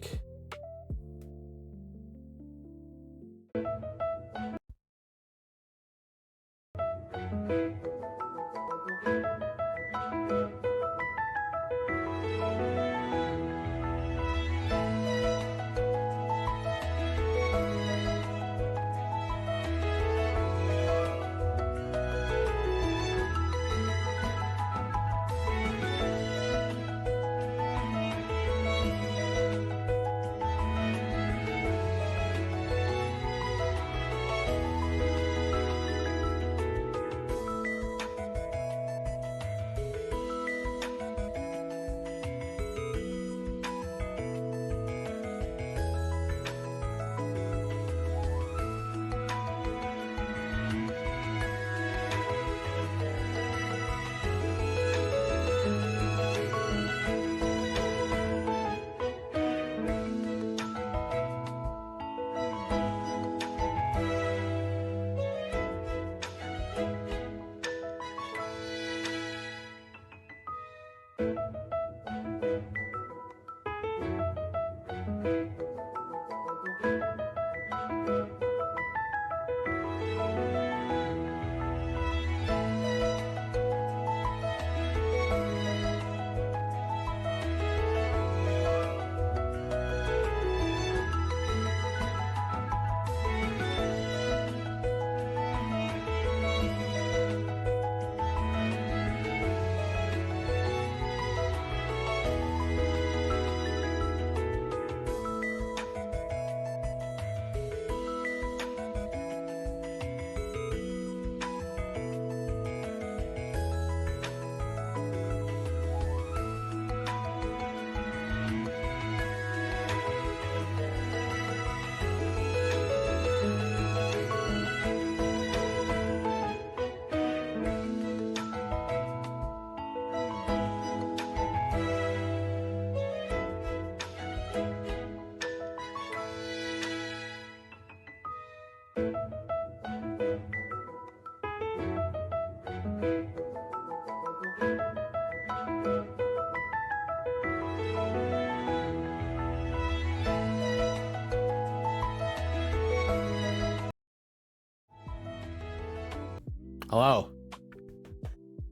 Hello.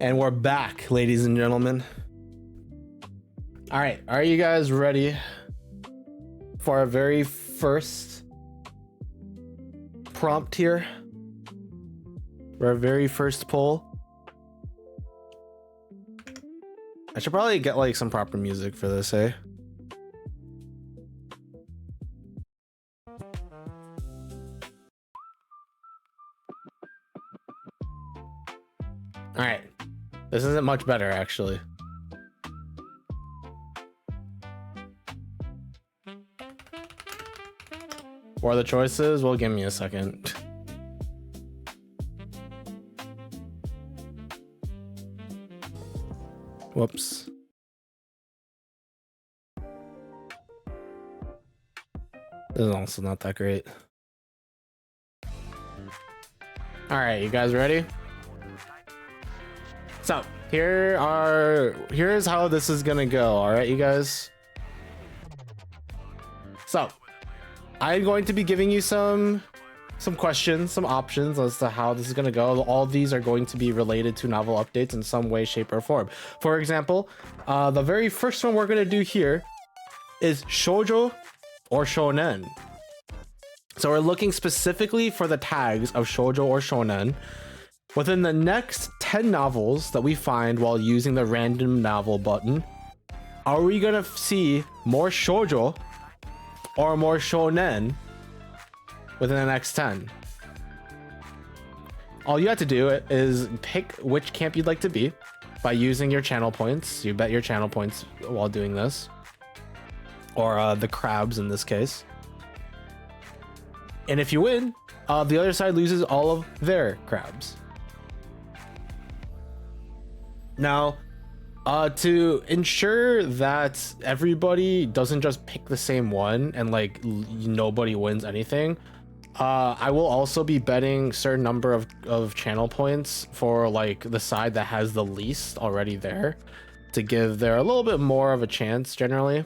And we're back, ladies and gentlemen. All right, are you guys ready for our very first prompt here? For our very first poll? I should probably get like some proper music for this, eh? All right, this isn't much better actually. What are the choices? Well, give me a second. Whoops. This is also not that great. All right, you guys ready? So here's how this is gonna go. All right, you guys. So I'm going to be giving you some questions, some options as to how this is going to go. All of these are going to be related to novel updates in some way, shape, or form. For example, the very first one we're going to do here is shoujo or shonen. So we're looking specifically for the tags of shoujo or shonen within the next 10 novels that we find while using the random novel button. Are we going to see more shoujo or more shonen within the next 10? All you have to do is pick which camp you'd like to be by using your channel points. You bet your channel points while doing this, or the crabs in this case. And if you win, the other side loses all of their crabs. Now, to ensure that everybody doesn't just pick the same one and like nobody wins anything, I will also be betting certain number of channel points for like the side that has the least already there, to give there a little bit more of a chance generally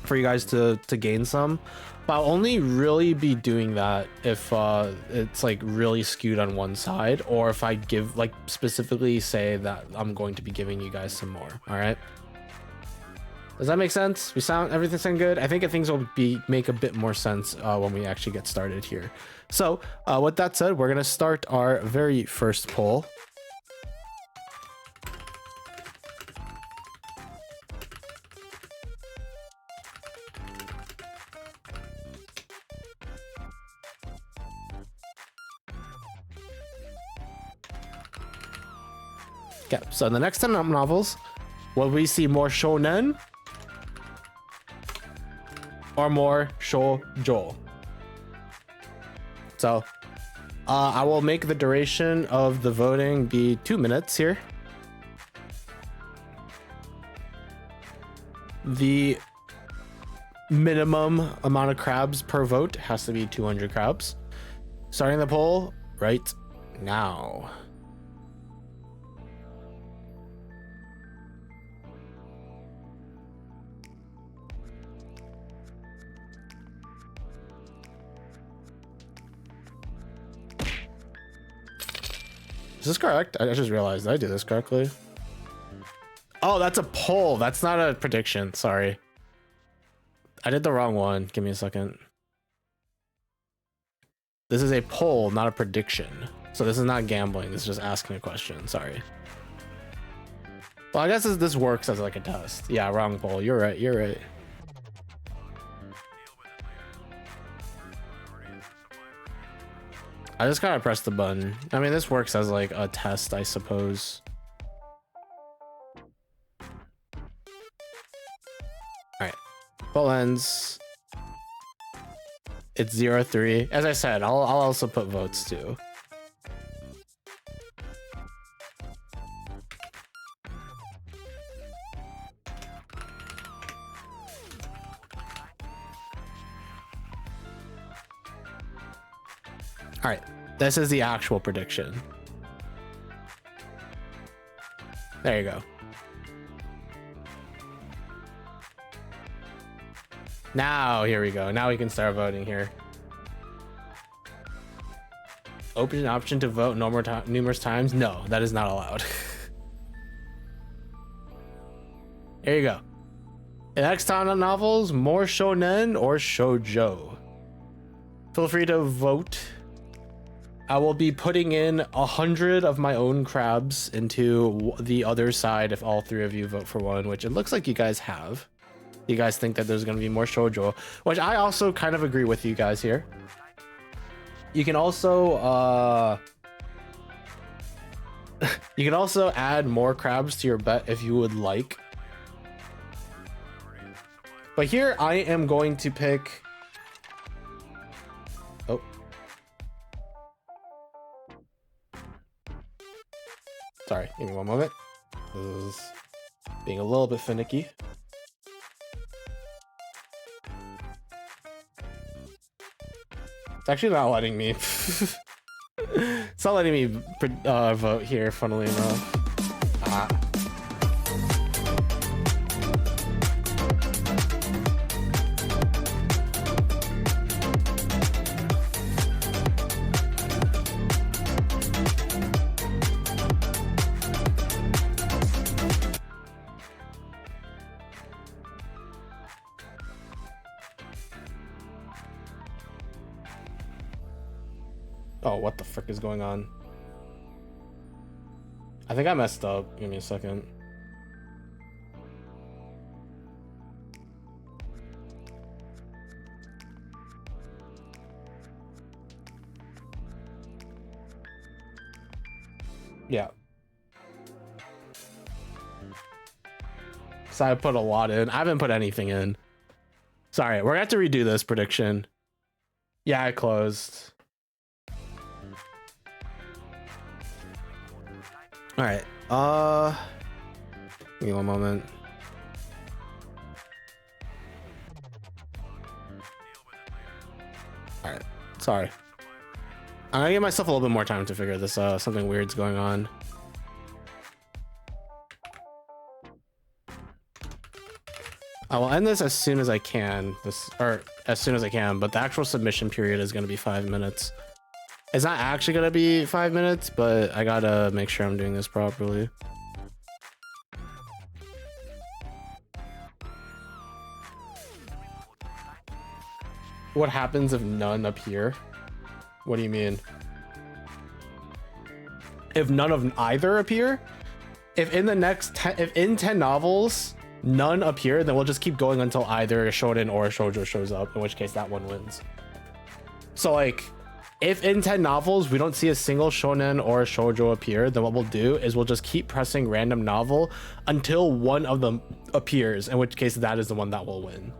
for you guys to gain some. But I'll only really be doing that if it's like really skewed on one side, or if I give like specifically say that I'm going to be giving you guys some more. All right, does that make sense? Everything sound good? I think things will make a bit more sense when we actually get started here. So with that said, we're gonna start our very first poll. Okay, so in the next 10 novels, will we see more shonen or more shoujo? So I will make the duration of the voting be 2 minutes here. The minimum amount of crabs per vote has to be 200 crabs. Starting the poll right now. Is this correct? I just realized, did I do this correctly? Oh, that's a poll. That's not a prediction. Sorry. I did the wrong one. Give me a second. This is a poll, not a prediction. So this is not gambling. This is just asking a question. Sorry. Well, I guess this works as like a test. Yeah, wrong poll. You're right. You're right. I just gotta press the button. I mean, this works as like a test, I suppose. All right, full ends. It's 0-3. As I said, I'll also put votes too. All right, this is the actual prediction. There you go. Now, here we go. Now we can start voting here. Open an option to vote numerous times. No, that is not allowed. There you go. Next time on novels, more shonen or shoujo. Feel free to vote. I will be putting in 100 of my own crabs into the other side if all 3 of you vote for one, which it looks like you guys have. You guys think that there's going to be more shoujo, which I also kind of agree with you guys here. You can also you can also add more crabs to your bet if you would like. But here I am going to pick. Oh. Sorry, give me one moment. This is being a little bit finicky. It's actually not letting me. It's not letting me vote here, funnily enough. Oh, what the frick is going on? I think I messed up. Give me a second. Yeah. So I put a lot in. I haven't put anything in. Sorry, we're gonna have to redo this prediction. Yeah, I closed. All right. Give me one moment. All right. Sorry. I'm gonna give myself a little bit more time to figure this out. Something weird's going on. I will end this as soon as I can. As soon as I can. But the actual submission period is gonna be 5 minutes. It's not actually gonna be 5 minutes, but I gotta make sure I'm doing this properly. What happens if none appear? What do you mean? If none of either appear? If in the next if in 10 novels none appear, then we'll just keep going until either a shonen or a shoujo shows up, in which case that one wins. So like, if in 10 novels we don't see a single shonen or a shoujo appear, then what we'll do is we'll just keep pressing random novel until one of them appears, in which case that is the one that will win.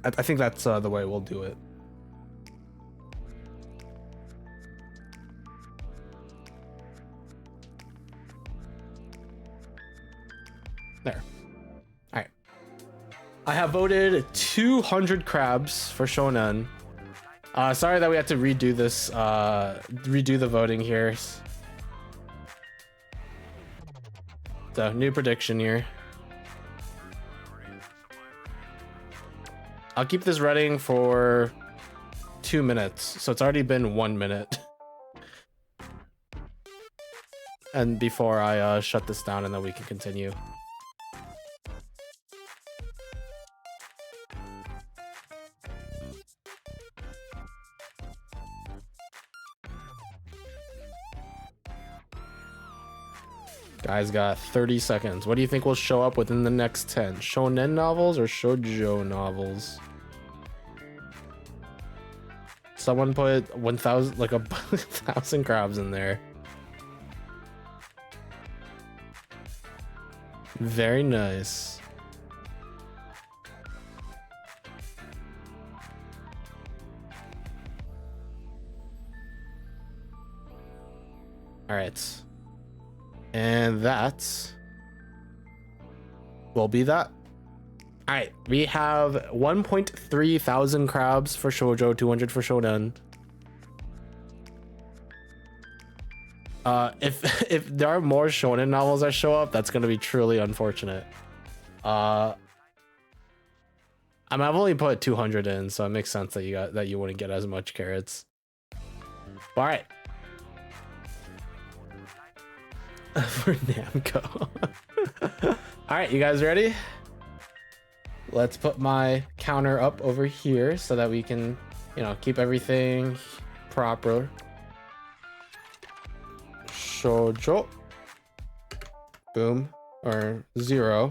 I think that's the way we'll do it. There. All right. I have voted 200 crabs for shonen. Sorry that we had to redo this, redo the voting here. So, new prediction here. I'll keep this running for 2 minutes, so it's already been 1 minute. And before I shut this down, and then we can continue. Guys got 30 seconds. What do you think will show up within the next 10? Shonen novels or shoujo novels? Someone put 1,000, like 1,000 crabs in there. Very nice. All right. And that will be that. All right, we have 1.3 thousand crabs for shoujo, 200 for shonen. If there are more shonen novels that show up, that's gonna be truly unfortunate. I've only put 200 in, so it makes sense that you wouldn't get as much carrots. All right. For Namco. All right, you guys ready? Let's put my counter up over here so that we can, you know, keep everything proper. Shoujo. Boom. Or 0.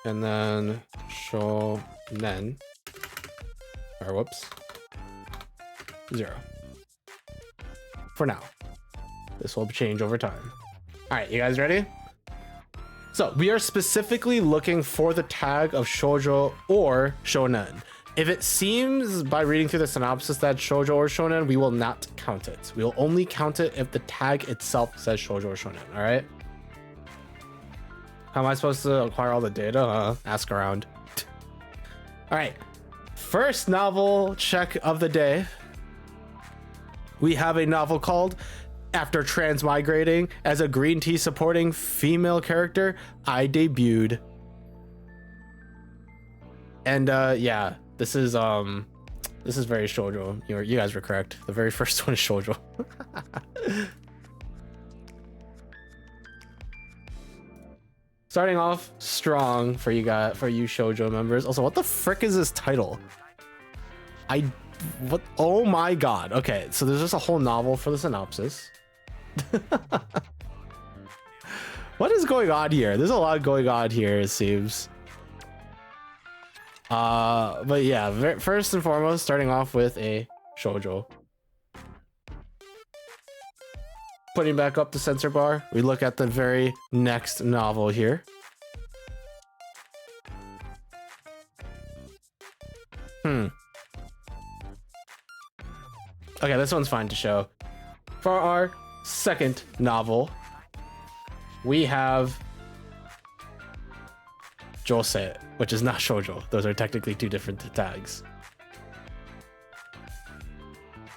And then Shonen. Or whoops. 0. For now. This will change over time. All right, you guys ready? So we are specifically looking for the tag of shoujo or shonen. If it seems by reading through the synopsis that shoujo or shonen, we will not count it. We will only count it if the tag itself says shoujo or shonen, all right? How am I supposed to acquire all the data? Ask around. All right, first novel check of the day. We have a novel called After Transmigrating as a Green Tea Supporting Female Character, I Debuted. And yeah, this is very shoujo. You guys were correct. The very first one is shoujo. Starting off strong for you guys, for you shoujo members. Also, what the frick is this title? What? Oh my god. Okay, so there's just a whole novel for the synopsis. What is going on here? There's a lot going on here, it seems. But yeah, first and foremost, starting off with a shoujo. Putting back up the censor bar, we look at the very next novel here. Okay, this one's fine to show. For our second novel, we have Josei, which is not shoujo. Those are technically two different tags.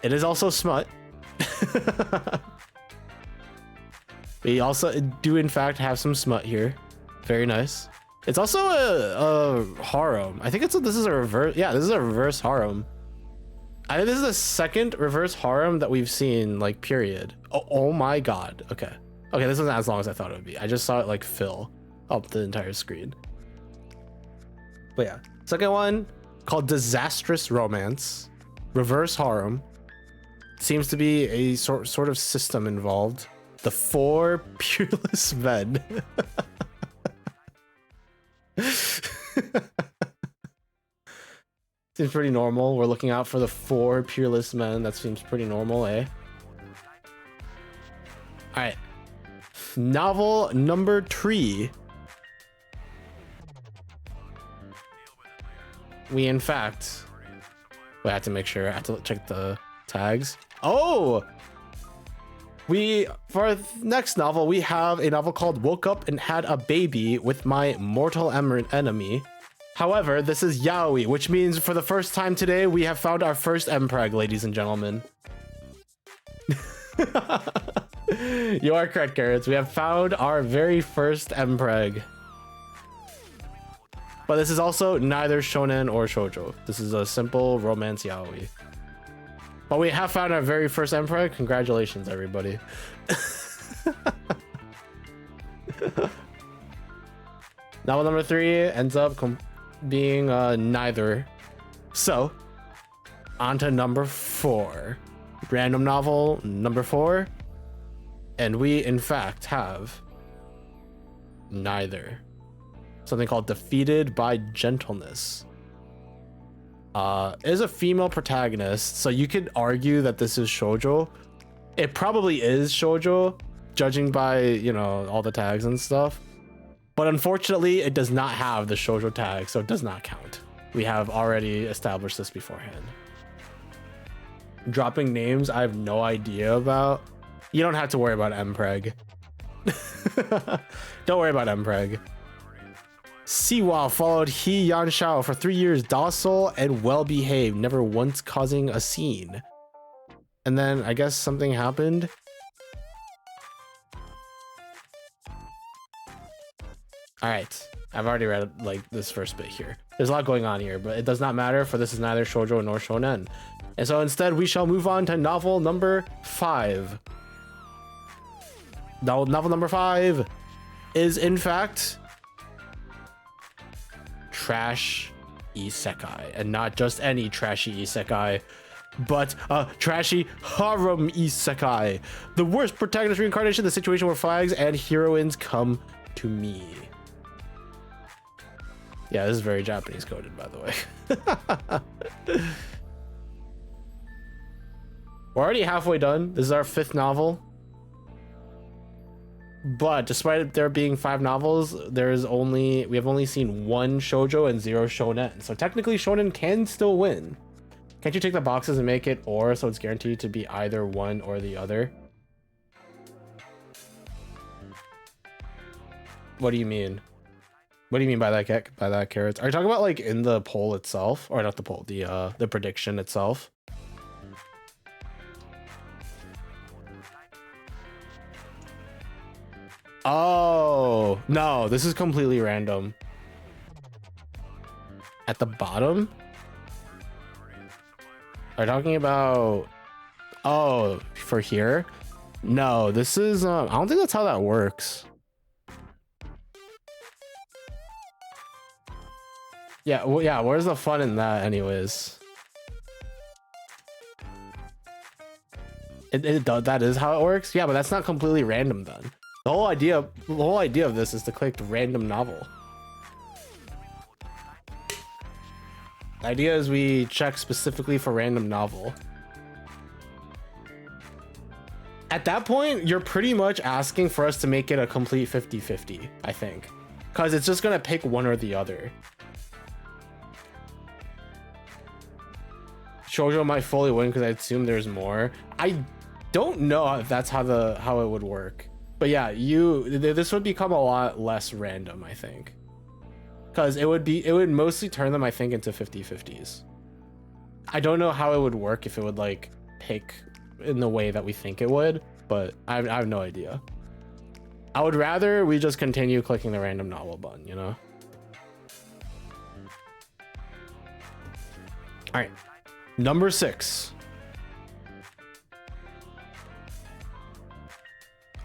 It is also smut. We also do in fact have some smut here. Very nice. It's also a harem. I think this is a reverse. Yeah, this is a reverse harem. I think this is the second reverse harem that we've seen, like, period. Oh my god. Okay, this isn't as long as I thought it would be. I just saw it like fill up the entire screen. But yeah, second one called Disastrous Romance, reverse harem. Seems to be a sort of system involved. The Four Peerless Men. Seems pretty normal. We're looking out for the 4 peerless men. That seems pretty normal, eh? All right. Novel number 3. We, in fact... I have to make sure. I have to check the tags. Oh! For our next novel, we have a novel called Woke Up and Had a Baby with My Mortal Enemy. However, this is yaoi, which means for the first time today, we have found our first mpreg, ladies and gentlemen. You are correct, Carrots. We have found our very first mpreg. But this is also neither shonen or shoujo. This is a simple romance yaoi. But we have found our very first mpreg. Congratulations, everybody. Novel number 3 ends up being neither. So, on to number 4. Random novel number 4. And we, in fact, have neither. Something called Defeated by Gentleness. Is a female protagonist, so you could argue that this is shoujo. It probably is shoujo, judging by, you know, all the tags and stuff. But unfortunately, it does not have the shoujo tag, so it does not count. We have already established this beforehand. Dropping names I have no idea about. You don't have to worry about mpreg. Don't worry about mpreg. Siwa followed He Yanshao for 3 years, docile and well-behaved, never once causing a scene. And then I guess something happened. All right, I've already read like this first bit here. There's a lot going on here, but it does not matter, for this is neither shoujo nor shonen. And so instead, we shall move on to novel number 5. Novel number 5 is in fact trash isekai, and not just any trashy isekai, but a trashy harem isekai. The worst protagonist reincarnation, the situation where flags and heroines come to me. Yeah, this is very Japanese coded, by the way. We're already halfway done. This is our 5th novel. But despite there being 5 novels, we have only seen 1 shoujo and 0 shonen. So technically shonen can still win. Can't you take the boxes and make it or, so it's guaranteed to be either one or the other? What do you mean? What do you mean by that, Carrots? Are you talking about like in the poll itself, or not the poll, the prediction itself? Oh no, this is completely random. At the bottom? Are you talking about? Oh, for here? No, this is I don't think that's how that works. Yeah, well, yeah, where's the fun in that anyways? That is how it works? Yeah, but that's not completely random then. The whole idea of this is to click random novel. The idea is we check specifically for random novel. At that point, you're pretty much asking for us to make it a complete 50-50, I think. Because it's just gonna pick one or the other. Shoujo might fully win because I assume there's more. I don't know if that's how it would work. But yeah, this would become a lot less random, I think. Because it would mostly turn them, I think, into 50-50s. I don't know how it would work if it would like pick in the way that we think it would, but I have no idea. I would rather we just continue clicking the random novel button, you know? All right. Number 6.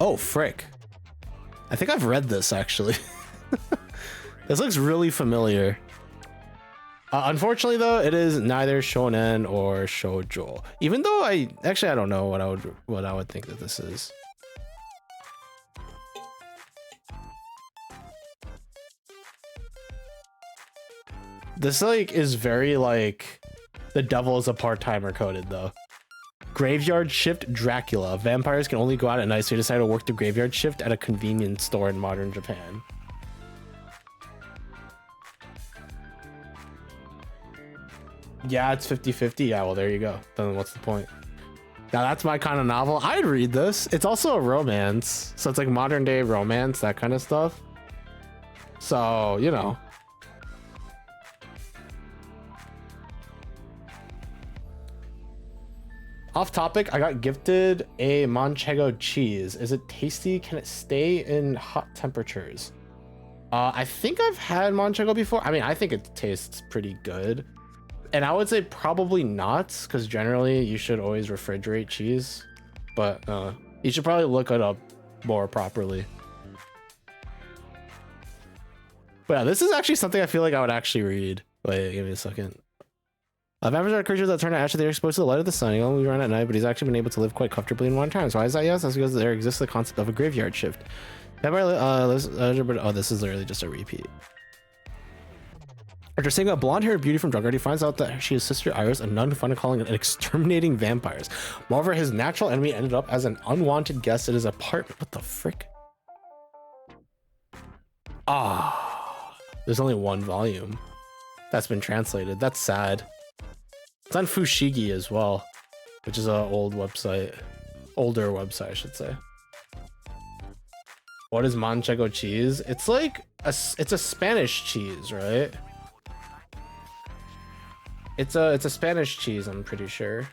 Oh, frick. I think I've read this actually. This looks really familiar. Unfortunately though, it is neither shonen or shoujo. Even though I don't know what I would think that this is. This like is very like The Devil is a Part-Timer coded though. Graveyard Shift Dracula. Vampires can only go out at night, so you decide to work the graveyard shift at a convenience store in modern Japan. Yeah, it's 50-50. Yeah, well, there you go. Then what's the point? Now that's my kind of novel. I'd read this. It's also a romance. So it's like modern day romance, that kind of stuff. So, you know. Off topic, I got gifted a manchego cheese. Is it tasty? Can it stay in hot temperatures? I think I've had manchego before. I mean, I think it tastes pretty good. And I would say probably not, because generally you should always refrigerate cheese. But you should probably look it up more properly. But yeah, this is actually something I feel like I would actually read. Wait, give me a second. Vampires are creatures that turn to ash if they're exposed to the light of the sun. He only run at night, but he's actually been able to live quite comfortably in modern times. Why is that? Yes, that's because there exists the concept of a graveyard shift. Vampire lives, oh, this is literally just a repeat. After seeing a blonde-haired beauty from Drugard, he finds out that she is Sister Iris, a nun who found a calling in exterminating vampires. Moreover, his natural enemy ended up as an unwanted guest at his apartment. What the frick? Ah, there's only 1 volume that's been translated. That's sad. It's on Fushigi as well, which is an older website, I should say. What is manchego cheese? It's like it's a Spanish cheese, right? It's a Spanish cheese, I'm pretty sure.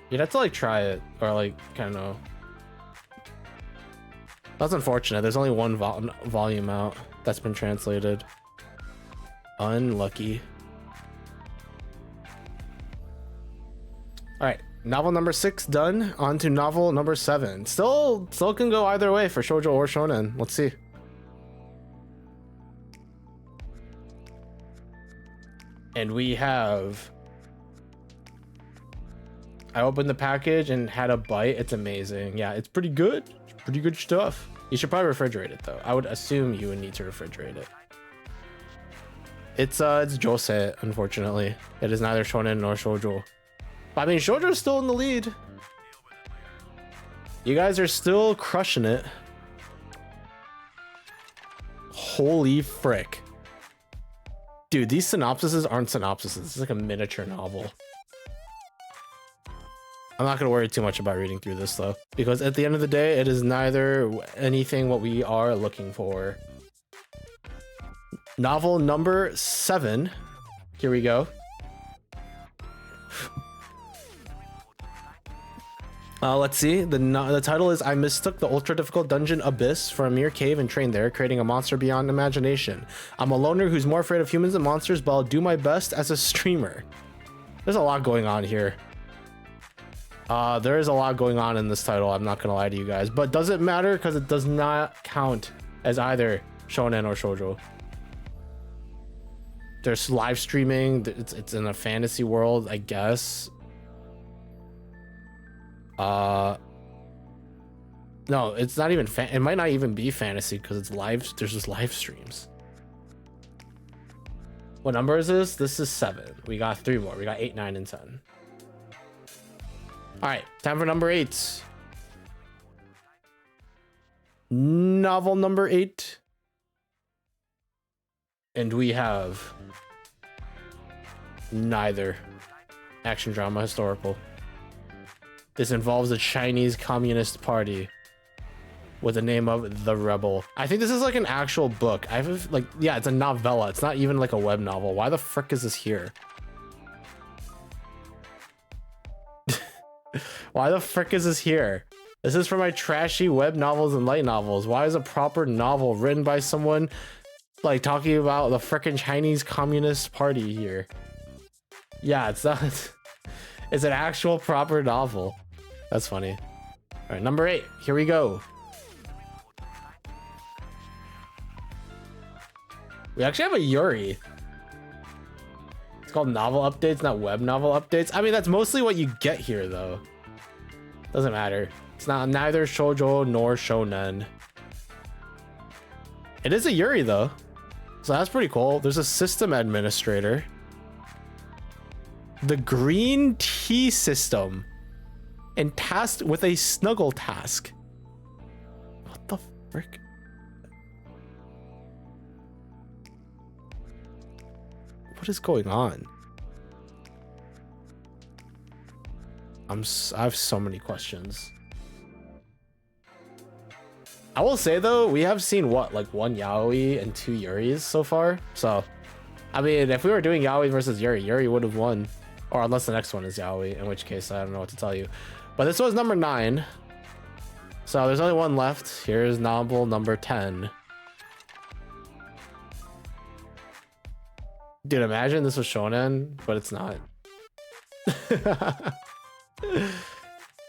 You'd have to like try it or like kind of know. That's unfortunate. There's only one volume out that's been translated. Unlucky. All right, novel number 6 done. On to novel number 7. Still can go either way for shoujo or shonen. Let's see. And we have... I opened the package and had a bite. It's amazing. Yeah, it's pretty good. It's pretty good stuff. You should probably refrigerate it though. I would assume you would need to refrigerate it. It's josei, unfortunately. It is neither shonen nor shoujo. But I mean, shoujo's still in the lead. You guys are still crushing it. Holy frick. Dude, these synopsises aren't synopsises. It's like a miniature novel. I'm not going to worry too much about reading through this though, because at the end of the day, it is neither anything what we are looking for. Novel number 7. Here we go. Let's see. The title is I Mistook the Ultra Difficult Dungeon Abyss for a mere cave and trained there, creating a monster beyond imagination. I'm a loner who's more afraid of humans than monsters, but I'll do my best as a streamer. There's a lot going on here. There is a lot going on in this title, I'm not gonna lie to you guys, but does it matter? Because it does not count as either shonen or shoujo. There's live streaming, it's in a fantasy world, I guess. No, it's not even it might not even be fantasy because it's live. There's just live streams. What number is this? This is 7. We got 3 more. We got 8, 9, and 10. All right, time for number 8. Novel number 8. And we have neither action, drama, historical. This involves the Chinese Communist Party with the name of The Rebel. I think this is like an actual book. I have like, yeah, it's a novella. It's not even like a web novel. Why the frick is this here? Why the frick is this here? This is for my trashy web novels and light novels. Why is a proper novel written by someone like talking about the frickin' Chinese Communist Party here? Yeah, it's not. It's an actual proper novel. That's funny. All right, number 8. Here we go. We actually have a Yuri. It's called novel updates, not web novel updates. I mean, that's mostly what you get here, though. Doesn't matter. It's not neither shoujo nor shonen. It is a Yuri, though. So that's pretty cool. There's a system administrator. The Green Tea System. And tasked with a snuggle task. What the frick? What is going on? I have so many questions. I will say though, we have seen what, like 1 yaoi and 2 yuris so far. So, I mean, if we were doing yaoi versus yuri, yuri would have won. Or unless the next one is yaoi, in which case I don't know what to tell you. But this was number 9. So there's only one left. Here's novel number 10. Dude, imagine this was shonen, but it's not.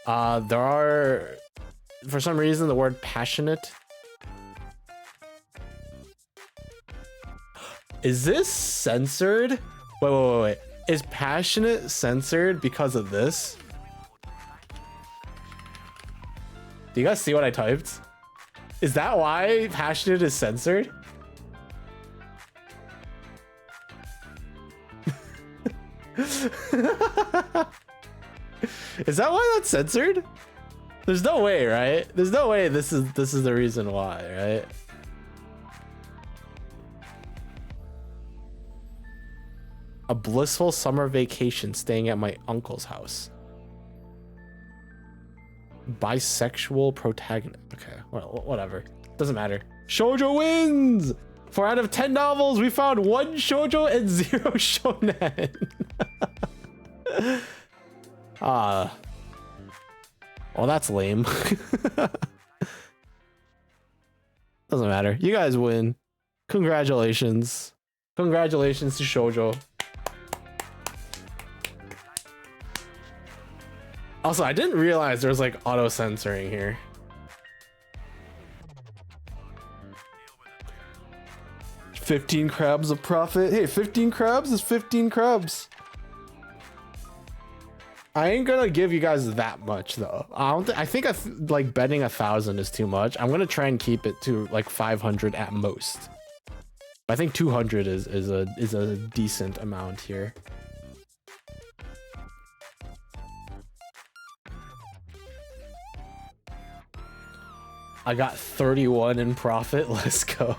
There are, for some reason, the word passionate. Is this censored? Wait. Is passionate censored because of this? Do you guys see what I typed? Is that why passionate is censored? Is that why that's censored? There's no way, right? There's no way this is the reason why, right? A blissful summer vacation staying at my uncle's house. Bisexual protagonist. Okay, well, whatever. Doesn't matter. Shoujo wins! 4 out of 10 novels, we found 1 shoujo and 0 shonen. Well, that's lame. Doesn't matter. You guys win. Congratulations. Congratulations to Shoujo. Also, I didn't realize there was like auto censoring here. $15 crabs of profit. Hey, 15 crabs is 15 crabs. I ain't gonna give you guys that much though. I think like betting 1,000 is too much. I'm gonna try and keep it to like 500 at most. I think 200 is a decent amount here. I got 31 in profit. Let's go.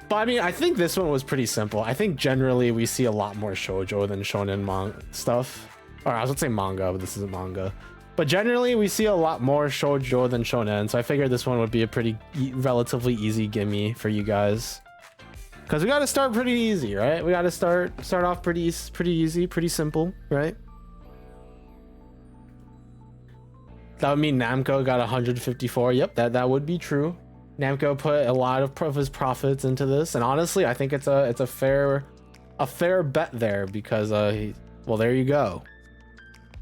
But I mean, I think this one was pretty simple. I think generally we see a lot more shoujo than shonen stuff. Or I was gonna say manga, but this isn't manga. But generally we see a lot more shoujo than shonen, so I figured this one would be a pretty relatively easy gimme for you guys. Cause we gotta start pretty easy, right? We gotta start off pretty easy, pretty simple, right? That would mean Namco got 154. Yep, that would be true. Namco put a lot of his profits into this, and honestly, I think it's a fair bet there because well, there you go.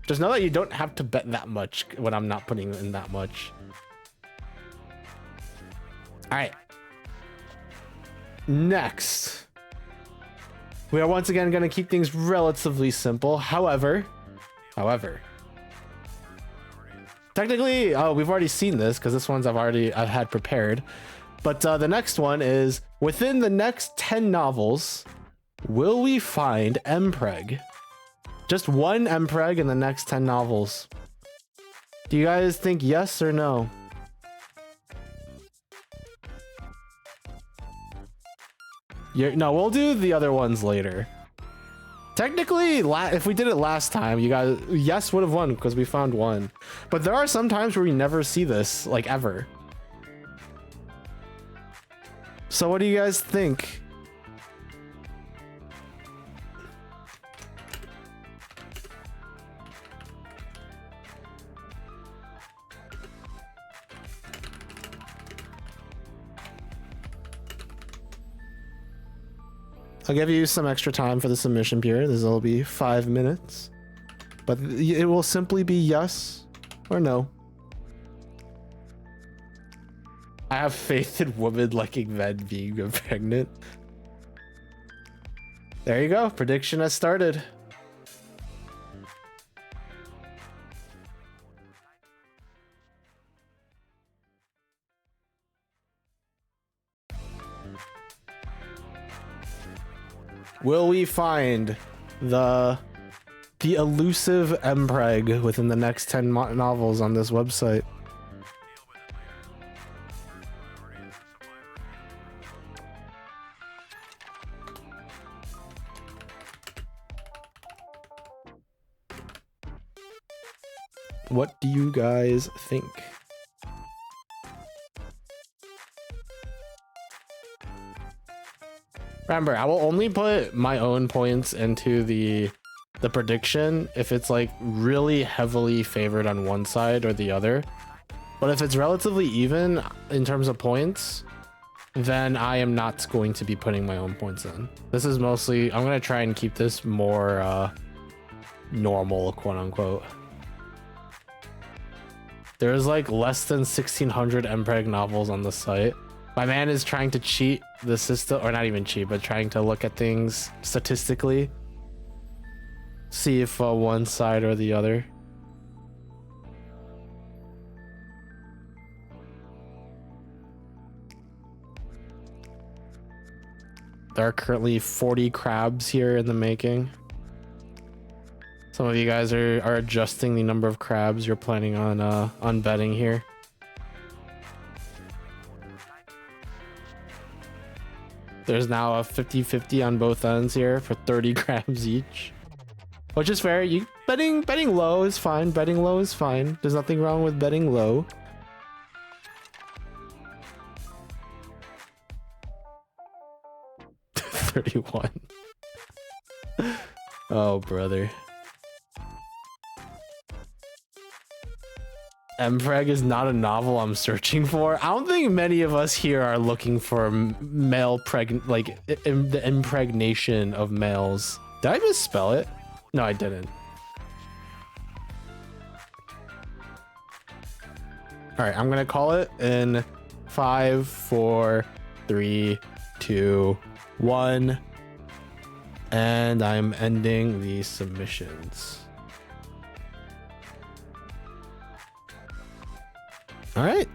Just know that you don't have to bet that much when I'm not putting in that much. All right. Next, we are once again going to keep things relatively simple. However, technically, we've already seen this because this one's I've had prepared. But the next one is within the next 10 novels, will we find Mpreg? Just one Mpreg in the next 10 novels. Do you guys think yes or no? No, we'll do the other ones later. Technically, if we did it last time, you guys, yes would have won because we found one. But there are some times where we never see this, like ever. So what do you guys think? I'll give you some extra time for the submission period. This will be 5 minutes. But it will simply be yes or no. I have faith in women liking men being pregnant. There you go. Prediction has started. Will we find the elusive Mpreg within the next 10 novels on this website? What do you guys think? Remember, I will only put my own points into the prediction if it's like really heavily favored on one side or the other. But if it's relatively even in terms of points, then I am not going to be putting my own points in. This is mostly, I'm going to try and keep this more normal, quote unquote. There's like less than 1,600 Mpreg novels on the site. My man is trying to cheat the system, or not even cheat, but trying to look at things statistically. See if one side or the other. There are currently 40 crabs here in the making. Some of you guys are adjusting the number of crabs you're planning on betting here. There's now a 50-50 on both ends here for 30 crabs each. Which is fair. Betting low is fine. Betting low is fine. There's nothing wrong with betting low. $31. Oh, brother. Mpreg is not a novel I'm searching for. I don't think many of us here are looking for male the impregnation of males. Did I misspell it? No, I didn't. All right, I'm gonna call it in 5, 4, 3, 2, 1, and I'm ending the submissions. All right.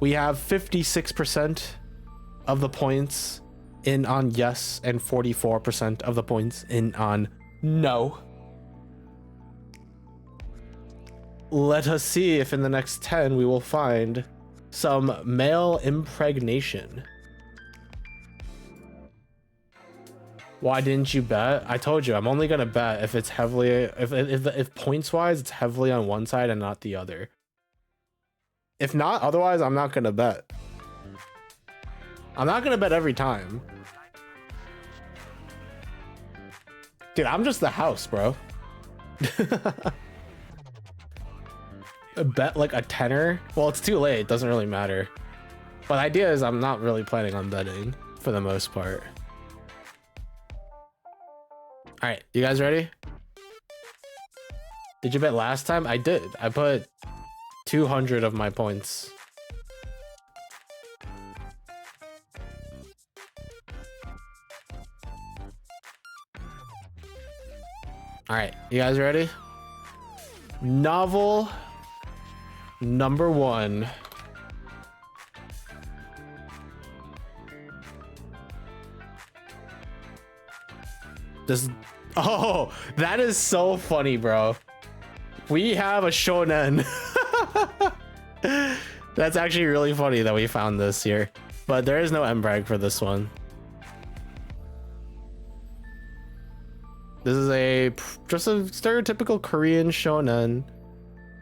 We have 56% of the points in on yes and 44% of the points in on no. Let us see if in the next 10 we will find some male impregnation. Why didn't you bet? I told you I'm only gonna bet if it's heavily if points wise it's heavily on one side and not the other. If not, otherwise I'm not gonna bet. I'm not gonna bet every time. Dude, I'm just the house, bro. Bet like a tenner. Well, it's too late, it doesn't really matter. But the idea is I'm not really planning on betting for the most part. All right, you guys ready? Did you bet last time? I did. I put 200 of my points. All right, you guys ready? Novel number 1. This, oh, that is so funny, bro. We have a shonen. That's actually really funny that we found this here, but there is no mpreg for this one. This is just a stereotypical Korean shonen.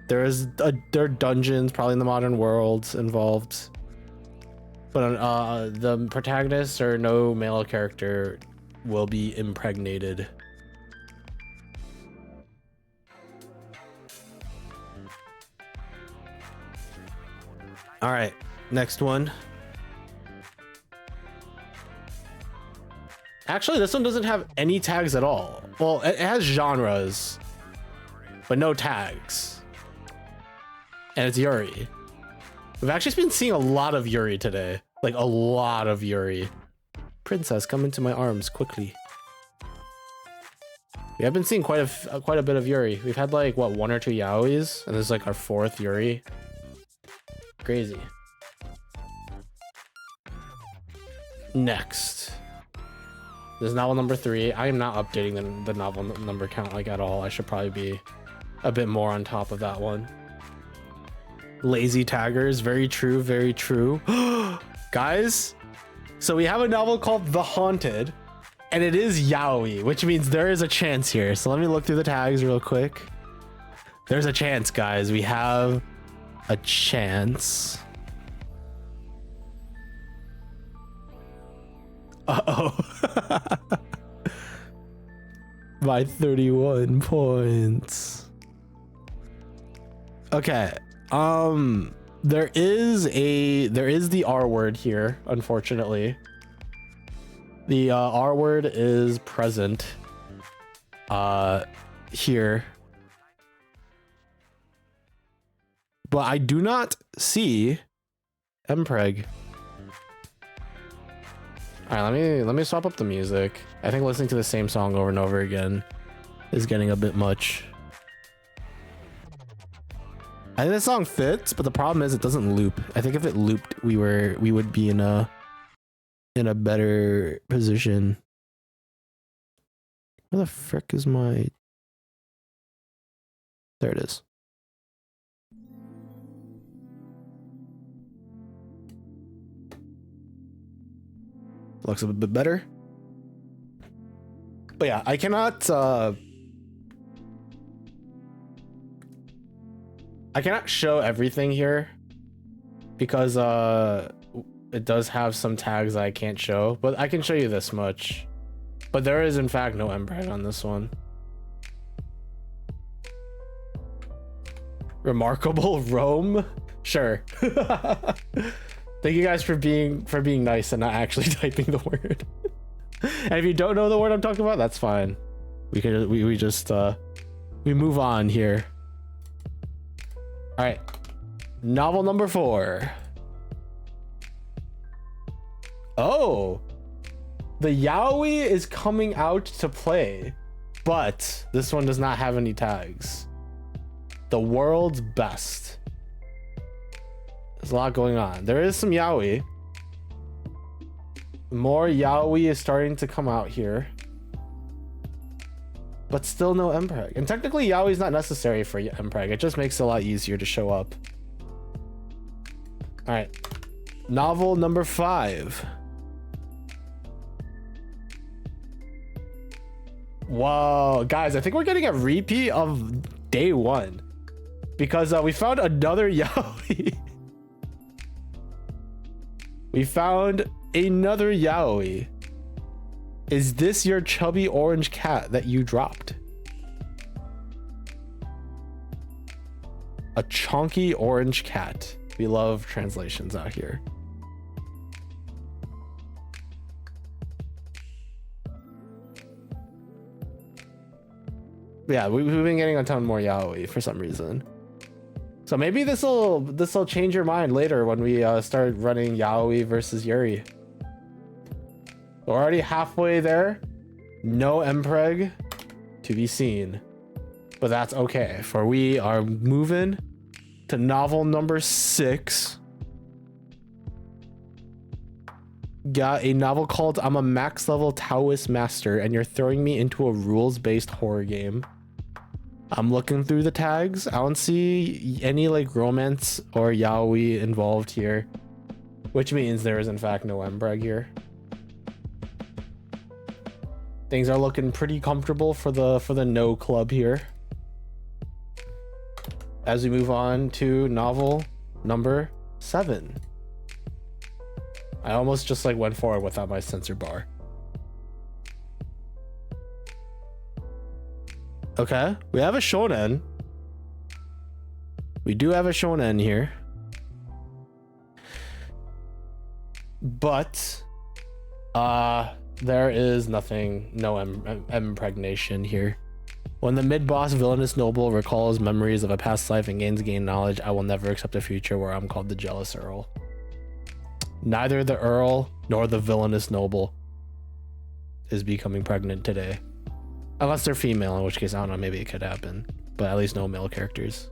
There are dungeons, probably in the modern world, involved, but the protagonist or no male character will be impregnated. All right, next one. Actually, this one doesn't have any tags at all. Well, it has genres, but no tags. And it's Yuri. We've actually been seeing a lot of Yuri today. Like a lot of Yuri. Princess, come into my arms quickly. We have been seeing quite a bit of Yuri. We've had like what, 1 or 2 yaois, and this is like our 4th Yuri. Crazy. Next. This is novel number 3. I am not updating the novel number count like at all. I should probably be a bit more on top of that one. Lazy taggers, very true, very true. Guys, so we have a novel called The Haunted, and it is yaoi, which means there is a chance here. So let me look through the tags real quick. There's a chance, guys. We have a chance. Uh-oh. By 31 points. Okay. There is the R word here, unfortunately. The R word is present here. But I do not see mpreg. All right, let me swap up the music. I think listening to the same song over and over again is getting a bit much. I think the song fits, but the problem is it doesn't loop. I think if it looped, we would be in a better position. Where the frick is my... There it is. Looks a bit better. But yeah, I cannot show everything here because it does have some tags I can't show, but I can show you this much. But there is in fact no mpreg on this one. Remarkable Rome? Sure. Thank you guys for being nice and not actually typing the word. And if you don't know the word I'm talking about, that's fine. We just move on here. All right. Novel number 4. Oh, the yaoi is coming out to play, but this one does not have any tags. The World's Best. There's a lot going on. There is some yaoi. More yaoi is starting to come out here, but still no mpreg. And technically yaoi is not necessary for mpreg. It just makes it a lot easier to show up. All right, novel number 5. Whoa, guys, I think we're getting a repeat of day 1 because we found another yaoi. We found another yaoi. Is this your chubby orange cat that you dropped? A chonky orange cat. We love translations out here. Yeah, we've been getting a ton more yaoi for some reason. So maybe this'll change your mind later when we start running yaoi versus Yuri. We're already halfway there. No mpreg to be seen, but that's okay, for we are moving to novel number 6. Got a novel called I'm a Max Level Taoist Master and You're Throwing Me into a Rules-Based Horror Game. I'm looking through the tags. I don't see any like romance or yaoi involved here, which means there is in fact no mpreg here. Things are looking pretty comfortable for the no club here. As we move on to novel number 7. I almost just like went forward without my censor bar. Okay, we have a shonen. We do have a shonen here. But there is nothing, no impregnation here. When the mid-boss villainous noble recalls memories of a past life and gain knowledge, I will never accept a future where I'm called the jealous earl. Neither the earl nor the villainous noble is becoming pregnant today. Unless they're female, in which case, I don't know, maybe it could happen. But at least no male characters.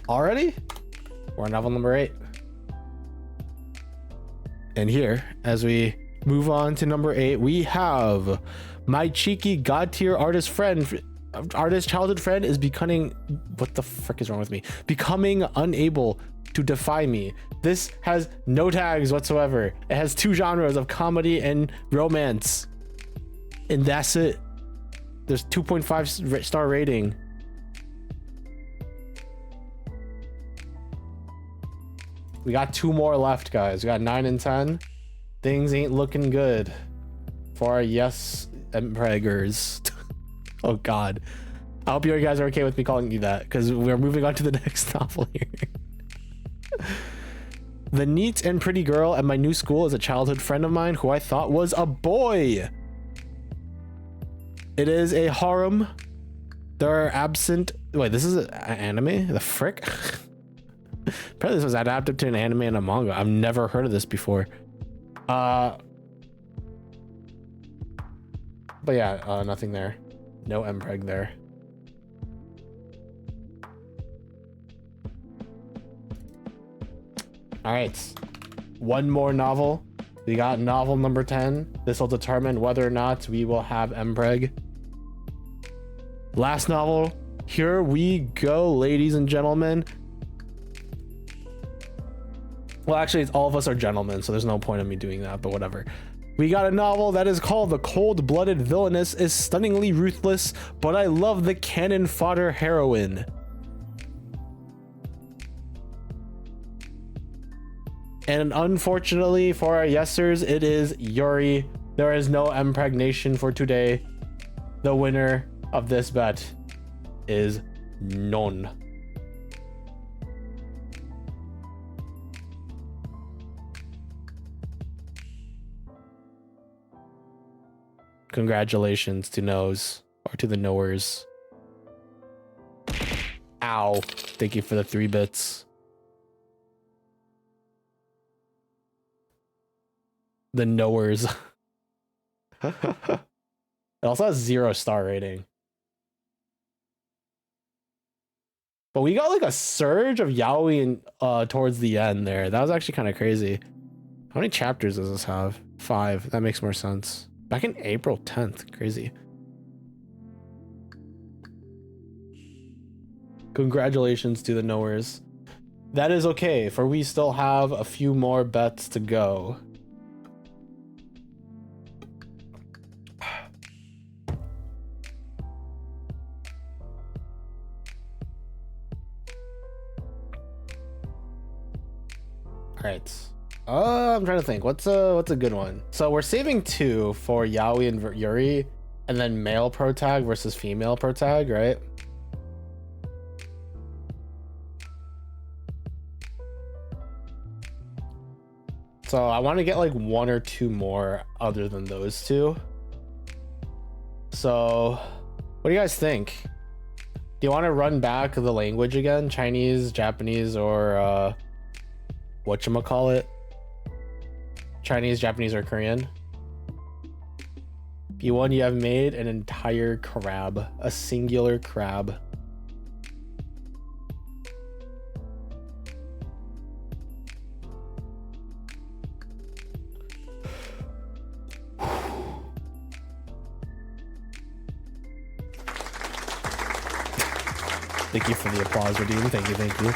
Already? We're on novel number 8. And here, as we move on to number 8, we have my cheeky god tier artist childhood friend is becoming, what the frick is wrong with me? Becoming unable to defy me. This has no tags whatsoever. It has 2 genres of comedy and romance. And that's it. There's 2.5 star rating. We got 2 more left, guys. We got 9 and 10. Things ain't looking good for our yes mpreggers. Oh god. I hope you guys are okay with me calling you that, because we're moving on to the next novel here. The neat and pretty girl at my new school is a childhood friend of mine who I thought was a boy. It is a harem. There are absent. Wait, this is an anime? The frick? Apparently this was adapted to an anime and a manga. I've never heard of this before. But yeah, nothing there. No mpreg there. All right, one more novel. We got novel number 10. This will determine whether or not we will have mpreg. Last novel. Here we go, ladies and gentlemen. Well, actually, it's all of us are gentlemen, so there's no point in me doing that, but whatever. We got a novel that is called The Cold-Blooded Villainess is Stunningly Ruthless, but I love the cannon fodder heroine. And unfortunately for our yesers, it is Yuri. There is no impregnation for today. The winner of this bet is none. Congratulations to Nose, or to the knowers. Ow. Thank you for the 3 bits. The knowers. It also has 0-star rating. But we got like a surge of yaoi in, towards the end there. That was actually kind of crazy. How many chapters does this have? 5. That makes more sense. Back in April 10th. Crazy. Congratulations to the knowers. That is okay, for we still have a few more bets to go. Alright. I'm trying to think. What's a good one? So we're saving 2 for Yaoi and Yuri, and then male protag versus female protag, right? So I want to get like 1 or 2 more other than those 2. So what do you guys think? Do you want to run back the language again? Chinese, Japanese, or whatchamacallit? Chinese, Japanese, or Korean? P1, you have made an entire crab. A singular crab. Thank you for the applause, Redeem. Thank you, thank you.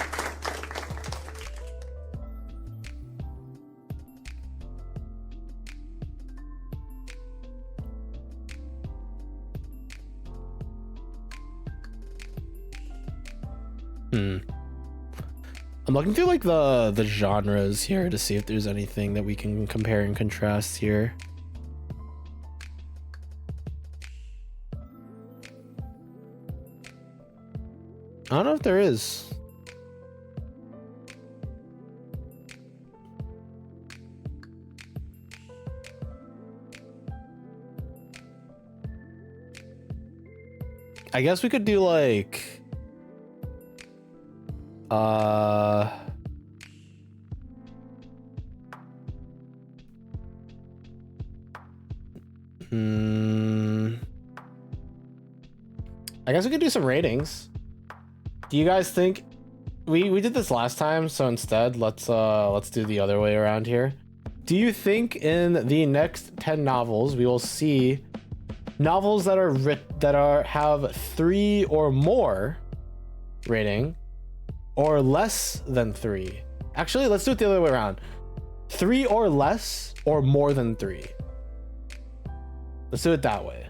I'm looking through like the genres here to see if there's anything that we can compare and contrast here. I don't know if there is. I guess we could do like I guess we could do some ratings. Do you guys think we did this last time, so instead let's do the other way around here. Do you think in the next 10 novels we will see novels that have 3 or more rating, or less than 3? Actually, let's do it the other way around. 3 or less, or more than 3. Let's do it that way.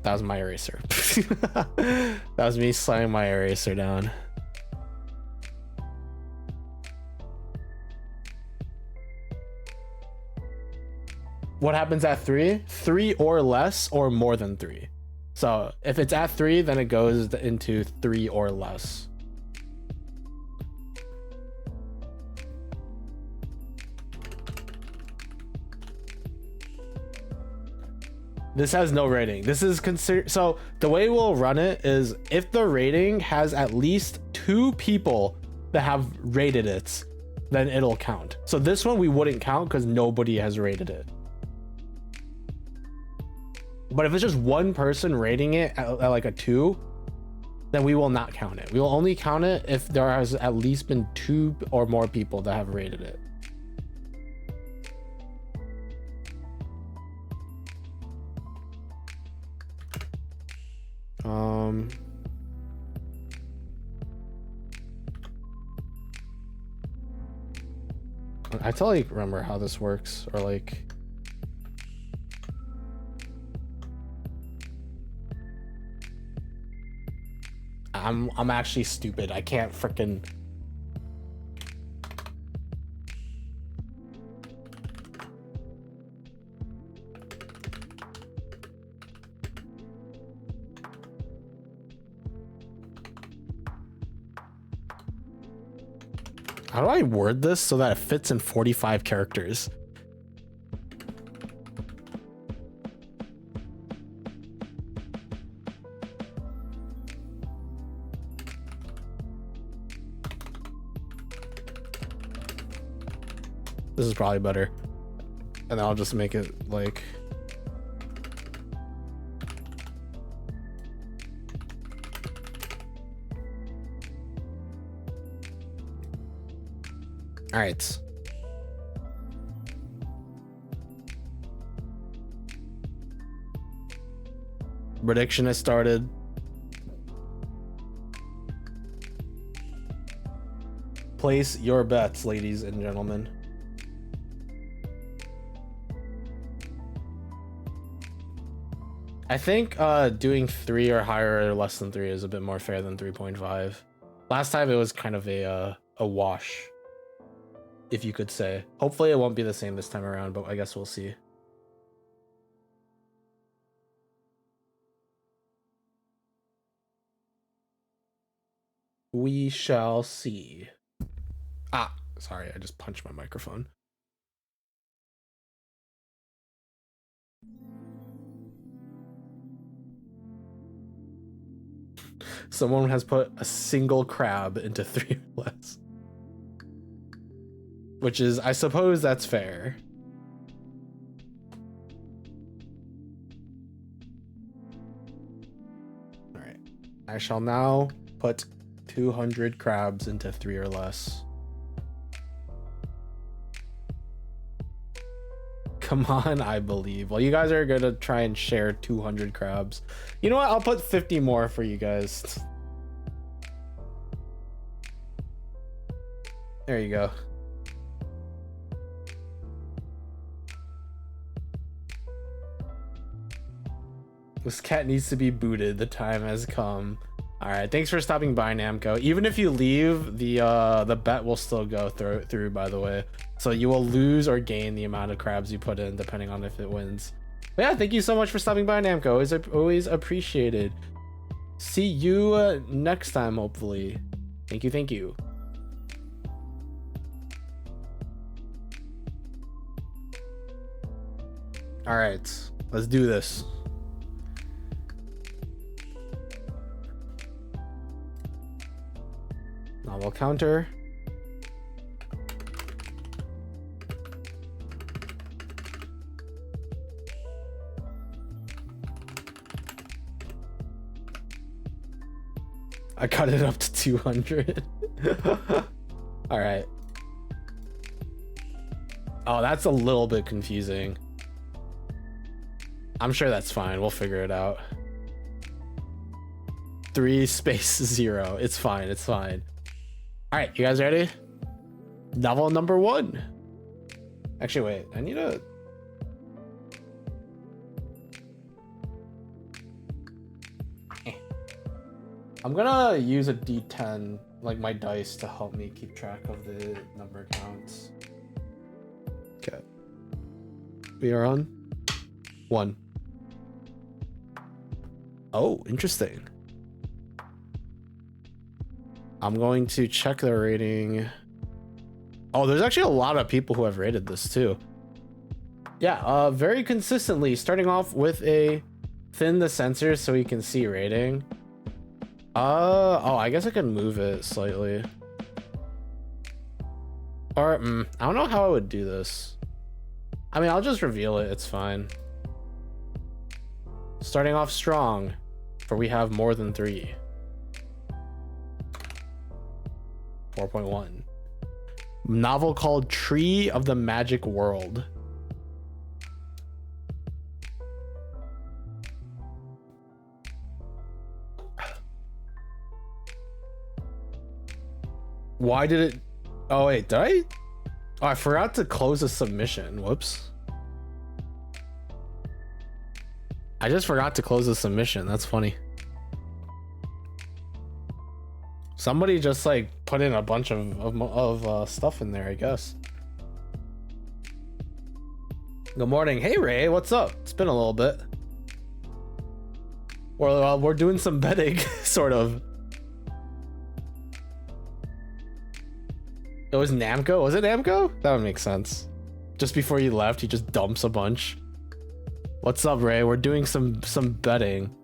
That was my eraser. That was me slamming my eraser down. What happens at 3? 3 or less, or more than 3. So if it's at 3, then it goes into 3 or less. This has no rating. This is considered. So the way we'll run it is if the rating has at least 2 people that have rated it, then it'll count. So this one we wouldn't count because nobody has rated it. But if it's just one person rating it at like a 2, then we will not count it. We will only count it if there has at least been 2 or more people that have rated it. I totally remember how this works, or like I'm actually stupid. I can't freaking. How do I word this so that it fits in 45 characters? This is probably better. And I'll just make it like... All right. Prediction has started. Place your bets, ladies and gentlemen. I think doing 3 or higher or less than 3 is a bit more fair than 3.5. Last time it was kind of a wash, if you could say. Hopefully it won't be the same this time around, but I guess we'll see. We shall see. Ah, sorry, I just punched my microphone. Someone has put a single crab into 3 or less. Which is, I suppose that's fair. All right. I shall now put 200 crabs into 3 or less. Come on, I believe. Well, you guys are gonna try and share 200 crabs. You know what? I'll put 50 more for you guys. There you go. This cat needs to be booted. The time has come. All right, thanks for stopping by, Namco. Even if you leave, the bet will still go through, by the way. So you will lose or gain the amount of crabs you put in, depending on if it wins. But yeah, thank you so much for stopping by, Namco. Always appreciated. See you next time, hopefully. Thank you, thank you. All right, let's do this. Novel counter. I cut it up to 200. All right. Oh, that's a little bit confusing. I'm sure that's fine. We'll figure it out. 3 space 0. It's fine. It's fine. All right, you guys ready? Novel number 1. Actually, wait. I need a... I'm gonna use a D10, like my dice, to help me keep track of the number counts. Okay. We are on 1. Oh, interesting. I'm going to check the rating. Oh, there's actually a lot of people who have rated this too. Yeah, very consistently, starting off with a thin the sensor so we can see rating. Oh, I guess I can move it slightly. Or, I don't know how I would do this. I mean, I'll just reveal it, it's fine. Starting off strong, for we have more than 3. 4.1. Novel called Tree of the Magic World. Why did it... Oh, wait, did I... Oh, I forgot to close a submission. Whoops. I just forgot to close the submission. That's funny. Somebody just like put in a bunch of stuff in there, I guess. Good morning. Hey Ray, what's up? It's been a little bit. We're doing some betting, sort of. It was Namco? Was it Namco? That would make sense. Just before you left, he just dumps a bunch. What's up, Ray? We're doing some betting.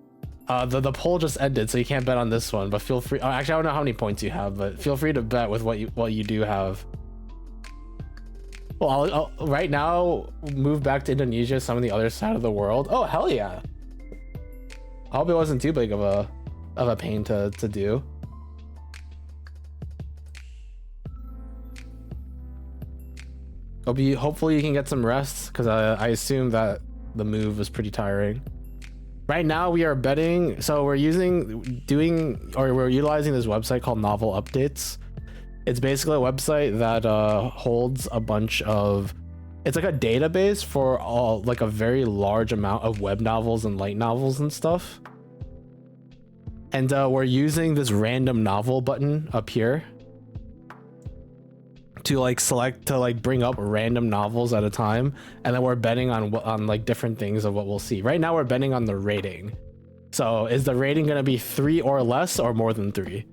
The poll just ended, so you can't bet on this one, but feel free. Actually, I don't know how many points you have, but feel free to bet with what you do have. Well, I'll right now move back to Indonesia, some of the other side of the world. Oh, hell yeah. I hope it wasn't too big of a pain to do. Hopefully you can get some rest, because I assume that the move was pretty tiring. Right now we are betting, so we're utilizing this website called Novel Updates. It's basically a website that holds a bunch of, it's like a database for all, like a very large amount of web novels and light novels and stuff. And we're using this random novel button up here to like select to like bring up random novels at a time, and then we're betting on like different things of what we'll see. Right now we're betting on the rating. So is the rating going to be 3 or less, or more than 3?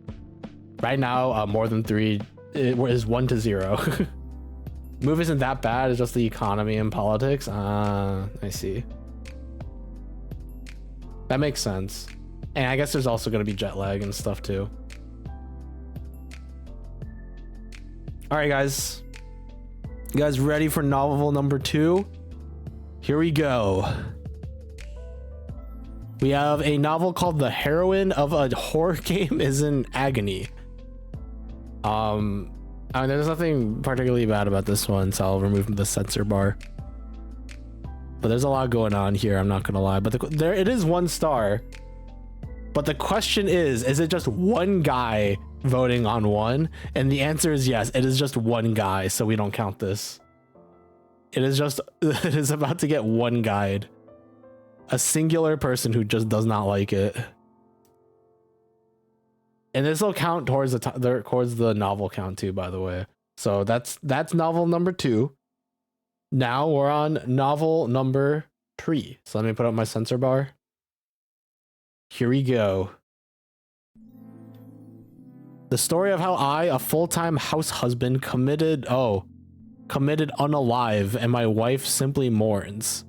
Right now more than 3 is 1 to 0. Move isn't that bad, it's just the economy and politics. I see. That makes sense. And I guess there's also going to be jet lag and stuff too. All right, guys. You guys ready for novel number 2? Here we go. We have a novel called The Heroine of a Horror Game is in Agony. I mean, there's nothing particularly bad about this one, so I'll remove the censor bar. But there's a lot going on here, I'm not gonna lie. But it is 1 star. But the question is it just one guy voting on one? And the answer is yes, it is just one guy, so we don't count this. It is about to get one guide. A singular person who just does not like it. And this will count towards the novel count too, by the way. So that's novel number 2. Now we're on novel number 3. So let me put up my censor bar. Here we go. The story of how I, a full-time house husband, committed unalive, and my wife simply mourns.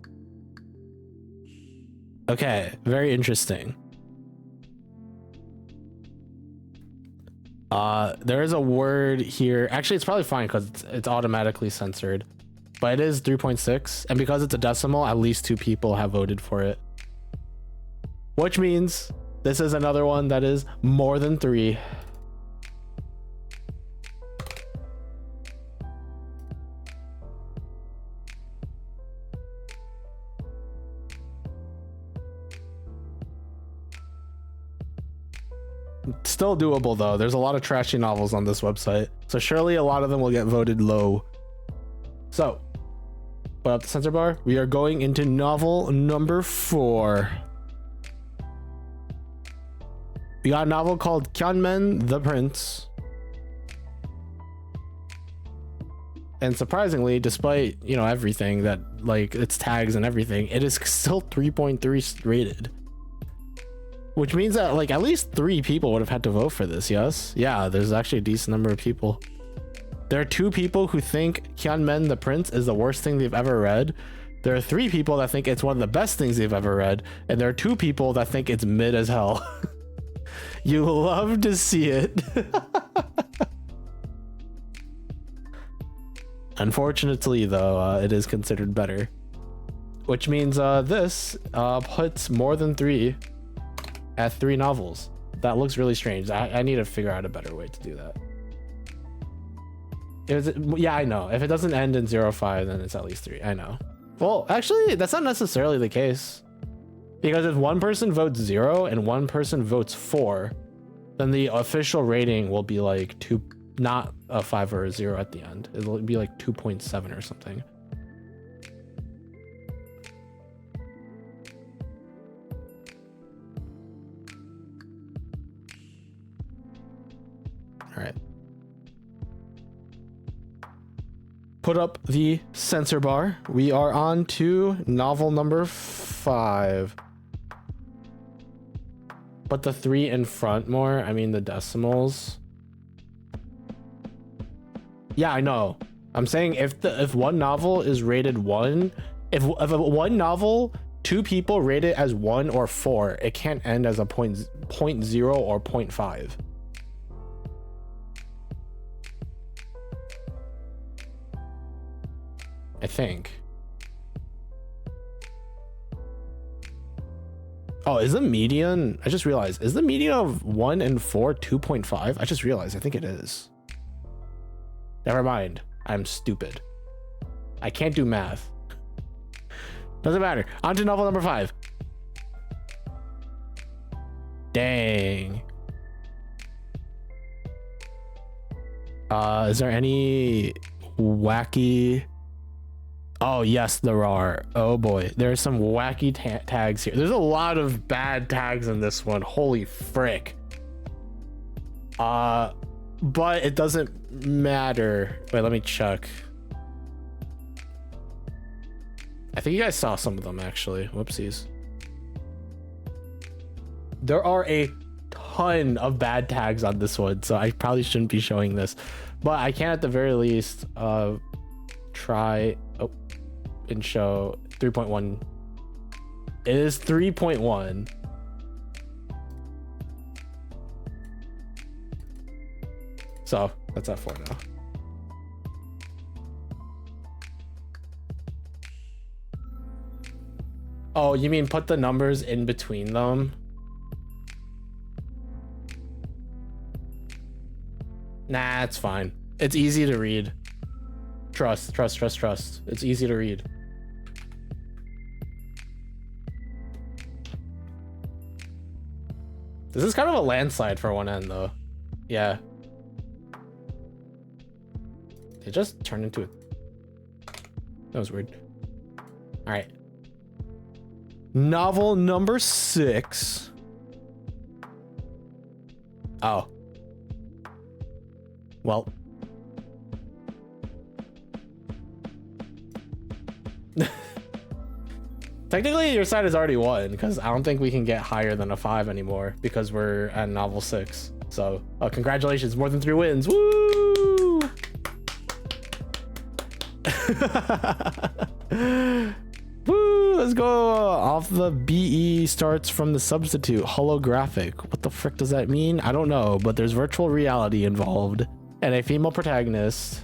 Okay, very interesting. There is a word here. Actually, it's probably fine because it's automatically censored. But it is 3.6, and because it's a decimal, at least 2 people have voted for it. Which means this is another one that is more than 3. Still doable though. There's a lot of trashy novels on this website, so surely a lot of them will get voted low. So, put up the censor bar. We are going into novel number 4. We got a novel called Kyanmen the Prince. And surprisingly, despite, you know, everything that, like, its tags and everything, it is still 3.3 rated. Which means that, like, at least 3 people would have had to vote for this, yes? Yeah, there's actually a decent number of people. There are 2 people who think Kyanmen the Prince is the worst thing they've ever read. There are 3 people that think it's one of the best things they've ever read. And there are 2 people that think it's mid as hell. You love to see it. Unfortunately, though, it is considered better. Which means this puts more than 3 at 3 novels. That looks really strange. I need to figure out a better way to do that. Yeah, I know. If it doesn't end in 0.5, then it's at least 3. I know. Well, actually, that's not necessarily the case. Because if one person votes 0 and one person votes 4, then the official rating will be like 2, not a 5 or a 0 at the end. It'll be like 2.7 or something. All right. Put up the censor bar. We are on to novel number 5. But the 3 in front more. I mean the decimals. Yeah, I know. I'm saying if one novel is rated 1, if one novel, 2 people rate it as 1 or 4, it can't end as a point 0 or 0.5. I think. Oh, is the median? I just realized. Is the median of 1 and 4 2.5? I just realized. I think it is. Never mind. I'm stupid. I can't do math. Doesn't matter. On to novel number 5. Dang. Is there any wacky... Oh, yes, there are. Oh, boy. There's some wacky tags here. There's a lot of bad tags in this one. Holy frick. But it doesn't matter. Wait, let me check. I think you guys saw some of them, actually. Whoopsies. There are a ton of bad tags on this one, so I probably shouldn't be showing this. But I can, at the very least, try and show 3.1. It is 3.1. So that's at 4 now. Oh, you mean put the numbers in between them? Nah, it's fine. It's easy to read. Trust. It's easy to read. This is kind of a landslide for one end, though. Yeah. It just turned into a... That was weird. All right. Novel number 6. Oh. Well. Technically, your side has already won, because I don't think we can get higher than a 5 anymore, because we're at novel 6. So, congratulations, more than 3 wins. Woo! Woo! Let's go off the BE starts from the substitute holographic. What the frick does that mean? I don't know, but there's virtual reality involved and a female protagonist.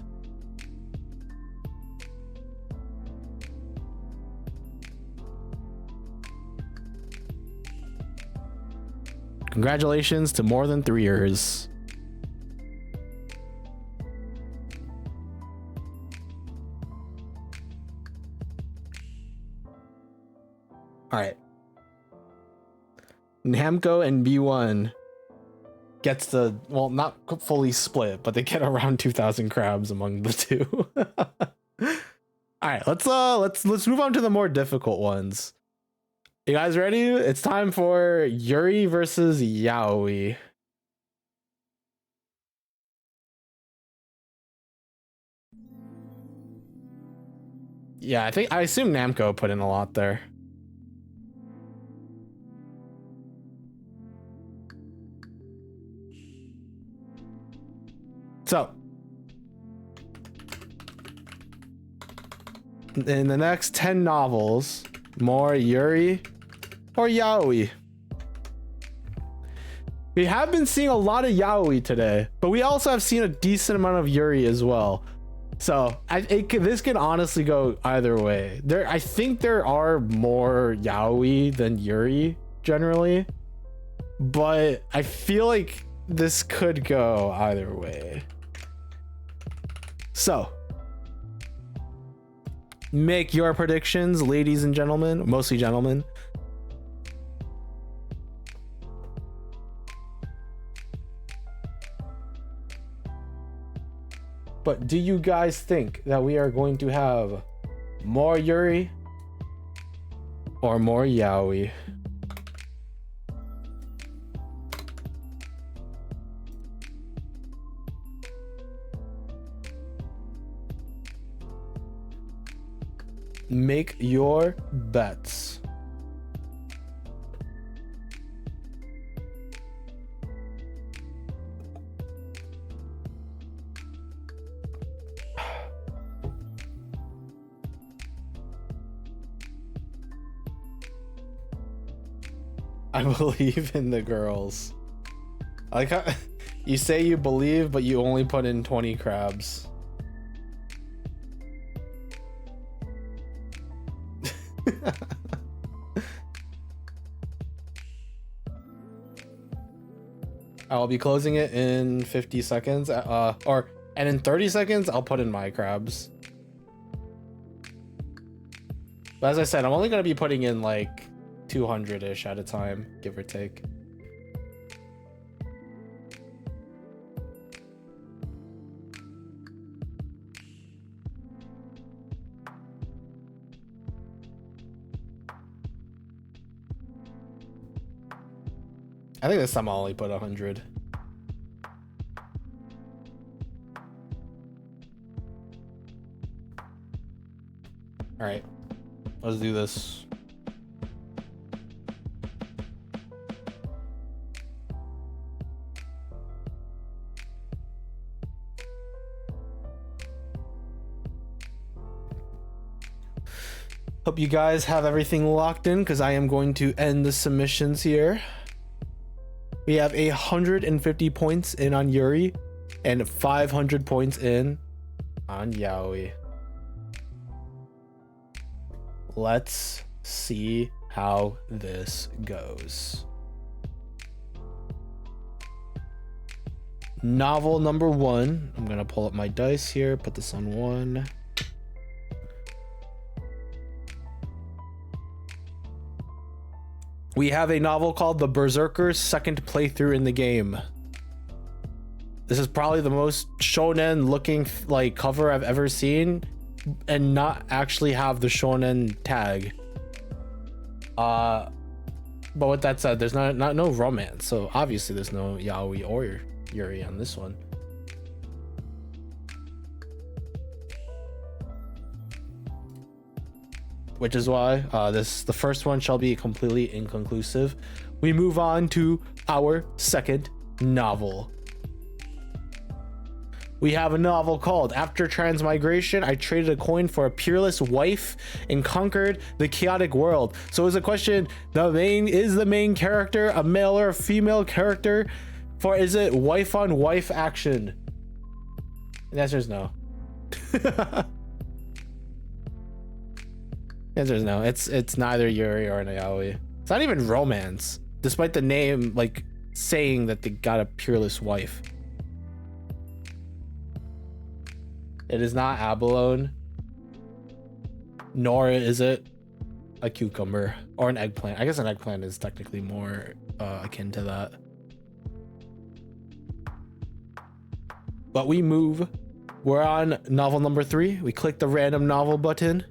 Congratulations to more than 3ers. All right. Namco and B1 gets the, well, not fully split, but they get around 2,000 crabs among the two. All right, let's move on to the more difficult ones. You guys ready? It's time for Yuri versus Yaoi. Yeah, I assume Namco put in a lot there. So, in the next 10 novels, more Yuri or Yaoi. We have been seeing a lot of Yaoi today, but we also have seen a decent amount of Yuri as well. So this could honestly go either way. I think there are more Yaoi than Yuri generally, but I feel like this could go either way. So, make your predictions, ladies and gentlemen, mostly gentlemen. But do you guys think that we are going to have more Yuri or more Yaoi? Make your bets. I believe in the girls. I like how you say you believe, but you only put in 20 crabs. I'll be closing it in 50 seconds. And in 30 seconds, I'll put in my crabs. But as I said, I'm only gonna be putting in like 200-ish at a time, give or take. I think this time I'll only put 100. All right, let's do this. Hope you guys have everything locked in, because I am going to end the submissions here. We have 150 points in on Yuri and 500 points in on Yaoi. Let's see how this goes. Novel number 1. I'm gonna pull up my dice here, put this on 1. We have a novel called The Berserker's second playthrough in the game. This is probably the most shonen looking like cover I've ever seen, and not actually have the shonen tag. But with that said, there's no romance, so obviously there's no yaoi or Yuri on this one. Which is why the first one shall be completely inconclusive. We move on to our second novel. We have a novel called After Transmigration, I traded a coin for a peerless wife and conquered the chaotic world. So is the question, is the main character a male or a female character? For is it wife on wife action? And the answer is no. The answer is no. It's neither Yuri or Naoi. It's not even romance, despite the name like saying that they got a peerless wife. It is not abalone, nor is it a cucumber or an eggplant. I guess an eggplant is technically more akin to that. But we move. We're on novel number 3. We click the random novel button.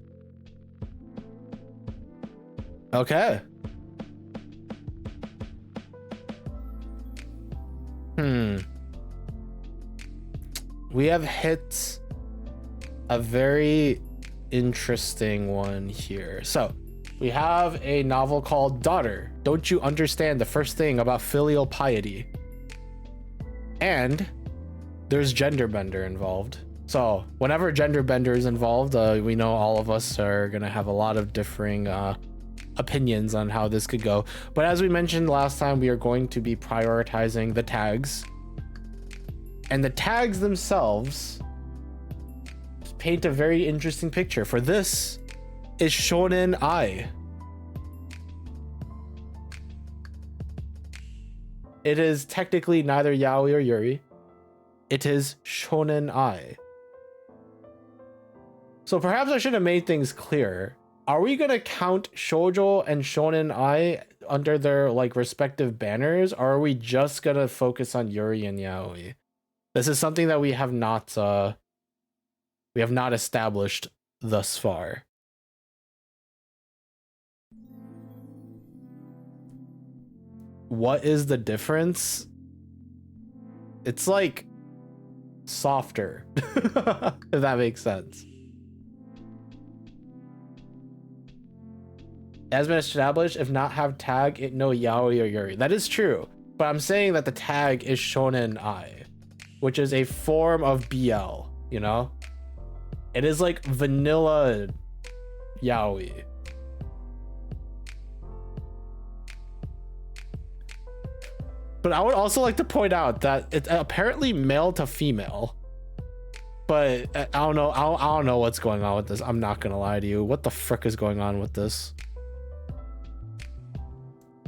Okay. We have hit a very interesting one here. So we have a novel called Daughter, Don't You Understand the First Thing About Filial Piety? And there's gender bender involved. So whenever gender bender is involved, we know all of us are gonna have a lot of differing opinions on how this could go. But as we mentioned last time, we are going to be prioritizing the tags. And the tags themselves paint a very interesting picture. For this is Shonen Ai. It is technically neither yaoi or yuri. It is Shonen Ai. So perhaps I should have made things clearer. Are we gonna count shoujo and Shonen Ai under their like respective banners, or are we just gonna focus on yuri and yaoi? This is something that we have not established thus far. What is the difference? It's like softer, if that makes sense. has been established. If not have tag, it no yaoi or yuri. That is true, but I'm saying that the tag is shonen ai, which is a form of BL. You know, it is like vanilla yaoi. But I would also like to point out that it's apparently male to female. But I don't know. I don't know what's going on with this. I'm not gonna lie to you. What the frick is going on with this?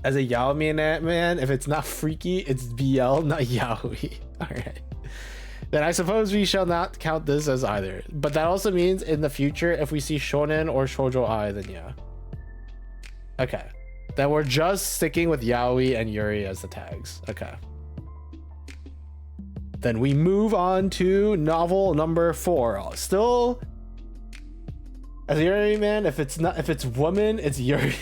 As a yaoi man, if it's not freaky, it's BL, not yaoi. All right. Then I suppose we shall not count this as either. But that also means in the future, if we see shonen or shoujo ai, then yeah. Okay. Then we're just sticking with yaoi and yuri as the tags. Okay. Then we move on to novel number 4. Still, as a yuri man, if it's woman, it's yuri.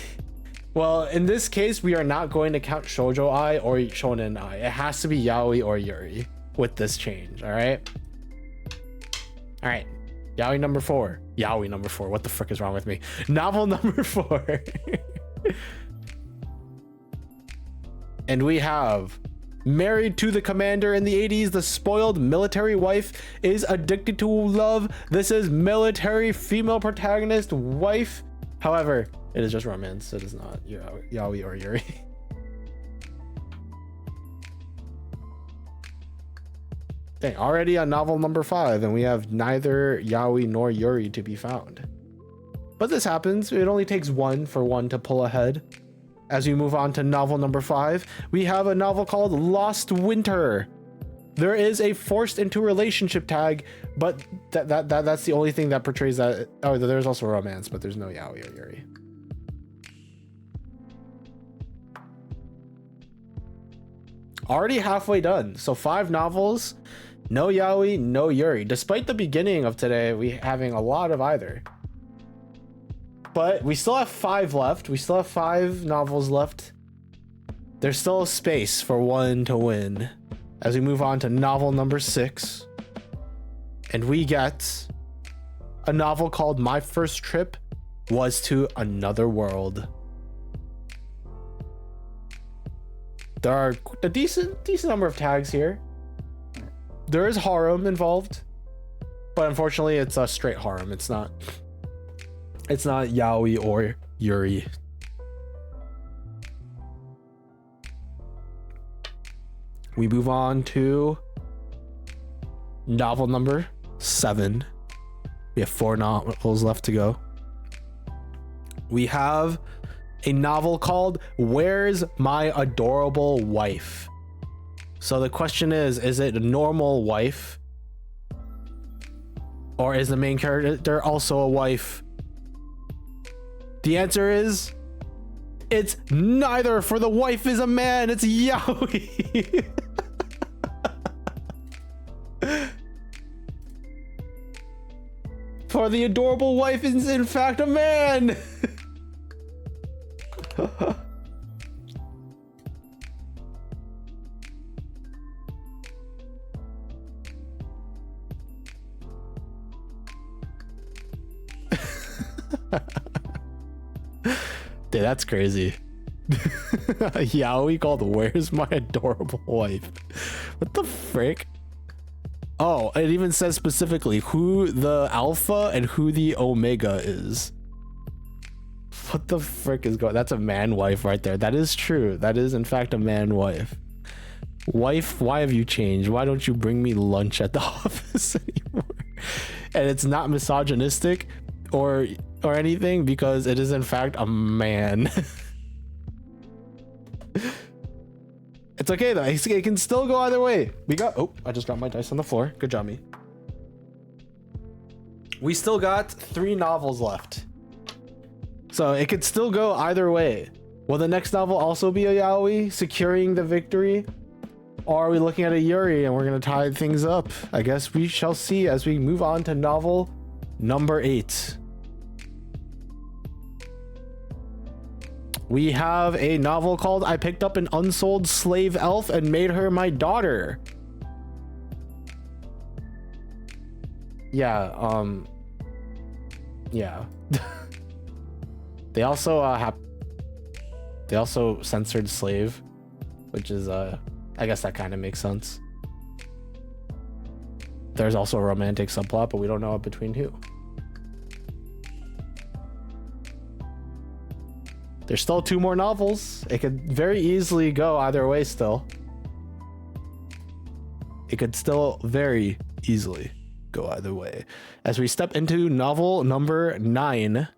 Well, in this case, we are not going to count shoujo ai or shonen ai. It has to be yaoi or yuri with this change. All right. All right. Yaoi number 4. Yaoi number 4. What the frick is wrong with me? Novel number 4. And we have married to the commander in the 80s. The spoiled military wife is addicted to love. This is military female protagonist wife. However, it is just romance. It is not yaoi or yuri. Dang, already on novel number 5, and we have neither yaoi nor yuri to be found. But this happens. It only takes one for one to pull ahead. As we move on to novel number 5, we have a novel called Lost Winter. There is a forced into relationship tag, but that's the only thing that portrays that. Oh, there's also romance, but there's no yaoi or yuri. Already halfway done. So 5 novels, no yaoi, no yuri. Despite the beginning of today, we having a lot of either. But we still have 5 left. We still have 5 novels left. There's still space for one to win. As we move on to novel number 6. And we get a novel called My First Trip Was to Another World. There are a decent number of tags here. There is harem involved. But unfortunately, it's a straight harem. It's not yaoi or yuri. We move on to novel number 7. We have 4 novels left to go. We have a novel called Where's My Adorable Wife? So the question is it a normal wife? Or is the main character also a wife? The answer is it's neither, for the wife is a man. It's yaoi. For the adorable wife is in fact a man. Dude, that's crazy. Yaoi called Where's My Adorable Wife? What the frick? Oh, it even says specifically who the alpha and who the omega is. What the frick is going? That's a man wife right there. That is true. That is in fact a man wife. Wife, why have you changed? Why don't you bring me lunch at the office anymore? And it's not misogynistic or anything, because it is in fact a man. It's okay though. It can still go either way. We got, oh, I just dropped my dice on the floor. Good job, me. We still got 3 novels left. So it could still go either way. Will the next novel also be a yaoi, securing the victory? Or are we looking at a yuri and we're gonna tie things up? I guess we shall see as we move on to novel number 8. We have a novel called I Picked Up an Unsold Slave Elf and Made Her My Daughter. Yeah, yeah. They also They also censored slave, which is I guess that kind of makes sense. There's also a romantic subplot, but we don't know between who. There's still 2 more novels. It could very easily go either way still. It could still very easily go either way. As we step into novel number 9,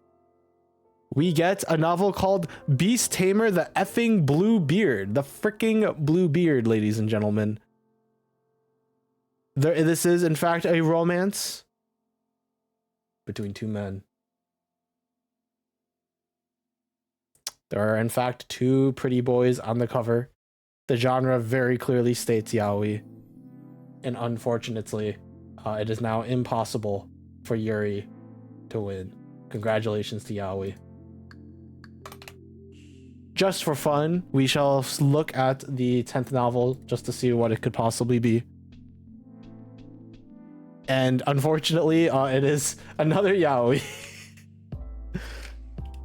we get a novel called Beast Tamer, the effing Blue Beard. The freaking Blue Beard, ladies and gentlemen. This is, in fact, a romance between 2 men. There are, in fact, 2 pretty boys on the cover. The genre very clearly states yaoi. And unfortunately, it is now impossible for Yuri to win. Congratulations to yaoi. Just for fun, we shall look at the 10th novel just to see what it could possibly be. And unfortunately, it is another yaoi.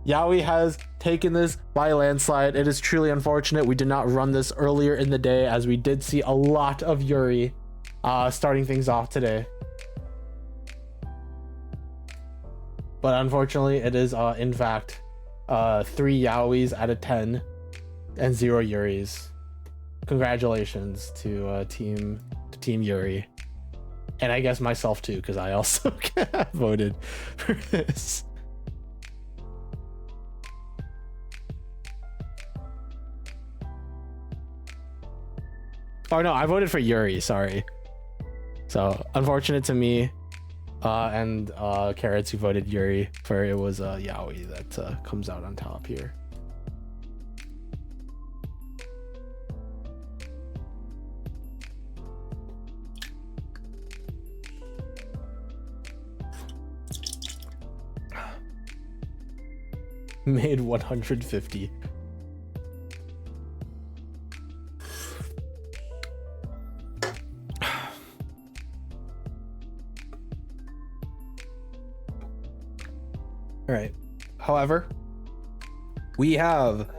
Yaoi has taken this by a landslide. It is truly unfortunate we did not run this earlier in the day, as we did see a lot of Yuri starting things off today. But unfortunately, it is in fact 3 yaois out of 10 and 0 Yuris. Congratulations to Team Yuri. And I guess myself too, because I also voted for this. Oh no, I voted for Yuri, sorry. So unfortunate to me and Carrots who voted Yuri, for it was yaoi that comes out on top here. Made 150. All right. However, we have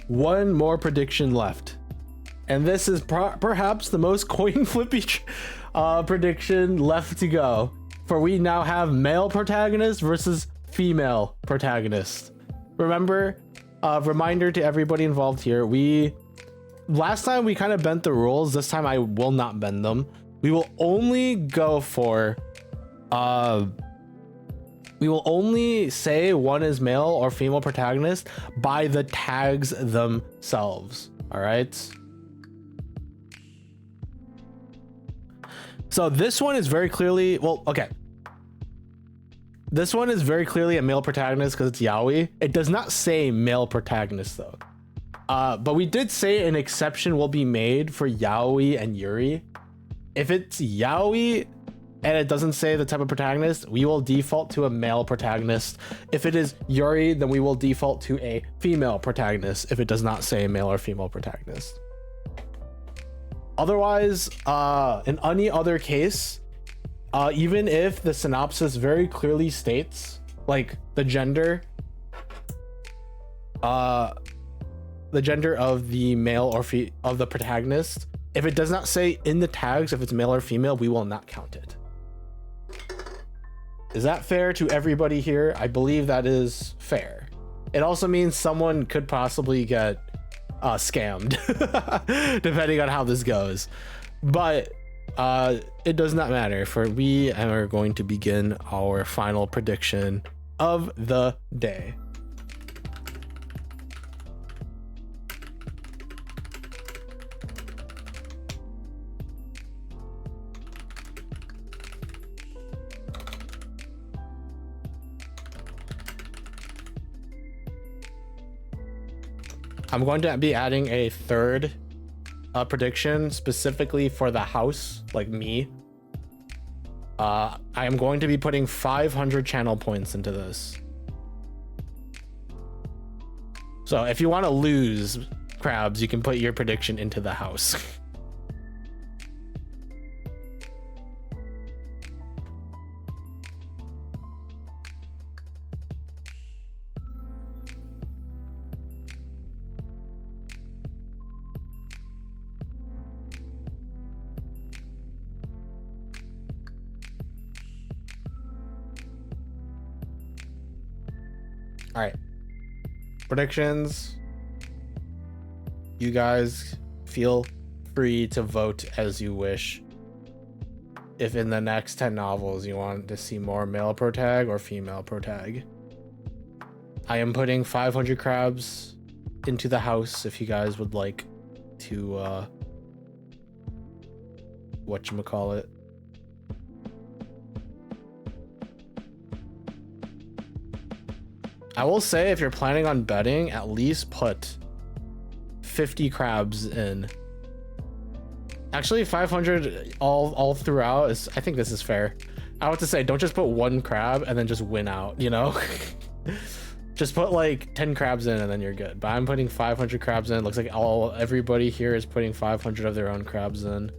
1 more prediction left. And this is perhaps the most coin flippy prediction left to go. For we now have male protagonist versus female protagonist. Remember, reminder to everybody involved here, last time we kind of bent the rules. This time I will not bend them. We will only go for we will only say one is male or female protagonist by the tags themselves. All right. So this one is very clearly, well, okay. This one is very clearly a male protagonist because it's yaoi. It does not say male protagonist though. But we did say an exception will be made for yaoi and Yuri. If it's yaoi and it doesn't say the type of protagonist, we will default to a male protagonist. If it is Yuri, then we will default to a female protagonist if it does not say male or female protagonist. Otherwise, in any other case, even if the synopsis very clearly states like the gender of the male or of the protagonist, if it does not say in the tags if it's male or female, we will not count it. Is that fair to everybody here? I believe that is fair. It also means someone could possibly get scammed depending on how this goes, but it does not matter, for we are going to begin our final prediction of the day. I'm going to be adding a 3rd prediction specifically for the house, like me. I am going to be putting 500 channel points into this. So if you want to lose, Crabs, you can put your prediction into the house. All right. Predictions. You guys feel free to vote as you wish. If in the next 10 novels you want to see more male protag or female protag. I am putting 500 crabs into the house if you guys would like to whatchamacallit. I will say, if you're planning on betting, at least put 50 crabs in. Actually, 500 all throughout is, I think this is fair. I want to say, don't just put one crab and then just win out, you know? Just put like 10 crabs in and then you're good. But I'm putting 500 crabs in. It looks like everybody here is putting 500 of their own crabs in.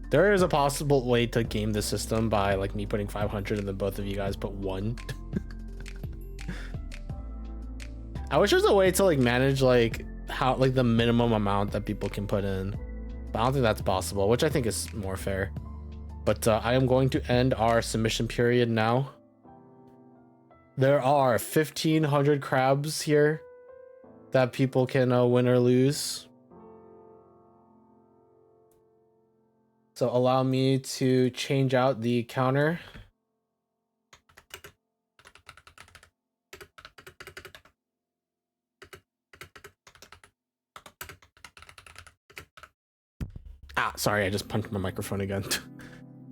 There is a possible way to game the system by like me putting 500 and then both of you guys put one. I wish there's a way to like manage like how like the minimum amount that people can put in, but I don't think that's possible, which I think is more fair. But I am going to end our submission period now. There are 1,500 crabs here that people can win or lose. So allow me to change out the counter. Sorry, I just punched my microphone again.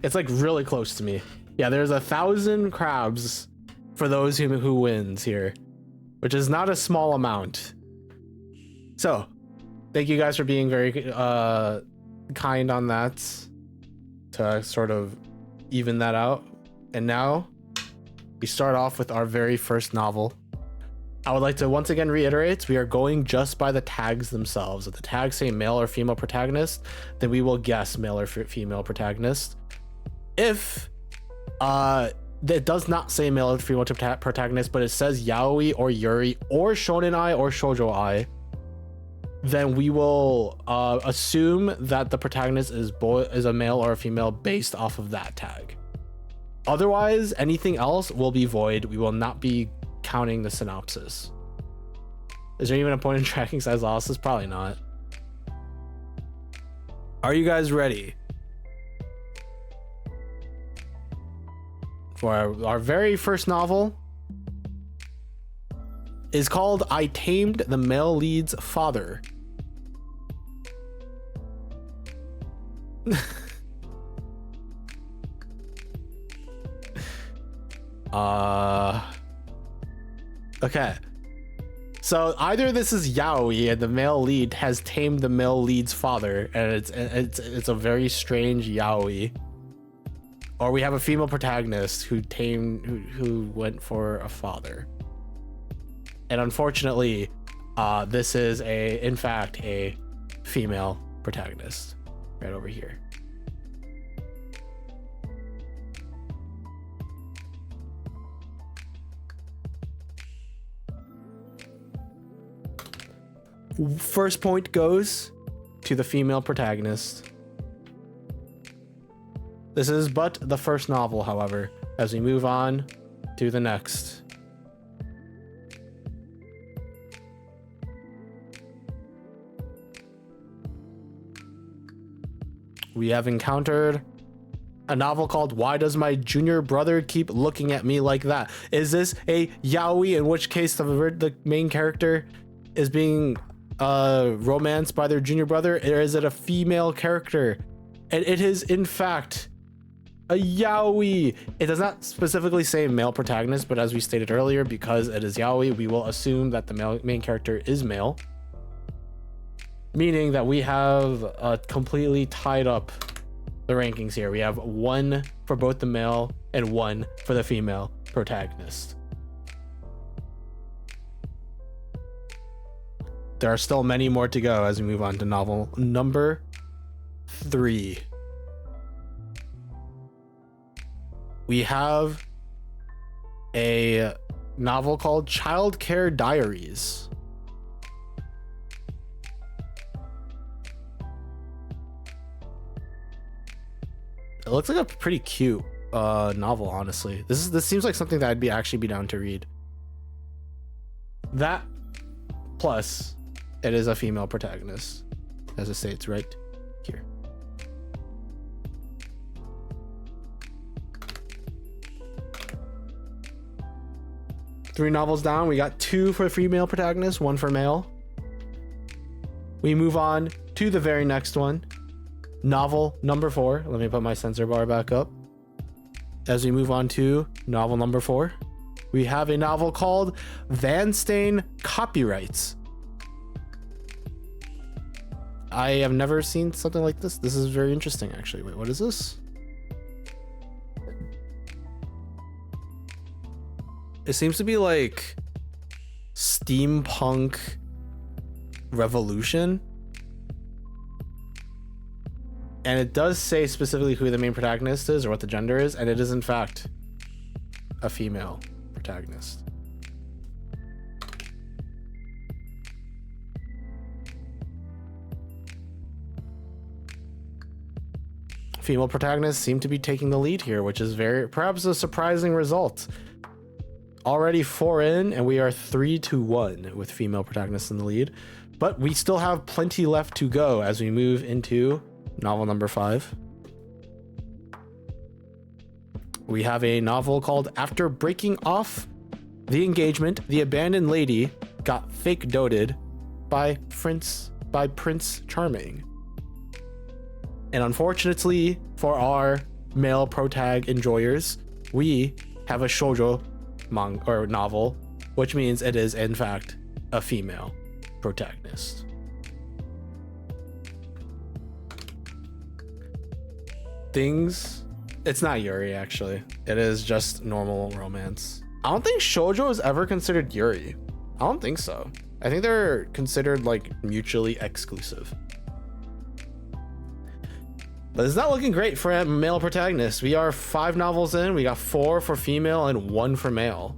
It's like really close to me. Yeah, there's 1,000 crabs for those who wins here, which is not a small amount. So, thank you guys for being very kind on that to sort of even that out. And now we start off with our very first novel. I would like to once again reiterate, we are going just by the tags themselves. If the tags say male or female protagonist, then we will guess male or female protagonist. If it does not say male or female protagonist, but it says yaoi or yuri or shonen ai or shoujo ai, then we will assume that the protagonist is a male or a female based off of that tag. Otherwise, anything else will be void. We will not be counting the synopsis. Is there even a point in tracking size losses? Probably not. Are you guys ready for our very first novel? Is called I Tamed the Male Lead's Father. Okay. So either this is yaoi and the male lead has tamed the male lead's father, and it's a very strange yaoi, or we have a female protagonist who went for a father. And unfortunately, this is in fact a female protagonist right over here. First point goes to the female protagonist. This is but the first novel, however, as we move on to the next. We have encountered a novel called Why Does My Junior Brother Keep Looking at Me Like That? Is this a yaoi, in which case the main character is being romanced by their junior brother, or is it a female character? And it is in fact a yaoi. It does not specifically say male protagonist, but as we stated earlier, because it is yaoi, we will assume that the main character is male, meaning that we have completely tied up the rankings here. We have 1 for both the male and 1 for the female protagonist. There are still many more to go as we move on to novel number 3. We have a novel called Child Care Diaries. It looks like a pretty cute novel, honestly. This seems like something that I'd actually be down to read. That plus it is a female protagonist, as it states right here. Three novels down, we got 2 for female protagonists, 1 for male. We move on to the very next one. Novel number 4. Let me put my censor bar back up. As we move on to novel number 4, we have a novel called Van Stain Copyrights. I have never seen something like this. This is very interesting, actually. Wait, what is this? It seems to be like steampunk revolution. And it does say specifically who the main protagonist is or what the gender is, and it is in fact a female protagonist. Female protagonists seem to be taking the lead here, which is perhaps a surprising result. Already 4 in, and we are 3-1 with female protagonists in the lead, but we still have plenty left to go as we move into novel number 5. We have a novel called After Breaking Off the Engagement, the Abandoned Lady Got Fake Doted by Prince Charming. And unfortunately for our male protag enjoyers, we have a shoujo novel, which means it is in fact a female protagonist. It's not Yuri, actually. It is just normal romance. I don't think shoujo is ever considered Yuri. I don't think so. I think they're considered like mutually exclusive. But it's not looking great for a male protagonist. We are 5 novels in. We got 4 for female and 1 for male.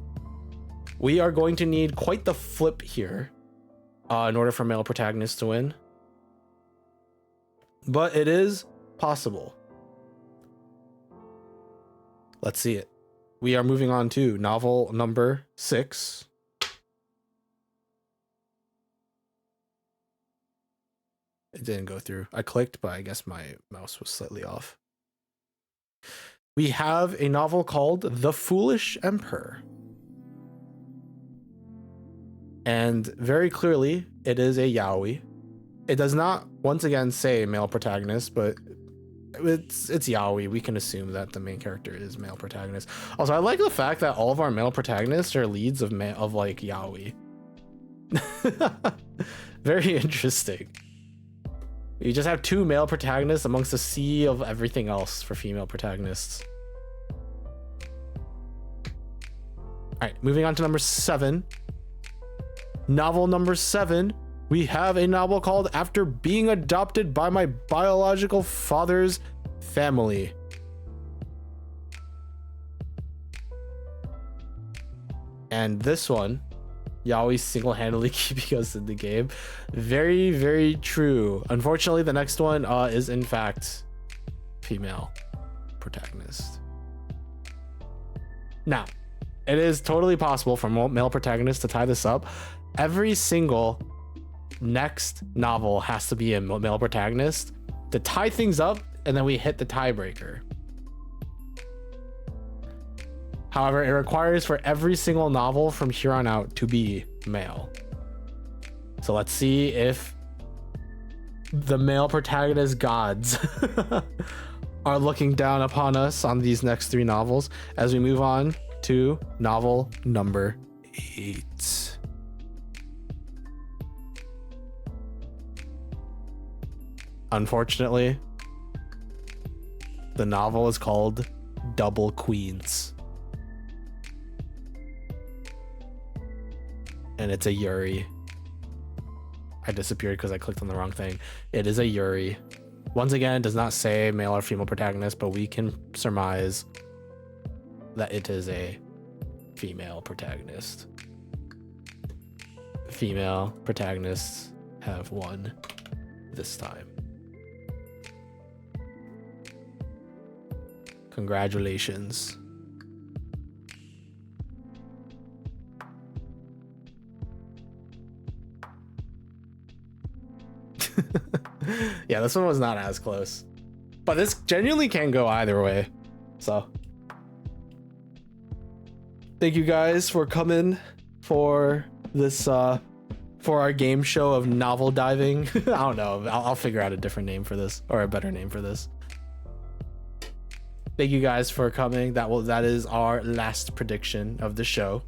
We are going to need quite the flip here in order for male protagonists to win. But it is possible. Let's see it. We are moving on to novel number 6. It didn't go through. I clicked, but I guess my mouse was slightly off. We have a novel called The Foolish Emperor. And very clearly, it is a yaoi. It does not, once again, say male protagonist, but it's yaoi. We can assume that the main character is male protagonist. Also, I like the fact that all of our male protagonists are leads of like yaoi. Very interesting. You just have 2 male protagonists amongst a sea of everything else for female protagonists. All right, moving on to number 7. Novel number 7. We have a novel called After Being Adopted by My Biological Father's Family. And this one, yaoi single-handedly keeping us in the game. Very, very true. Unfortunately, the next one is in fact female protagonist. Now, it is totally possible for male protagonists to tie this up. Every single next novel has to be a male protagonist to tie things up, and then we hit the tiebreaker. However, it requires for every single novel from here on out to be male. So let's see if the male protagonist gods are looking down upon us on these next 3 novels as we move on to novel number 8. Unfortunately, the novel is called Double Queens. And it's a Yuri. I disappeared because I clicked on the wrong thing. It is a Yuri. Once again, it does not say male or female protagonist, but we can surmise that it is a female protagonist. Female protagonists have won this time. Congratulations. Yeah, this one was not as close, but this genuinely can go either way. So thank you guys for coming for this for our game show of novel diving. I don't know, I'll figure out a different name for this, or a better name for this. Thank you guys for coming. That is our last prediction of the show.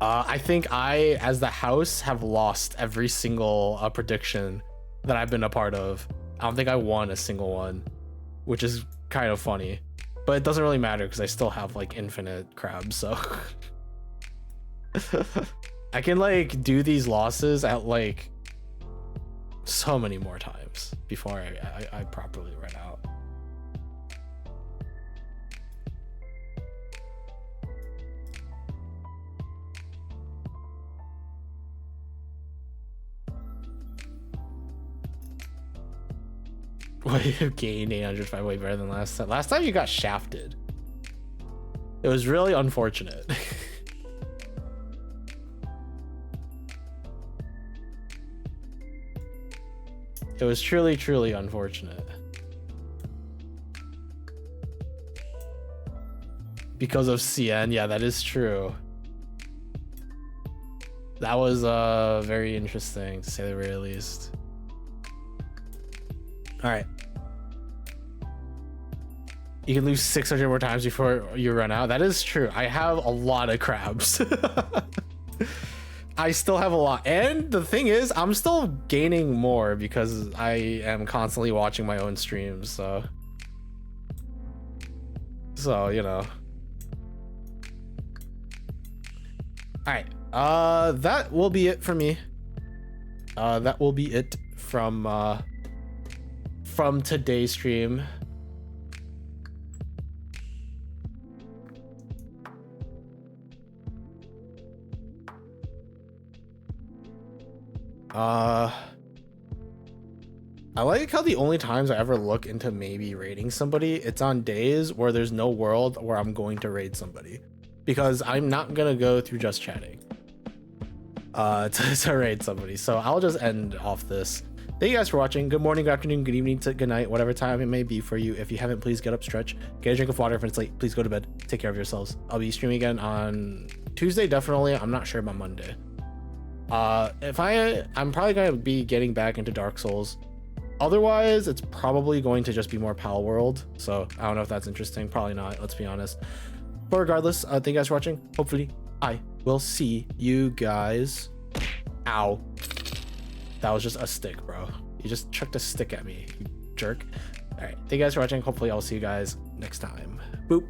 I think I, as the house, have lost every single prediction that I've been a part of. I don't think I won a single one, which is kind of funny, but it doesn't really matter because I still have like infinite crabs, so I can like do these losses at like so many more times before I properly run out. You gained 805, way better than last time. Last time you got shafted. It was really unfortunate. It was truly, truly unfortunate. Because of CN, yeah, that is true. That was very interesting, to say the very least. All right. You can lose 600 more times before you run out. That is true. I have a lot of crabs. I still have a lot. And the thing is, I'm still gaining more because I am constantly watching my own streams. So you know. All right. That will be it for me. That will be it from today's stream. I like how the only times I ever look into maybe raiding somebody, it's on days where there's no world where I'm going to raid somebody, because I'm not gonna go through just chatting to raid somebody. So I'll just end off this. Thank you guys for watching. Good morning, good afternoon, good evening, good night, whatever time it may be for you. If you haven't, please get up, stretch, get a drink of water. If it's late, please go to bed. Take care of yourselves. I'll be streaming again on Tuesday, definitely. I'm not sure about Monday. I'm probably gonna be getting back into Dark Souls. Otherwise, it's probably going to just be more Pal World. So I don't know if that's interesting. Probably not, let's be honest. But regardless, thank you guys for watching. Hopefully I will see you guys. Ow. That was just a stick, bro. You just chucked a stick at me, you jerk. All right, thank you guys for watching. Hopefully I'll see you guys next time. Boop.